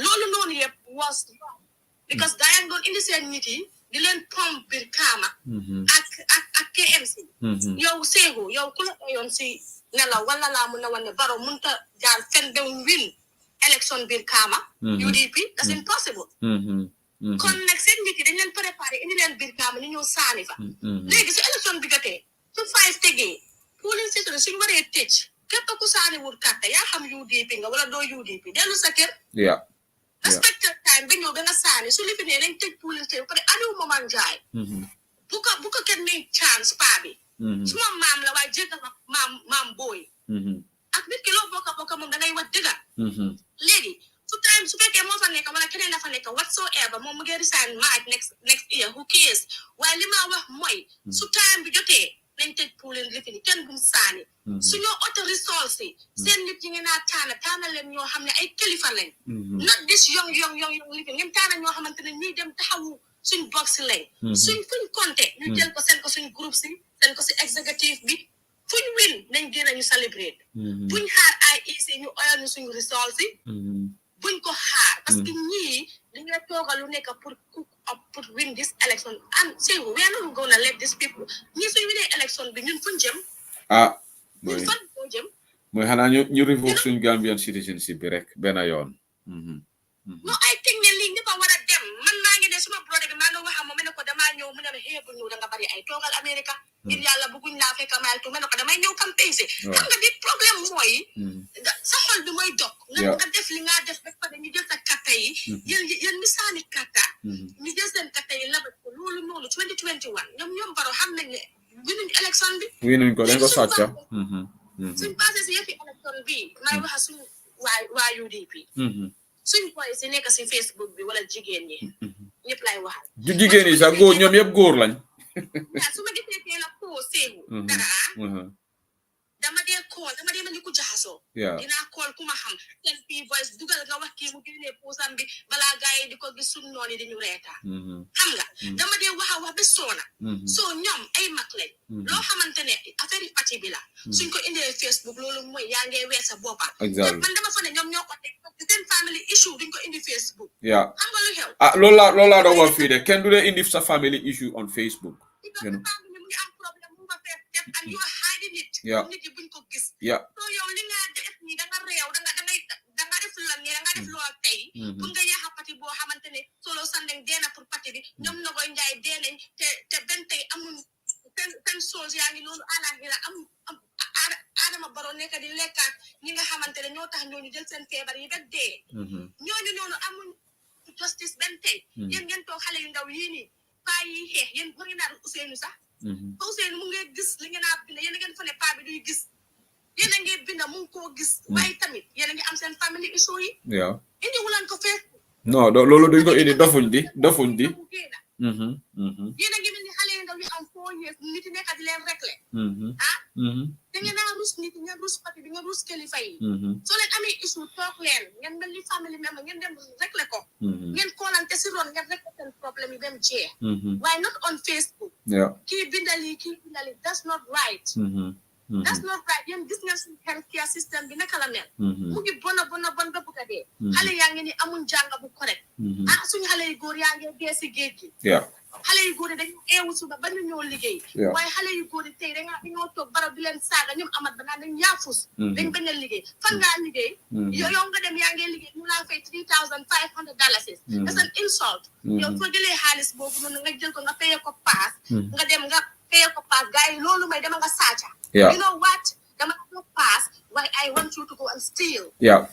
loolu noonu yëpp was wrong because gars yi doon indi seen nit yi di leen pompe biir Kaama ak KMC yow Seeku yow ku la yoon si nelaw wala laa mun a wane Barrow munta jaar fen dem win election biir Kaama UDP that's impossible kon nag seen nit yi dañ leen préparé indi leen biir Kaama ñu ñëw saani fa léegi su élection bi jotee su 5 tegee polling station suñu waree tëj képp ku saani wul kàtta yaa xam UDP nga wala doo UDP dellu sa kër respecte time ba ñëw ba nga saani su lifi nee nañ tëj polling station pare Aliou Momar Njie bu ko kenn may chance paa bi suma maam la waaye jéggal ma maam booy ak nit ki loo bokka moom da ngay wax dëgga léegi su fekkee moo fa nekk wala keneen dafa nekk whatsoever moom mu ngi resign March next year who cares waaye li ma wax mooy su time bi jotee nañ tëj polling li fi ni kenn bum saani suñoo auto resource yi seen nit yi ngeen taana leen ñoo xam ne ay kilifa lañ not this young li fi ngeen taana ñoo xamante ne ñuy dem taxawu suñ box lañ fuñ compté ñu jël ko seen ko suñ groupe si seen ko si executive bi fuñ win nañ gën a ñu celebrate buñ xaar IEC ñu oyal ñu suñ resource yi buñ ko xaar parce que ñii dañu la toogal lu nekk pour win this election and say we are not gonna let these people ñii suñ winee election bi ñun fuñ jëm ñun fan foo jëm mooy xanaa ñu revoke suñ Gambian citizenship bi rek benn yoon no I think ne lii ñëpp a war a dem man maa ngi ne suma brother bi maa ngi wax moom ne ko damaa ñëw mu ne ma xeebu ñëw da nga bari ay toogal America ngir yàlla bëgguñ laa fekk mayal tu ma ne ko damay ñëw campagne si xam nga di problème mooy sa xol bi mooy dog nga def li nga def ba pare ñu jël sa katta yi yéen mi saani katta ñu jël seen katta yi labat ko loolu noonu 2021 ñoom Barrow xam nañ ne winuñ élection bi winuñ ko dañ ko sàcca suñ passé si yëfi élection bi may wax suñ waa UDP suñ boy si nekk si Facebook bi wala jigéen ñi ñëpp lay waxal jigéen yi sax góor ñoom yëpp góor lañ su ma gisee teel a koo Seeku dara dama dee mel ni ku jaxasoo dinaa call ku ma xam seen fii voice dugal nga wax kii mu génnee poosam bi balaa gars yi di ko gis suñ noonu yi dañu reetaa xam nga dama dee wax ba soona soo ñoom ay mag lañ loo xamante ne affaire yi pati bi la suñ ko indee Facebook loolu mooy yaa ngee weer sa boppa man dama fa ne ñoom ñoo ko teg seen family issue duñ ko indi Facebook xam nga lu xew loolu laa doon wax fii de kenn du dee indi sa family issue on Facebook and you are hiding it nit yi buñ ko gis so yow li nga def nii da nga réew da nga def la nii da nga def loo tey pour nga yaaxa pati boo xamante ne solo sandeng deena pour pati bi ñoom na koy njaay deenañ te benn tey amul seen soos yaa ngi loolu àlaxira am Adama Barrow nekk di lekkaat ñi nga xamante ne ñoo tax ñooñu jël seen feebar yi ba dee ñooñu noonu amuñ justice benn tey yéen ngeen toog xale yu ndaw yii nii paa yi xeex yéen mu ngi naan Ousseynou sax Ousseynou mu ngi gis li ngeen a bind yéen a ngeen fa ne paa bi duy gis yéen a ngi binda mu ngi koo gis waaye tamit yéen a ngi am seen family issue yi indi wulaan ko fee non loolu duñ ko indi dofuñ di yéen a ngi mel ni xale yu ndaw yi am 4 years nit yi nekk di leen réglé da ngeen a rus nit ngeen rus pati bi ngeen rus kilifa yi soo leen amee issue toog leen ngeen mel ni family member ngeen dem réglé ko ngeen koolante si ron ngeen réglé seen problème yi dem jeex waaye not on Facebook kii bindali that's not right that's not right yéen gis ngeen suñu healthcare system bi naka la mel mu ngi bon ba bëgg a dee xale yaa ngi ni amuñ jàng bu correct suñu xale yu góor yaa ngi dee si géej gi xale yu góor yi dañu eewu suba ba ñu ñëw liggéey waaye xale yu góor yi tey dañoo toog barab di leen saaga ñoom amat ba naan dañ yaafus dañ bañ a liggéey fan ngaa liggéey yow nga dem yaa ngi liggéey ñu laa fay $3,500 that's an insult yow soo jëlee xaalis boobu noonu nga jël ko nga fayee ko paas nga dem nga pay ko pass guy lolu may dama nga sacha Yeah. you know what dama ko pass why I want you to go and steal Yeah.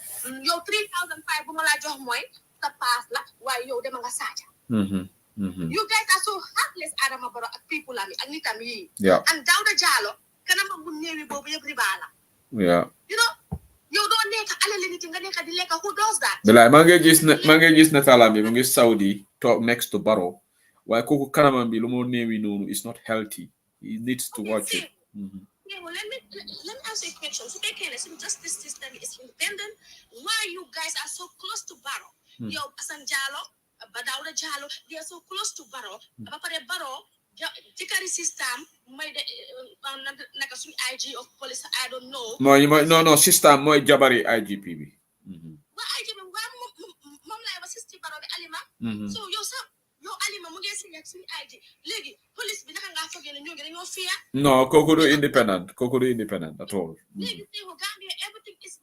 yow 3,005 bu ma la jox moy ta pass la why yow dama nga sacha you guys are so heartless Adama Barrow ak people ami ak nitam yi Yeah. and Dawda Jallow kanam bu neewi bobu yeb riba la Yeah. you know yow do nek alal nit nga nek di lek who does that Bilay ma ngay gis natalam bi mu ngi Saudi talk next to Barrow waaye kooku kanamam bi lu mo neewi noonu is not healthy he needs to watch it Yeah, well, let me ask you a question. So, the justice system is independent. Why you guys are so close to Barrow? Yo, Asan Jallow, Dawda Jallow, they are so close to Barrow. Apapare Barrow, Jikari system, made like a IG of police. I don't know. No, system moy jabari IGP bi. Well, IGP, mom la was sister Barrow the Alima. So yo Alima mu ngi signé suñu ID légui police bi naka nga fogé né ñoo ngi dañoo fiya No, kooku du independent at all. légui té ko Gambia everything is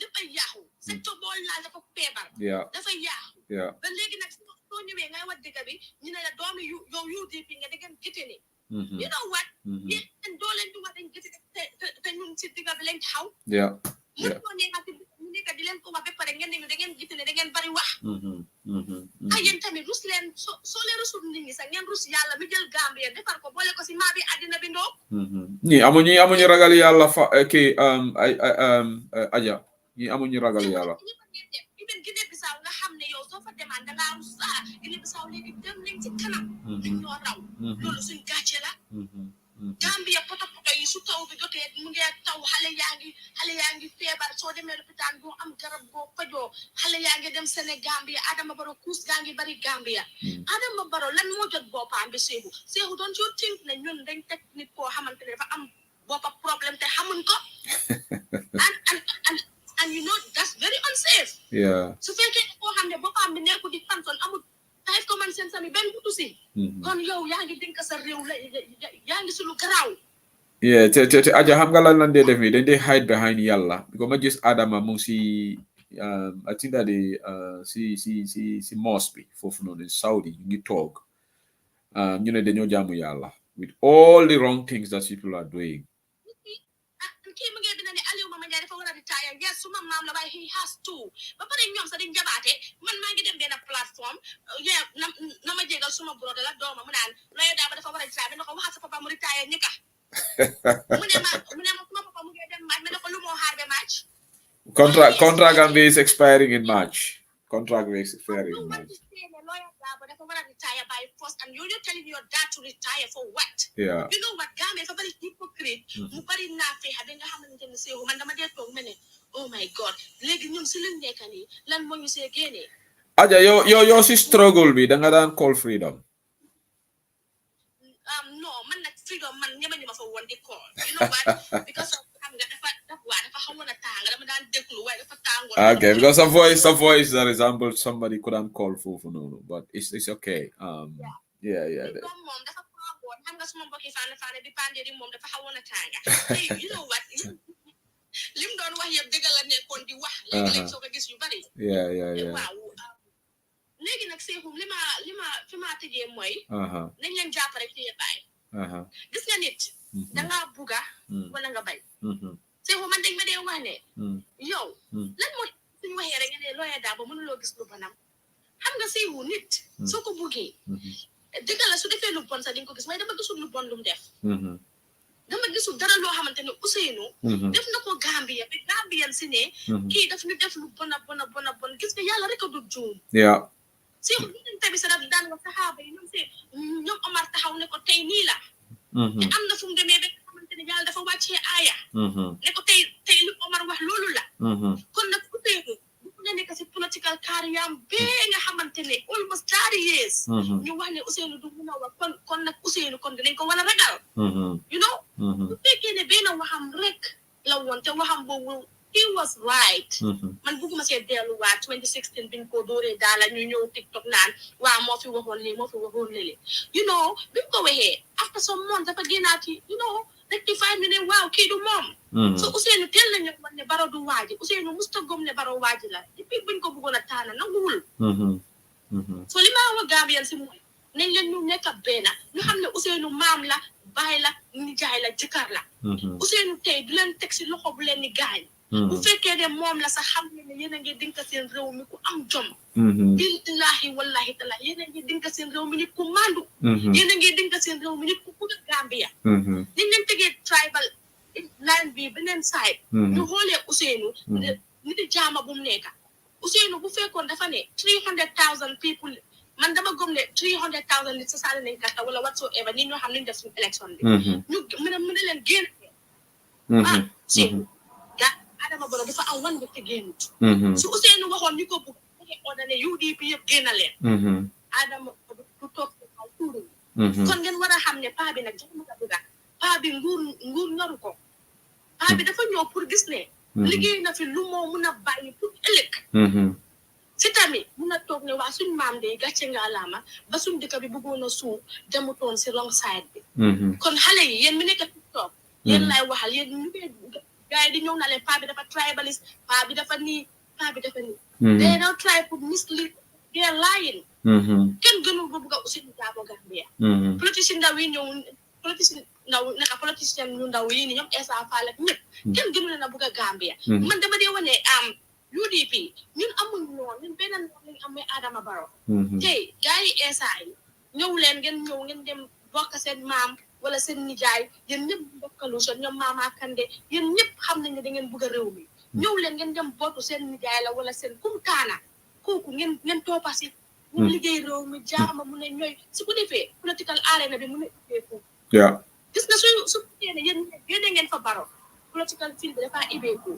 lepp yaaxu secteur bo la dafa pébar Yeah. dafa yaaxu Yeah. ba légui nak so ñëwé ngay wax dëgg bi ñu né la doomi yow UDP nga dëgg gëténé you know what yeen do leen du wax dañ gëté té ñun ci digga bi lañ taxaw Yeah. mu ko né nga ñu nekk di leen ko wax ba paré ngeen ñu da ngeen gëténé da ngeen bari wax ayen tamit rus leen so leen rusul nit ñi sax ngeen rus yàlla mi jël Gambia defar ko boole ko si maa bi àddina bi ndoo ñi amuñu ragal yàlla fa ki aja ñi amuñu ragal yàlla even Guinée Bissau nga xam ne yow soo fa demaan da ngaa rus Guinée Bissau léegi dem nañ ci kanam di ñoo raw loolu suñ gàcce la Gambia poto yi su taw bi jotee mu ngi taw xale yaa ngi feebar soo demee lopitaan boo am garab boo fajoo xale yaa ngi dem Sénégambia Adama Barrow kuus gaa ngi bari Gambia Adama Barrow lan moo jot boppam bi Seeku don't you think ne ñun dañ teg nit koo xamante ne dafa am boppa problème te xamuñ ko and you know that's very unsafe su fekkee koo xam ne boppam bi nekku di fanson amul tax ko man seen sami benn butu si kon yow yaa ngi dénk sa réew la yaa ngi sulu garaaw yeah te aja xam nga lan dee def ni dañ dee hide behind yàlla because ma gis Adama mu si I think that si mosque bi foofu noonu Saudi ñu ngi toog ñu ne dañoo jaamu yàlla with all the wrong things that people are doing kii mu ngi bina ne Aliou Mama Ndiaye dafa war a retire yes suma maam la waaye he has to ba pare ñoom sax dañ jabaate man maa ngi dem benn plateforme na ma jégal suma brode la dooma mu naan looyo daa ba dafa war a retire dana ko waxal sa papa mu retire ñi ka mu ne ma suma papa mu ngi dem match ma ne ko lu moo xaar ba match contract am bi is expiring in March contract bi is expiring in March lawyer daa ba dafa war a retire by force and you're telling your dad to retire for what yeah you know what Gambia fa bari hypocrite mu bari naa feexa bi nga xamante ne seewu man dama dee toog ma ne oh my god léegi ñun si luñ nekk nii lan moo ñu see génnee aja yow si struggle bi da nga daan call freedom no man nag freedom man ñema ñu ma fa woon di call you know what because of xam nga dafa xawoon a tàng dama daan déglu waaye dafa tàngoon okay because sa voice that resembled somebody couldn't call foofu noonu but it's okay yeah moom dafa tàngoon xam nga suma mbokki faane bi pandé di moom dafa xawoon a tànga you know what lim doon wax yëpp dëgg la nekkoon di wax léegi soo ko gis yu bari yeah waaw léegi nag seexum li ma fi ma tëjee mooy nañ leen jàpp rek téye bàyyi gis nga nit dangaa bugga wala nga bay seexum man dañ ma dee wax ne yow lan moo suñu waxee rek nga ne looyee daa ba mënuloo gis lu bonam xam nga seexu nit soo ko buggee dëgg la su defee lu bon sax di nga ko gis waaye dama gisul lu bon lu mu def dama gisul dara loo xamante ne Ousseynou def na ko Gambia bi Gambian si ne kii daf ñu def lu bon gis nga yàlla rek a du juum si ñu tamit sa daan nga saxaaba yi ñoom Omar taxaw ne ko tey nii la te am na fu mu demee ba nga xamante ne yàlla dafa wàccee aaya ne ko tey lu Omar wax loolu la kon nag Ousseynou bu nga nekk si political carrière bee nga xamante ne almost 30 years ñu wax ne Ousseynou du mun a wax kon nag Ousseynou kon dinañ ko war a ragal you know bu fekkee ne benn waxam rek la woon te waxam boobu he was right man bëgguma see delluwaat 2016 biñ ko dóoree daala ñu ñëw TikTok naan waaw moo fi waxoon lii you know bi mu ko waxee after some months dafa génnaati you know rectify ñu ne waaw kii du moom so Ousseynou teel nañu wax ne Barrow du waaji Ousseynou musta gëm ne Barrow waaji la depuis buñ ko bëggoon a taana nanguwul so li ma wax Gambien si mooy nañ leen ñu nekk benn ñu xam ne Ousseynou maam la baay la nijaay la jëkkër la Ousseynou tey du leen teg si loxo bu leen ni gaañ bu fekkee ne moom la sax xam ne yéen a ngi dinka seen réew mi ku am jom billahi wallahi taala yéen a ngi dinka seen réew mi nit ku mandu yéen a ngi dinka seen réew mi nit ku bëgg Gambia niñ leen tegee tribal line bi beneen side ñu xoolee Ousseynou nit jaama bu mu nekka Ousseynou bu fekkoon dafa ne 300,000 people man dama gëm ne 300,000 nit sa saali nañ kata wala whatsoever ni ñoo xam ne ñu def suñu élection bi ñu mën a leen génn Ousseynou Adama Barrow dafa am wan te génnut su Ousseynou waxoon ñu ko bëgg ordonné UDP yëpp génn leen Adama du toog aw tuuru kon ngeen war a xam ne paa bi nag jox ma bëgga paa bi nguur ñoru ko paa bi dafa ñëw pour gis ne liggéey na fi lu moo mun a bàyyi pour ëllëg si tamit mun a toog ne waa suñ maam de gàcce nga alaama ba suñ dëkk bi bëggoon a suuf demutoon si wrong side bi kon xale yi yéen mi nekk TikTok yéen lay waxal yéen ñu koy gars yi di ñëw na leen paa bi dafa tribalist paa bi dafa nii paa bi dafa nii they don't try to mislead they are lying kenn gënul ba bugg a Ousseynou Dabo Gambia politicien ndaw yi ñëw politicien ñu ndaw yi ni ñoom Essa Faal ak ñëpp kenn gënul leen a bugg a Gambia man dama dee wane UDP ñun amul noonu ñun benn noonu lañ amee Adama Barrow tey gars yi Essa yi ñëw leen ngeen dem bokk seen maam wala seen nijaay yéen ñëpp bokkalu seen ñoom Mama Kandeh yéen ñëpp xam nañ ne da ngeen bëgg a réew mi ñëw leen ngeen dem bootu seen nijaay la wala seen kumtaana kooku ngeen toppasi ñu liggéey réew mi jaama mu ne ñooy su ko defee political arena bi mu ne ubbeeku gis nga su fekkee ne yéen ngeen fa Barrow political field bi dafa ubbeeku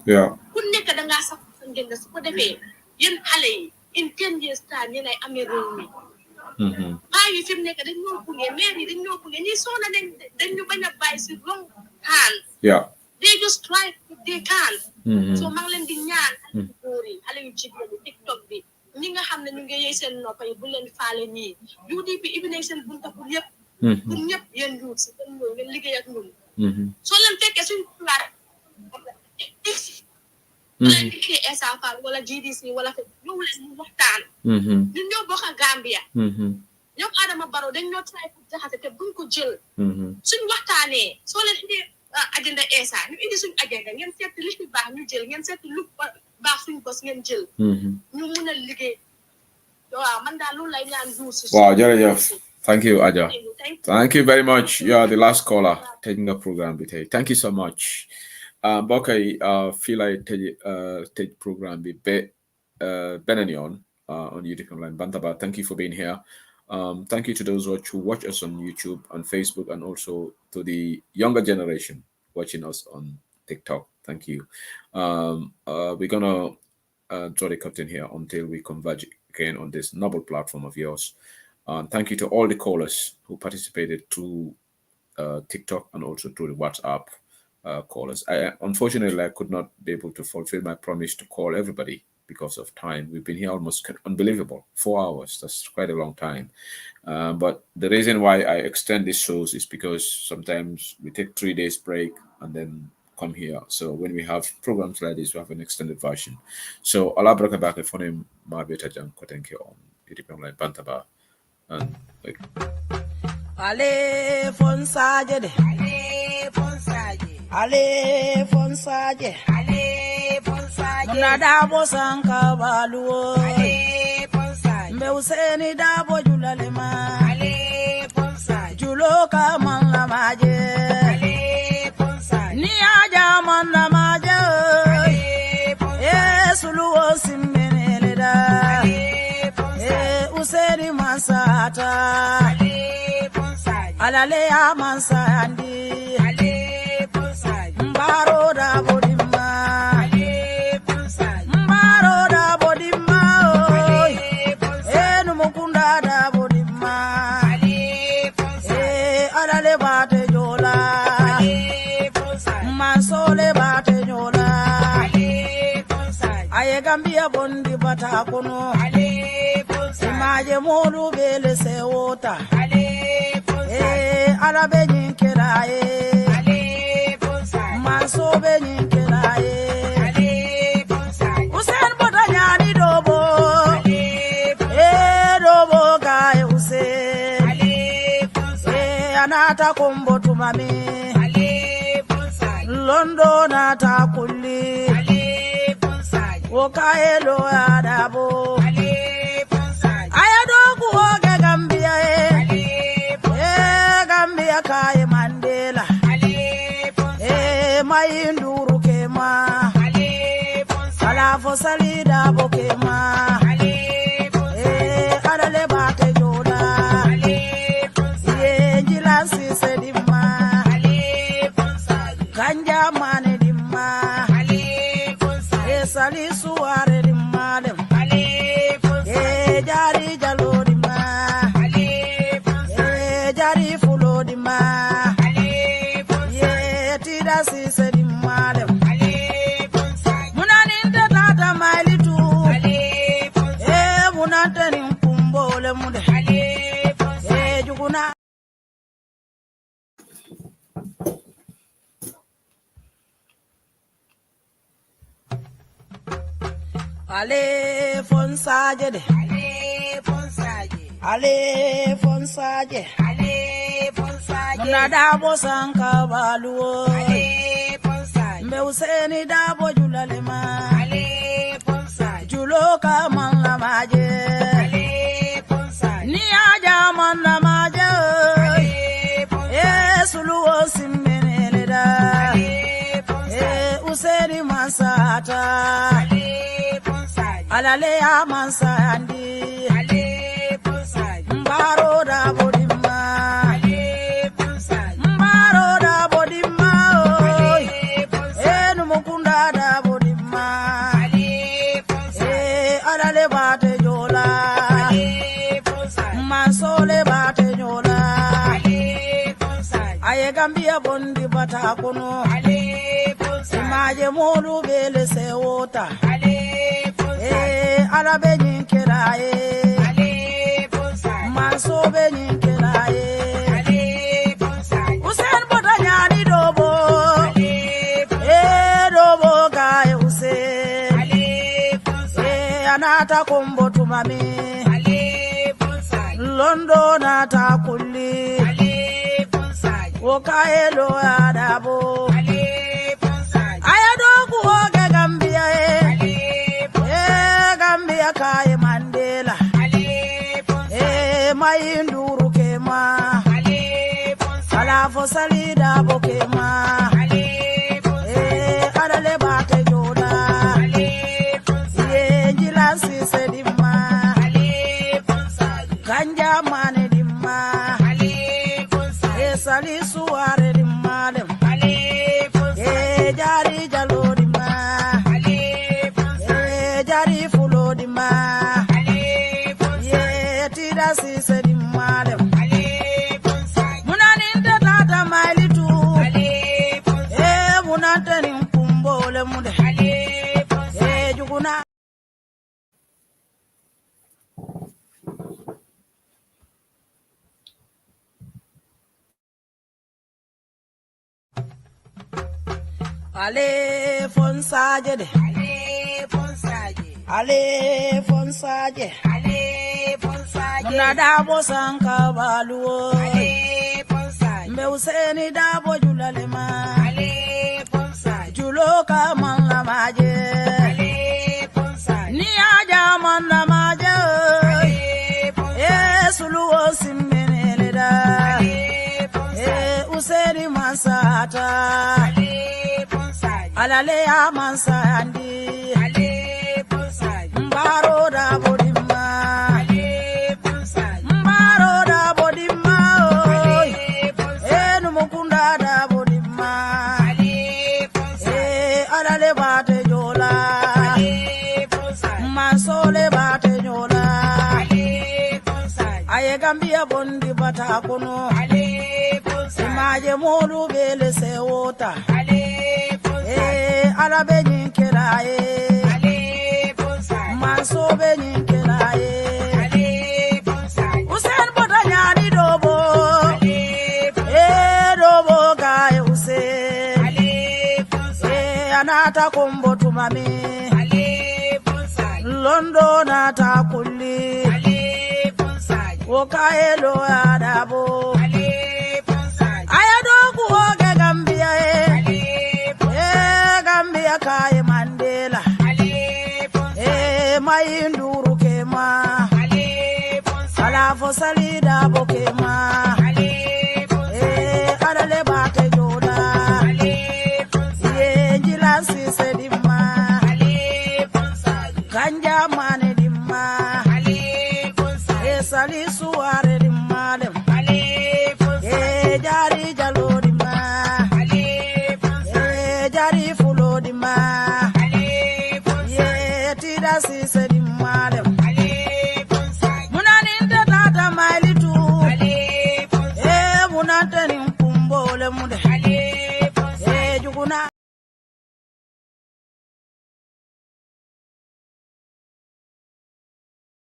ku nekk da ngaa sax sa ngeen su ko defee yéen xale yi in 10 years time yéen ay amee réew mi paa yi fi mu nekk dañ ñoo buggee maire yi dañ ñoo buggee ñi soona dañ ñu bañ a bàyyi si wrong hand they just try if they can so maa ngi leen di ñaan xale yu góor yi xale yu jigéen yi TikTok bi ñi nga xam ne ñu ngi yey seen noppa yi bu leen faale ñii UDP ibi nañ seen bunta pour ñëpp yéen yuut si dañ ñëw ngeen liggéey ak ñun soo leen fekkee suñu plaat leen dikkee Essa Faal wala GDC wala fe ñëw leen ñu waxtaan ñun ñoo bokk ak Gambia ñoom Adama Barrow dañ ñoo try pour jaxase te buñ ko jël suñ waxtaanee soo leen indee agenda Essa ñu indi suñ agenda ngeen seeti li fi baax ñu jël ngeen seeti lu baax suñ bos ngeen jël ñu mun a liggéey waaw man daal loolu lay ñaan duus waaw jërëjëf thank you Adja thank you very much you are the last caller taking a program bi tey thank you so much mbokk yi fii lay tëj programme bi beneen yoon on YouTube Online Bantaba. Thank you for being here. Thank you to those who watch us on YouTube and Facebook, and also to the younger generation watching us on TikTok. Thank you. We're gonna draw the curtain here until we converge again on this noble platform of yours. Thank you to all the callers who participated through TikTok and also through the WhatsApp callers. Unfortunately, I could not be able to fulfill my promise to call everybody because of time. We've been here almost unbelievable 4 hours. That's quite a long time. But the reason why I extend these shows is because sometimes we take 3 days break and then come here. So when we have programs like this, we have an extended version. So Allah Brakabaka for him, Marbeta Jan Kotenke on YouTube Online Bantaba. And like Ale Fonsaje de Ale Fonsaje Ale Fonsaje Ale Fonsaje na dabo sanka baluo Ale Fonsaje me useni dabo julalema Ale Fonsaje julo ka man la maje Ale Fonsaje ni aja man la maje Ale Fonsaje suluo simbenele da Ale Fonsaje useni masata Ale Alale amansa andi ale bonsai mbaro da bodima ale bonsai mbaro da bodima ale bonsai enu mukunda da bodima ale bonsai alale bate jola ale bonsai mansole bate jola ale bonsai aye gambia bondi bata kono ale bonsai maje molu bele se wota ale ala be nyinkela ale bonsai manso be nyinkela ale bonsai usen bodanya ni dobo ale dobo ga usen anata kombo tumami London ata kulli Okaelo adabo Ayadogu oge Gambia Gambia kai Mandela Mayinduru kema Salafo salida bokema Adale bate joda Jilasi sedima Kanja mane dimma Sali suare dimma Jari jalo dimma Jari fulo dimma Tida si sedima Munaninte tata mailitu Munante nimpumbole mude Jukuna Ale fonsaje de Ale fonsaje Muna dabo sanka baluo Mbe useni dabo julalema Julo ka man la maje Ni aja man la maje Suluo simbene da Useni masata Alale ya mansandi Mbaro da bodima Mbaro da bodima Numukunda da bodima Alale bate jola Mansole bate jola Aye Gambia bondi bata kono Imaje molu bele se wota Arabe nyinkeraye Manso be nyinkeraye Usen bota nyani dobo Dobo gaye Usen Anata kombo tumami London ata kulli Okaelo adabo Ayadogu oge Gambia Gambia kai Mandela Mayinduru kema Salafo salida bokema Adale bate joda Jilasi sedima Kanja mane dimma Sali suare dimma Jari jalo dimma Jari fulo dimma Tida si sedima Munaninte tata mailitu Munante nimpumbole mude Jukuna Ale fonsaje de Ale fonsaje Muna dabo sanka baluo Mbe useni dabo julalema Julo ka man la maje Ni aja man la maje Suluo simbene da Useni masata Alale ya mansandi Mbaro da bodima Mbaro da bodima Numukunda da bodima Alale bate jola Mansole bate jola Aye Gambia bondi bata kono Imaje molu bele se wota Arabe nyinkeraye Manso be nyinkeraye Usen bota nyani dobo Dobo gaye Usen Anata kombo tumami London ata kulli Okaelo adabo mayinduru kema Ale Fonsa. ala fo salida bo kema